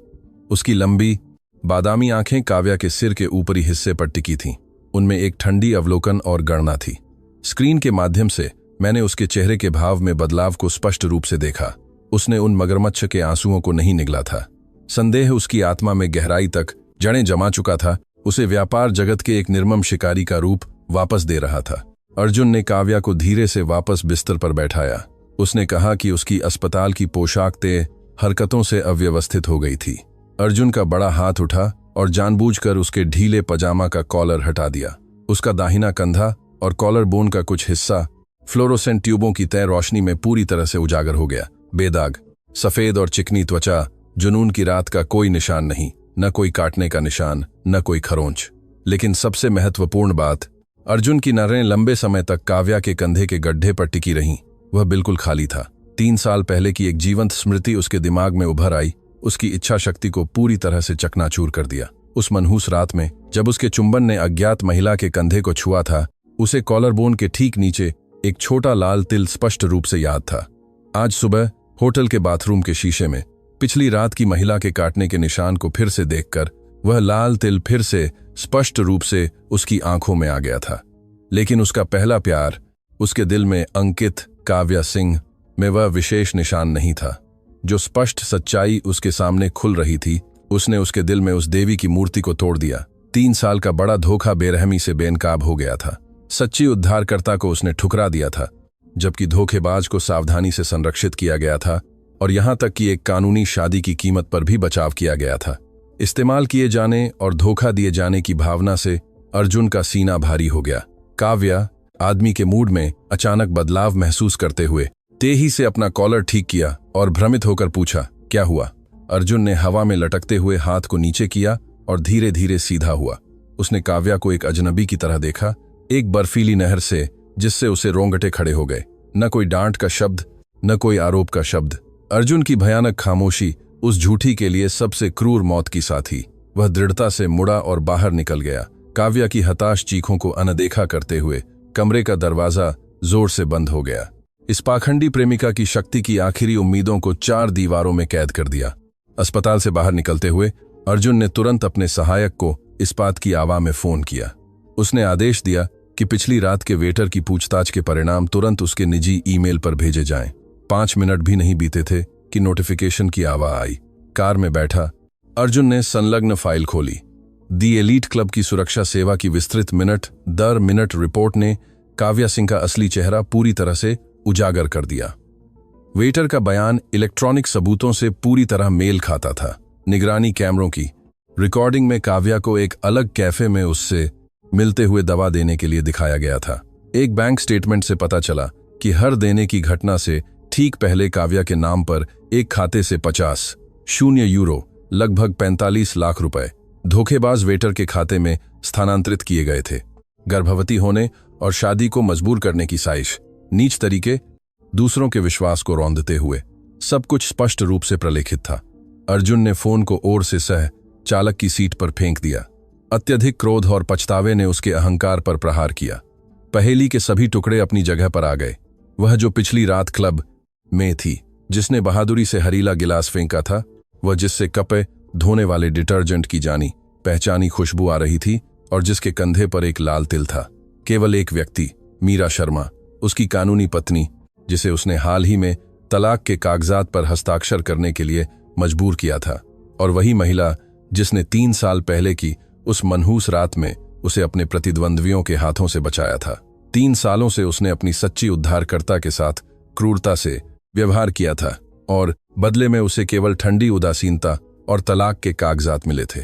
उसकी लंबी बादामी आंखें काव्या के सिर के ऊपरी हिस्से पर टिकी थीं। उनमें एक ठंडी अवलोकन और गणना थी। स्क्रीन के माध्यम से मैंने उसके चेहरे के भाव में बदलाव को स्पष्ट रूप से देखा। उसने उन मगरमच्छ के आंसुओं को नहीं निगला था। संदेह उसकी आत्मा में गहराई तक जड़ें जमा चुका था। उसे व्यापार जगत के एक निर्मम शिकारी का रूप वापस दे रहा था। अर्जुन ने काव्या को धीरे से वापस बिस्तर पर बैठाया। उसने कहा कि उसकी अस्पताल की पोशाक तय हरकतों से अव्यवस्थित हो गई थी। अर्जुन का बड़ा हाथ उठा और जानबूझकर उसके ढीले पजामा का कॉलर हटा दिया। उसका दाहिना कंधा और कॉलर बोन का कुछ हिस्सा फ्लोरोसेंट ट्यूबों की तय रोशनी में पूरी तरह से उजागर हो गया। बेदाग, सफेद और चिकनी त्वचा जुनून की रात का कोई निशान नहीं, न कोई काटने का निशान, न कोई खरोंच। लेकिन सबसे महत्वपूर्ण बात, अर्जुन की नज़रें लंबे समय तक काव्या के कंधे के गड्ढे पर टिकी रहीं। वह बिल्कुल खाली था। 3 साल पहले की एक जीवंत स्मृति उसके दिमाग में उभर आई, उसकी इच्छा शक्ति को पूरी तरह से चकनाचूर कर दिया। उस मनहूस रात में जब उसके चुंबन ने अज्ञात महिला के कंधे को छुआ था, उसे कॉलर बोन के ठीक नीचे एक छोटा लाल तिल स्पष्ट रूप से याद था। आज सुबह होटल के बाथरूम के शीशे में पिछली रात की महिला के काटने के निशान को फिर से देखकर वह लाल तिल फिर से स्पष्ट रूप से उसकी आंखों में आ गया था। लेकिन उसका पहला प्यार, उसके दिल में अंकित काव्या सिंह में वह विशेष निशान नहीं था। जो स्पष्ट सच्चाई उसके सामने खुल रही थी, उसने उसके दिल में उस देवी की मूर्ति को तोड़ दिया। 3 साल का बड़ा धोखा बेरहमी से बेनकाब हो गया था। सच्ची उद्धारकर्ता को उसने ठुकरा दिया था, जबकि धोखेबाज को सावधानी से संरक्षित किया गया था और यहां तक कि एक कानूनी शादी की कीमत पर भी बचाव किया गया था। इस्तेमाल किए जाने और धोखा दिए जाने की भावना से अर्जुन का सीना भारी हो गया। काव्या आदमी के मूड में अचानक बदलाव महसूस करते हुए तेजी से अपना कॉलर ठीक किया और भ्रमित होकर पूछा, क्या हुआ? अर्जुन ने हवा में लटकते हुए हाथ को नीचे किया और धीरे धीरे सीधा हुआ। उसने काव्या को एक अजनबी की तरह देखा, एक बर्फीली नहर से, जिससे उसे रोंगटे खड़े हो गए। न कोई डांट का शब्द, न कोई आरोप का शब्द। अर्जुन की भयानक खामोशी उस झूठी के लिए सबसे क्रूर मौत की सा थी। वह दृढ़ता से मुड़ा और बाहर निकल गया, काव्या की हताश चीखों को अनदेखा करते हुए। कमरे का दरवाजा जोर से बंद हो गया। इस पाखंडी प्रेमिका की शक्ति की आखिरी उम्मीदों को 4 दीवारों में कैद कर दिया। अस्पताल से बाहर निकलते हुए अर्जुन ने तुरंत अपने सहायक को इस्पात की आवा में फोन किया। उसने आदेश दिया कि पिछली रात के वेटर की पूछताछ के परिणाम तुरंत उसके निजी ईमेल पर भेजे जाएं। 5 मिनट भी नहीं बीते थे कि नोटिफिकेशन की आवा आई। कार में बैठा अर्जुन ने संलग्न फाइल खोली। दी एलीट क्लब की सुरक्षा सेवा की विस्तृत मिनट दर मिनट रिपोर्ट ने काव्या सिंह का असली चेहरा पूरी तरह से उजागर कर दिया। वेटर का बयान इलेक्ट्रॉनिक सबूतों से पूरी तरह मेल खाता था। निगरानी कैमरों की रिकॉर्डिंग में काव्या को एक अलग कैफे में उससे मिलते हुए दवा देने के लिए दिखाया गया था। एक बैंक स्टेटमेंट से पता चला कि हर देने की घटना से ठीक पहले काव्या के नाम पर एक खाते से 50,000 यूरो लगभग 45 लाख रुपए धोखेबाज वेटर के खाते में स्थानांतरित किए गए थे। गर्भवती होने और शादी को मजबूर करने की साजिश, नीच तरीके, दूसरों के विश्वास को रौंदते हुए, सब कुछ स्पष्ट रूप से प्रलेखित था। अर्जुन ने फोन को ओर से सह चालक की सीट पर फेंक दिया। अत्यधिक क्रोध और पछतावे ने उसके अहंकार पर प्रहार किया। पहेली के सभी टुकड़े अपनी जगह पर आ गए। वह जो पिछली रात क्लब में थी, जिसने बहादुरी से हरीला गिलास फेंका था, वह जिससे कपड़े धोने वाले डिटर्जेंट की जानी पहचानी खुशबू आ रही थी और जिसके कंधे पर एक लाल तिल था, केवल एक व्यक्ति, मीरा शर्मा, उसकी कानूनी पत्नी, जिसे उसने हाल ही में तलाक के कागजात पर हस्ताक्षर करने के लिए मजबूर किया था, और वही महिला जिसने 3 साल पहले की उस मनहूस रात में उसे अपने प्रतिद्वंद्वियों के हाथों से बचाया था। 3 सालों से उसने अपनी सच्ची उद्धारकर्ता के साथ क्रूरता से व्यवहार किया था और बदले में उसे केवल ठंडी उदासीनता और तलाक के कागजात मिले थे।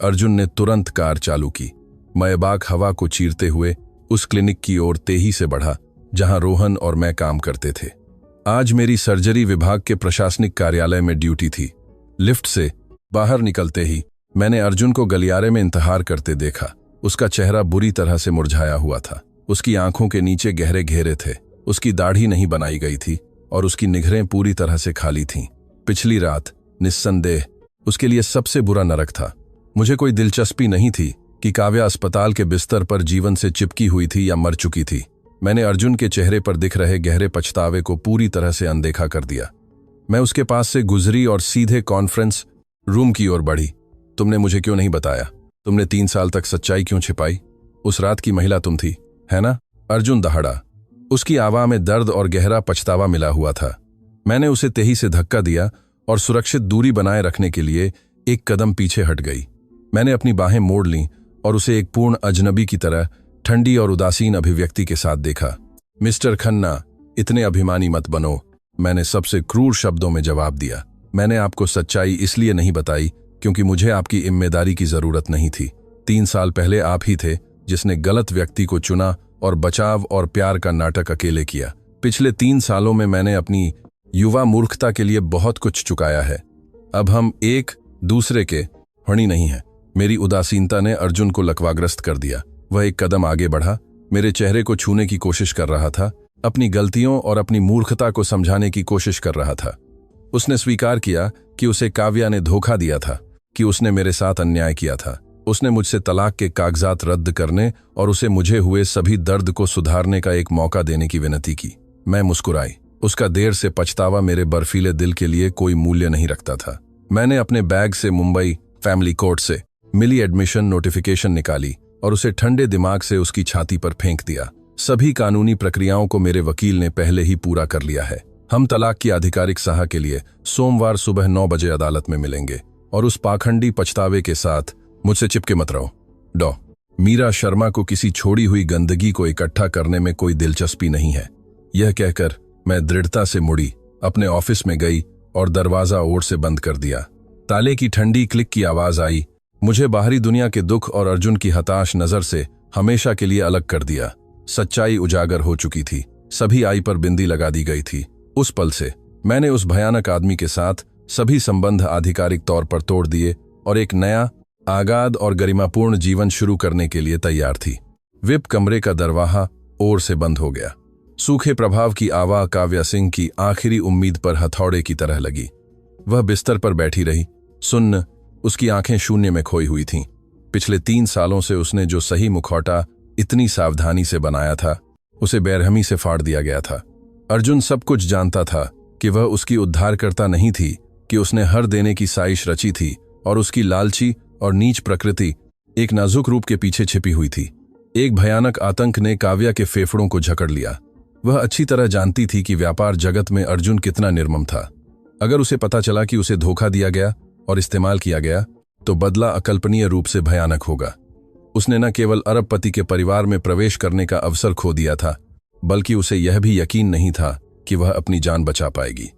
अर्जुन ने तुरंत कार चालू की। मयबाक हवा को चीरते हुए उस क्लिनिक की ओर तेजी से बढ़ा जहां रोहन और मैं काम करते थे। आज मेरी सर्जरी विभाग के प्रशासनिक कार्यालय में ड्यूटी थी। लिफ्ट से बाहर निकलते ही मैंने अर्जुन को गलियारे में इंतजार करते देखा। उसका चेहरा बुरी तरह से मुरझाया हुआ था। उसकी आंखों के नीचे गहरे घेरे थे। उसकी दाढ़ी नहीं बनाई गई थी और उसकी निगाहें पूरी तरह से खाली थीं। पिछली रात निस्संदेह उसके लिए सबसे बुरा नरक था। मुझे कोई दिलचस्पी नहीं थी कि काव्या अस्पताल के बिस्तर पर जीवन से चिपकी हुई थी या मर चुकी थी। मैंने अर्जुन के चेहरे पर दिख रहे गहरे पछतावे को पूरी तरह से अनदेखा कर दिया। मैं उसके पास से गुजरी और सीधे कॉन्फ्रेंस रूम की ओर बढ़ी। तुमने मुझे क्यों नहीं बताया? तुमने 3 साल तक सच्चाई क्यों छिपाई? उस रात की महिला तुम थी, है ना? अर्जुन दहाड़ा। उसकी आवाज़ में दर्द और गहरा पछतावा मिला हुआ था। मैंने उसे तेजी से धक्का दिया और सुरक्षित दूरी बनाए रखने के लिए एक कदम पीछे हट गई। मैंने अपनी बाहें मोड़ लीं और उसे एक पूर्ण अजनबी की तरह ठंडी और उदासीन अभिव्यक्ति के साथ देखा। मिस्टर खन्ना, इतने अभिमानी मत बनो, मैंने सबसे क्रूर शब्दों में जवाब दिया। मैंने आपको सच्चाई इसलिए नहीं बताई क्योंकि मुझे आपकी जिम्मेदारी की जरूरत नहीं थी। 3 साल पहले आप ही थे जिसने गलत व्यक्ति को चुना और बचाव और प्यार का नाटक अकेले किया। पिछले 3 सालों में मैंने अपनी युवा मूर्खता के लिए बहुत कुछ चुकाया है। अब हम एक दूसरे के हणी नहीं हैं। मेरी उदासीनता ने अर्जुन को लकवाग्रस्त कर दिया। वह एक कदम आगे बढ़ा, मेरे चेहरे को छूने की कोशिश कर रहा था, अपनी गलतियों और अपनी मूर्खता को समझाने की कोशिश कर रहा था। उसने स्वीकार किया कि उसे काव्या ने धोखा दिया था, कि उसने मेरे साथ अन्याय किया था। उसने मुझसे तलाक के कागजात रद्द करने और उसे मुझे हुए सभी दर्द को सुधारने का एक मौका देने की विनती की। मैं मुस्कुराई। उसका देर से पछतावा मेरे बर्फीले दिल के लिए कोई मूल्य नहीं रखता था। मैंने अपने बैग से मुंबई फैमिली कोर्ट से मिली एडमिशन नोटिफिकेशन निकाली और उसे ठंडे दिमाग से उसकी छाती पर फेंक दिया। सभी कानूनी प्रक्रियाओं को मेरे वकील ने पहले ही पूरा कर लिया है। हम तलाक की आधिकारिक सहा के लिए सोमवार सुबह 9 बजे अदालत में मिलेंगे और उस पाखंडी पछतावे के साथ मुझसे चिपके मत रहो। डॉ मीरा शर्मा को किसी छोड़ी हुई गंदगी को इकट्ठा करने में कोई दिलचस्पी नहीं है। यह कहकर मैं दृढ़ता से मुड़ी, अपने ऑफिस में गई और दरवाजा ओर से बंद कर दिया। ताले की ठंडी क्लिक की आवाज आई। मुझे बाहरी दुनिया के दुख और अर्जुन की हताश नजर से हमेशा के लिए अलग कर दिया। सच्चाई उजागर हो चुकी थी। सभी आई पर बिंदी लगा दी गई थी। उस पल से मैंने उस भयानक आदमी के साथ सभी संबंध आधिकारिक तौर पर तोड़ दिए और एक नया आगाध और गरिमापूर्ण जीवन शुरू करने के लिए तैयार थी। विप कमरे का दरवाजा ओर से बंद हो गया। सूखे प्रभाव की आवा काव्या सिंह की आखिरी उम्मीद पर हथौड़े की तरह लगी। वह बिस्तर पर बैठी रही, सुन्न, उसकी आंखें शून्य में खोई हुई थीं। पिछले 3 सालों से उसने जो सही मुखौटा इतनी सावधानी से बनाया था, उसे बेरहमी से फाड़ दिया गया था। अर्जुन सब कुछ जानता था कि वह उसकी उद्धारकर्ता नहीं थी, कि उसने हर देने की साजिश रची थी और उसकी लालची और नीच प्रकृति एक नाजुक रूप के पीछे छिपी हुई थी। एक भयानक आतंक ने काव्या के फेफड़ों को जकड़ लिया। वह अच्छी तरह जानती थी कि व्यापार जगत में अर्जुन कितना निर्मम था। अगर उसे पता चला कि उसे धोखा दिया गया और इस्तेमाल किया गया, तो बदला अकल्पनीय रूप से भयानक होगा। उसने न केवल अरबपति के परिवार में प्रवेश करने का अवसर खो दिया था, बल्कि उसे यह भी यकीन नहीं था कि वह अपनी जान बचा पाएगी।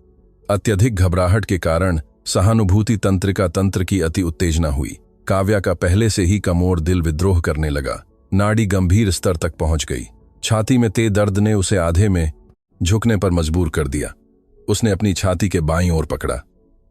अत्यधिक घबराहट के कारण सहानुभूति तंत्रिका तंत्र की अति उत्तेजना हुई। काव्या का पहले से ही कमोर दिल विद्रोह करने लगा। नाड़ी गंभीर स्तर तक पहुंच गई। छाती में तेज दर्द ने उसे आधे में झुकने पर मजबूर कर दिया। उसने अपनी छाती के बाईं ओर पकड़ा।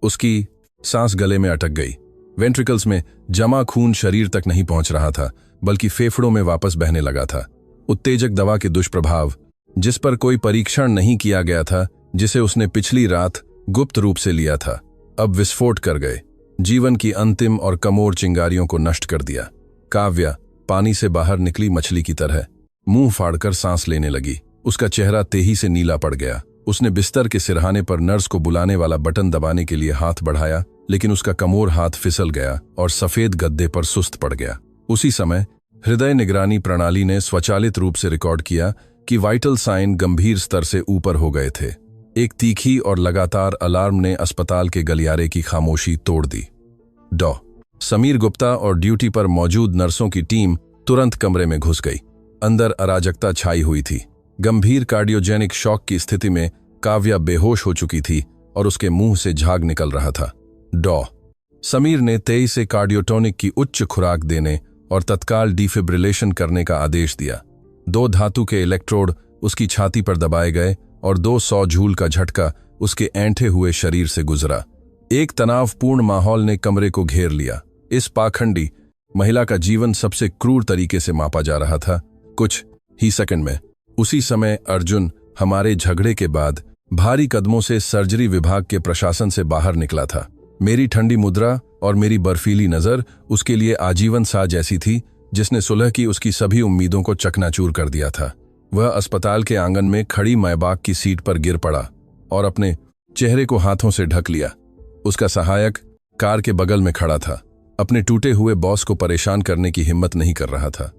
उसकी सांस गले में अटक गई। वेंट्रिकल्स में जमा खून शरीर तक नहीं पहुंच रहा था, बल्कि फेफड़ों में वापस बहने लगा था। उत्तेजक दवा के दुष्प्रभाव, जिस पर कोई परीक्षण नहीं किया गया था, जिसे उसने पिछली रात गुप्त रूप से लिया था, अब विस्फोट कर गए। जीवन की अंतिम और कमोर चिंगारियों को नष्ट कर दिया। काव्या पानी से बाहर निकली मछली की तरह मुंह फाड़कर सांस लेने लगी। उसका चेहरा तेजी से नीला पड़ गया। उसने बिस्तर के सिरहाने पर नर्स को बुलाने वाला बटन दबाने के लिए हाथ बढ़ाया, लेकिन उसका कमोर हाथ फिसल गया और सफेद गद्दे पर सुस्त पड़ गया। उसी समय हृदय निगरानी प्रणाली ने स्वचालित रूप से रिकॉर्ड किया कि वाइटल साइन गंभीर स्तर से ऊपर हो गए थे। एक तीखी और लगातार अलार्म ने अस्पताल के गलियारे की खामोशी तोड़ दी। डॉ समीर गुप्ता और ड्यूटी पर मौजूद नर्सों की टीम तुरंत कमरे में घुस गई। अंदर अराजकता छाई हुई थी। गंभीर कार्डियोजेनिक शॉक की स्थिति में काव्या बेहोश हो चुकी थी और उसके मुंह से झाग निकल रहा था। डॉ समीर ने तेज से कार्डियोटोनिक की उच्च खुराक देने और तत्काल डिफिब्रिलेशन करने का आदेश दिया। 2 धातु के इलेक्ट्रोड उसकी छाती पर दबाए गए और 200 झूल का झटका उसके ऐंठे हुए शरीर से गुजरा। एक तनावपूर्ण माहौल ने कमरे को घेर लिया। इस पाखंडी महिला का जीवन सबसे क्रूर तरीके से मापा जा रहा था। कुछ ही सेकंड में उसी समय अर्जुन हमारे झगड़े के बाद भारी कदमों से सर्जरी विभाग के प्रशासन से बाहर निकला था। मेरी ठंडी मुद्रा और मेरी बर्फीली नजर उसके लिए आजीवन साज ऐसी थी, जिसने सुलह की उसकी सभी उम्मीदों को चकनाचूर कर दिया था। वह अस्पताल के आंगन में खड़ी मैबाग की सीट पर गिर पड़ा और अपने चेहरे को हाथों से ढक लिया। उसका सहायक कार के बगल में खड़ा था, अपने टूटे हुए बॉस को परेशान करने की हिम्मत नहीं कर रहा था।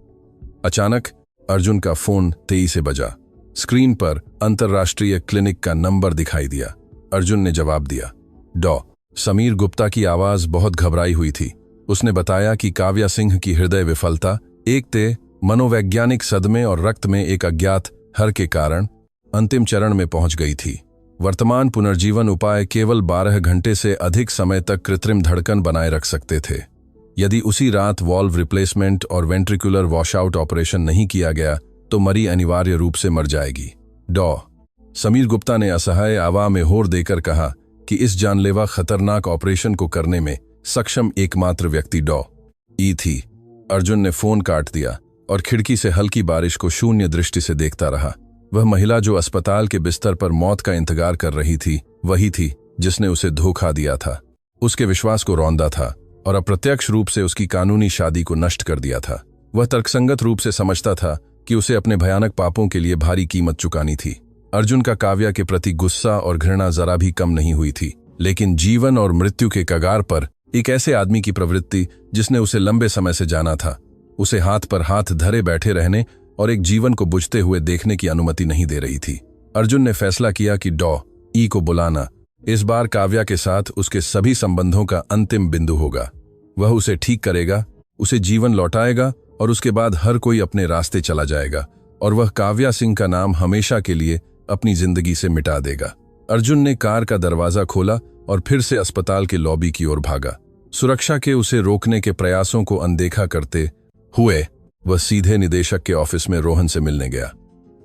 अचानक अर्जुन का फोन तेजी से बजा। स्क्रीन पर अंतर्राष्ट्रीय क्लिनिक का नंबर दिखाई दिया। अर्जुन ने जवाब दिया। डॉ समीर गुप्ता की आवाज बहुत घबराई हुई थी। उसने बताया कि काव्या सिंह की हृदय विफलता, एक ते मनोवैज्ञानिक सदमे और रक्त में एक अज्ञात हर के कारण अंतिम चरण में पहुंच गई थी। वर्तमान पुनर्जीवन उपाय केवल 12 घंटे से अधिक समय तक कृत्रिम धड़कन बनाए रख सकते थे। यदि उसी रात वॉल्व रिप्लेसमेंट और वेंट्रिकुलर वॉशआउट ऑपरेशन नहीं किया गया तो मरी अनिवार्य रूप से मर जाएगी। डॉ समीर गुप्ता ने असहाय आवाज में होर देकर कहा कि इस जानलेवा खतरनाक ऑपरेशन को करने में सक्षम एकमात्र व्यक्ति डॉ ई थी। अर्जुन ने फोन काट दिया और खिड़की से हल्की बारिश को शून्य दृष्टि से देखता रहा। वह महिला जो अस्पताल के बिस्तर पर मौत का इंतजार कर रही थी, वही थी जिसने उसे धोखा दिया था, उसके विश्वास को रौंदा था और अप्रत्यक्ष रूप से उसकी कानूनी शादी को नष्ट कर दिया था। वह तर्कसंगत रूप से समझता था कि उसे अपने भयानक पापों के लिए भारी कीमत चुकानी थी। अर्जुन का काव्या के प्रति गुस्सा और घृणा जरा भी कम नहीं हुई थी, लेकिन जीवन और मृत्यु के कगार पर एक ऐसे आदमी की प्रवृत्ति जिसने उसे लंबे समय से जाना था, उसे हाथ पर हाथ धरे बैठे रहने और एक जीवन को बुझते हुए देखने की अनुमति नहीं दे रही थी। अर्जुन ने फैसला किया कि डॉ ई को बुलाना इस बार काव्या के साथ उसके सभी संबंधों का अंतिम बिंदु होगा। वह उसे ठीक करेगा, उसे जीवन लौटाएगा और उसके बाद हर कोई अपने रास्ते चला जाएगा और वह काव्या सिंह का नाम हमेशा के लिए अपनी जिंदगी से मिटा देगा। अर्जुन ने कार का दरवाजा खोला और फिर से अस्पताल के लॉबी की ओर भागा। सुरक्षा के उसे रोकने के प्रयासों को अनदेखा करते हुए वह सीधे निदेशक के ऑफिस में रोहन से मिलने गया।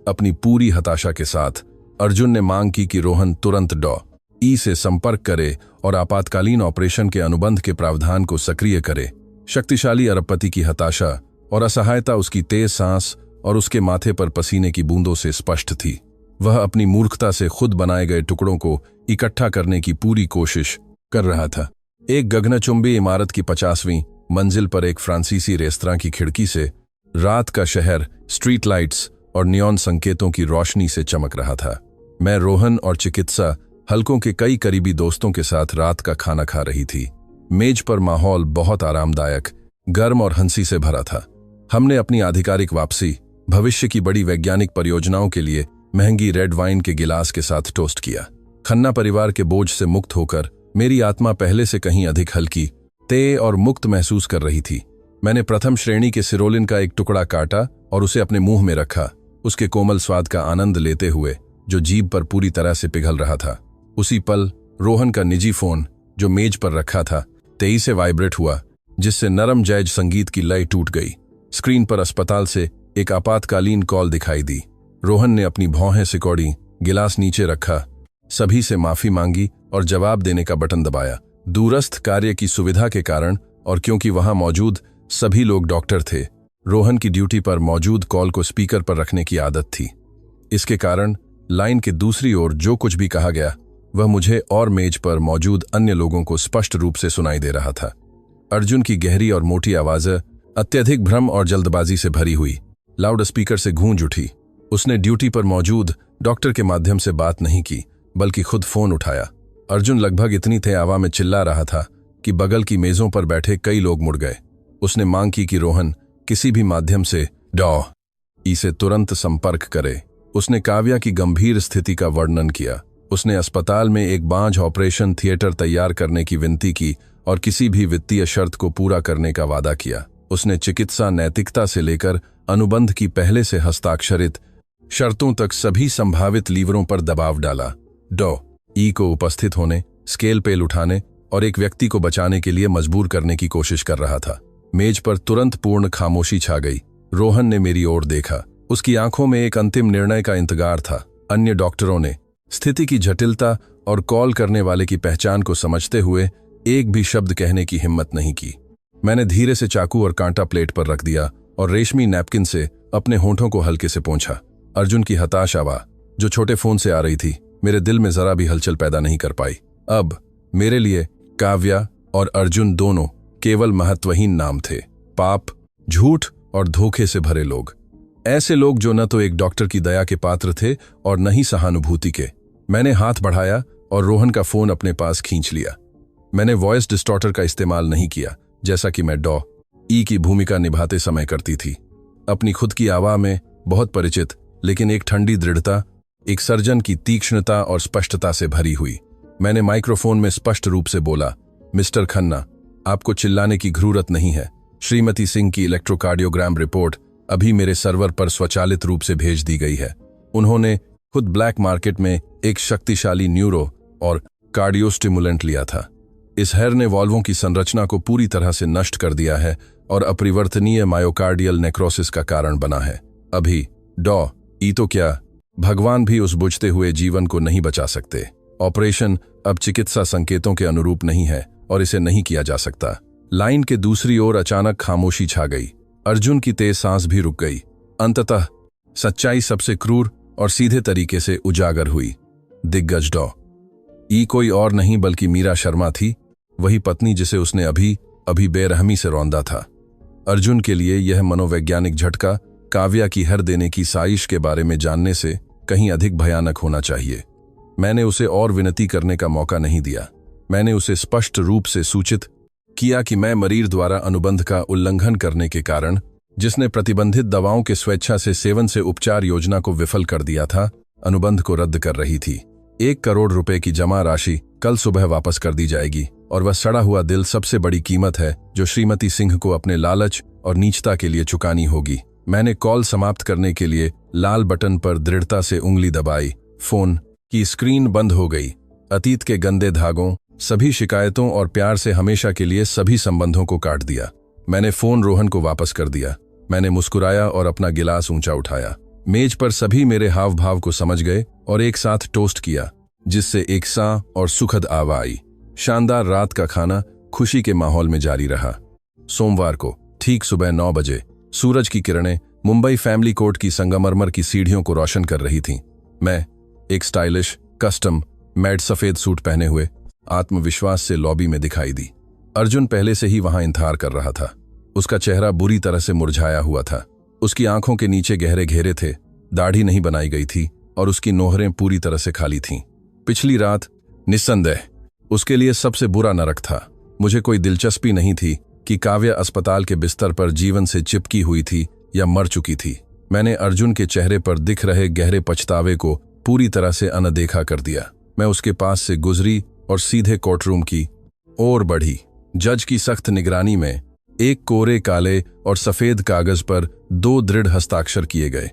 अपनी पूरी हताशा के साथ अर्जुन ने मांग की कि रोहन तुरंत डॉ ई से संपर्क करे और आपातकालीन ऑपरेशन के अनुबंध के प्रावधान को सक्रिय करे। शक्तिशाली अरबपति की हताशा और असहायता उसकी तेज सांस और उसके माथे पर पसीने की बूंदों से स्पष्ट थी। वह अपनी मूर्खता से खुद बनाए गए टुकड़ों को इकट्ठा करने की पूरी कोशिश कर रहा था। एक गगनचुंबी इमारत की 50वीं मंजिल पर एक फ्रांसीसी रेस्तरां की खिड़की से रात का शहर स्ट्रीट लाइट्स और नियॉन संकेतों की रोशनी से चमक रहा था। मैं रोहन और चिकित्सा हलकों के कई करीबी दोस्तों के साथ रात का खाना खा रही थी। मेज पर माहौल बहुत आरामदायक, गर्म और हंसी से भरा था। हमने अपनी आधिकारिक वापसी, भविष्य की बड़ी वैज्ञानिक परियोजनाओं के लिए महंगी रेड वाइन के गिलास के साथ टोस्ट किया। खन्ना परिवार के बोझ से मुक्त होकर मेरी आत्मा पहले से कहीं अधिक हल्की, तेज और मुक्त महसूस कर रही थी। मैंने प्रथम श्रेणी के सिरोलिन का एक टुकड़ा काटा और उसे अपने मुंह में रखा, उसके कोमल स्वाद का आनंद लेते हुए जो जीभ पर पूरी तरह से पिघल रहा था। उसी पल रोहन का निजी फोन जो मेज पर रखा था तेजी से वाइब्रेट हुआ, जिससे नरम जैज संगीत की लय टूट गई। स्क्रीन पर अस्पताल से एक आपातकालीन कॉल दिखाई दी। रोहन ने अपनी भौहें सिकोड़ी, गिलास नीचे रखा, सभी से माफी मांगी और जवाब देने का बटन दबाया। दूरस्थ कार्य की सुविधा के कारण और क्योंकि वहां मौजूद सभी लोग डॉक्टर थे, रोहन की ड्यूटी पर मौजूद कॉल को स्पीकर पर रखने की आदत थी। इसके कारण लाइन के दूसरी ओर जो कुछ भी कहा गया वह मुझे और मेज पर मौजूद अन्य लोगों को स्पष्ट रूप से सुनाई दे रहा था। अर्जुन की गहरी और मोटी आवाज अत्यधिक भ्रम और जल्दबाजी से भरी हुई लाउड स्पीकर से गूंज उठी। उसने ड्यूटी पर मौजूद डॉक्टर के माध्यम से बात नहीं की, बल्कि खुद फोन उठाया। अर्जुन लगभग इतनी थे आवा में चिल्ला रहा था कि बगल की मेजों पर बैठे कई लोग मुड़ गए। उसने मांग की कि रोहन किसी भी माध्यम से डॉ ई से तुरंत संपर्क करे। उसने काव्या की गंभीर स्थिति का वर्णन किया। उसने अस्पताल में एक बांझ ऑपरेशन थिएटर तैयार करने की विनती की और किसी भी वित्तीय शर्त को पूरा करने का वादा किया। उसने चिकित्सा नैतिकता से लेकर अनुबंध की पहले से हस्ताक्षरित शर्तों तक सभी संभावित लीवरों पर दबाव डाला। डॉ ई को उपस्थित होने, स्केल पेल उठाने और एक व्यक्ति को बचाने के लिए मजबूर करने की कोशिश कर रहा था। मेज पर तुरंत पूर्ण खामोशी छा गई। रोहन ने मेरी ओर देखा। उसकी आंखों में एक अंतिम निर्णय का इंतजार था। अन्य डॉक्टरों ने स्थिति की जटिलता और कॉल करने वाले की पहचान को समझते हुए एक भी शब्द कहने की हिम्मत नहीं की। मैंने धीरे से चाकू और कांटा प्लेट पर रख दिया और रेशमी नैपकिन से अपने होठों को हल्के से पोंछा। अर्जुन की हताश आवाज जो छोटे फोन से आ रही थी मेरे दिल में जरा भी हलचल पैदा नहीं कर पाई। अब मेरे लिए काव्या और अर्जुन दोनों केवल महत्वहीन नाम थे। पाप, झूठ और धोखे से भरे लोग। ऐसे लोग जो न तो एक डॉक्टर की दया के पात्र थे और न ही सहानुभूति के। मैंने हाथ बढ़ाया और रोहन का फोन अपने पास खींच लिया। मैंने वॉइस डिस्टॉर्टर का इस्तेमाल नहीं किया, जैसा कि मैं डॉ ई की भूमिका निभाते समय करती थी। अपनी खुद की आवाज में बहुत परिचित, लेकिन एक ठंडी दृढ़ता, एक सर्जन की तीक्ष्णता और स्पष्टता से भरी हुई। मैंने माइक्रोफोन में स्पष्ट रूप से बोला, मिस्टर खन्ना, आपको चिल्लाने की जरूरत नहीं है। श्रीमती सिंह की इलेक्ट्रोकार्डियोग्राम रिपोर्ट अभी मेरे सर्वर पर स्वचालित रूप से भेज दी गई है। उन्होंने खुद ब्लैक मार्केट में एक शक्तिशाली न्यूरो और कार्डियोस्टिमुलेंट लिया था। इस हेर ने वॉल्वों की संरचना को पूरी तरह से नष्ट कर दिया है और अपरिवर्तनीय मायोकार्डियल नेक्रोसिस का कारण बना है। अभी डॉ ई तो क्या, भगवान भी उस बुझते हुए जीवन को नहीं बचा सकते। ऑपरेशन अब चिकित्सा संकेतों के अनुरूप नहीं है और इसे नहीं किया जा सकता। लाइन के दूसरी ओर अचानक खामोशी छा गई। अर्जुन की तेज सांस भी रुक गई। अंततः सच्चाई सबसे क्रूर और सीधे तरीके से उजागर हुई। दिग्गज डॉ ई कोई और नहीं बल्कि मीरा शर्मा थी, वही पत्नी जिसे उसने अभी बेरहमी से रौंदा था। अर्जुन के लिए यह मनोवैज्ञानिक झटका काव्या की हर देने की साजिश के बारे में जानने से कहीं अधिक भयानक होना चाहिए। मैंने उसे और विनती करने का मौका नहीं दिया। मैंने उसे स्पष्ट रूप से सूचित किया कि मैं मरीज द्वारा अनुबंध का उल्लंघन करने के कारण, जिसने प्रतिबंधित दवाओं के स्वेच्छा से सेवन से उपचार योजना को विफल कर दिया था, अनुबंध को रद्द कर रही थी। 1 करोड़ रुपए की जमा राशि कल सुबह वापस कर दी जाएगी और वह सड़ा हुआ दिल सबसे बड़ी कीमत है जो श्रीमती सिंह को अपने लालच और नीचता के लिए चुकानी होगी। मैंने कॉल समाप्त करने के लिए लाल बटन पर दृढ़ता से उंगली दबाई। फोन की स्क्रीन बंद हो गई। अतीत के गंदे धागों, सभी शिकायतों और प्यार से हमेशा के लिए सभी संबंधों को काट दिया। मैंने फोन रोहन को वापस कर दिया। मैंने मुस्कुराया और अपना गिलास ऊंचा उठाया। मेज पर सभी मेरे हाव भाव को समझ गए और एक साथ टोस्ट किया, जिससे एक सा और सुखद आवा आई। शानदार रात का खाना खुशी के माहौल में जारी रहा। सोमवार को ठीक सुबह 9 बजे सूरज की किरणें मुंबई फैमिली कोर्ट की संगमरमर की सीढ़ियों को रोशन कर रही थीं। मैं एक स्टाइलिश कस्टम मेड सफेद सूट पहने हुए आत्मविश्वास से लॉबी में दिखाई दी। अर्जुन पहले से ही वहां इंतजार कर रहा था। उसका चेहरा बुरी तरह से मुरझाया हुआ था। उसकी आंखों के नीचे गहरे घेरे थे, दाढ़ी नहीं बनाई गई थी और उसकी नोहरें पूरी तरह से खाली थीं। पिछली रात निस्संदेह उसके लिए सबसे बुरा नरक था। मुझे कोई दिलचस्पी नहीं थी कि काव्या अस्पताल के बिस्तर पर जीवन से चिपकी हुई थी या मर चुकी थी। मैंने अर्जुन के चेहरे पर दिख रहे गहरे पछतावे को पूरी तरह से अनदेखा कर दिया। मैं उसके पास से गुजरी और सीधे कोर्टरूम की ओर बढ़ी। जज की सख्त निगरानी में एक कोरे काले और सफेद कागज पर 2 दृढ़ हस्ताक्षर किए गए।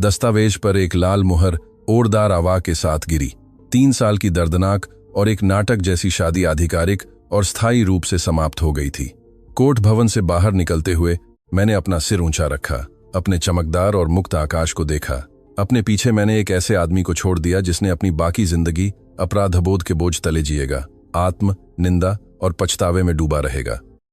दस्तावेज पर एक लाल मुहर ओरदार आवाज के साथ गिरी। 3 साल की दर्दनाक और एक नाटक जैसी शादी आधिकारिक और स्थायी रूप से समाप्त हो गई थी। कोर्ट भवन से बाहर निकलते हुए मैंने अपना सिर ऊंचा रखा, अपने चमकदार और मुक्त आकाश को देखा। अपने पीछे मैंने एक ऐसे आदमी को छोड़ दिया जिसने अपनी बाकी जिंदगी अपराधबोध के बोझ तले जिएगा, आत्म निंदा और पछतावे में डूबा रहेगा।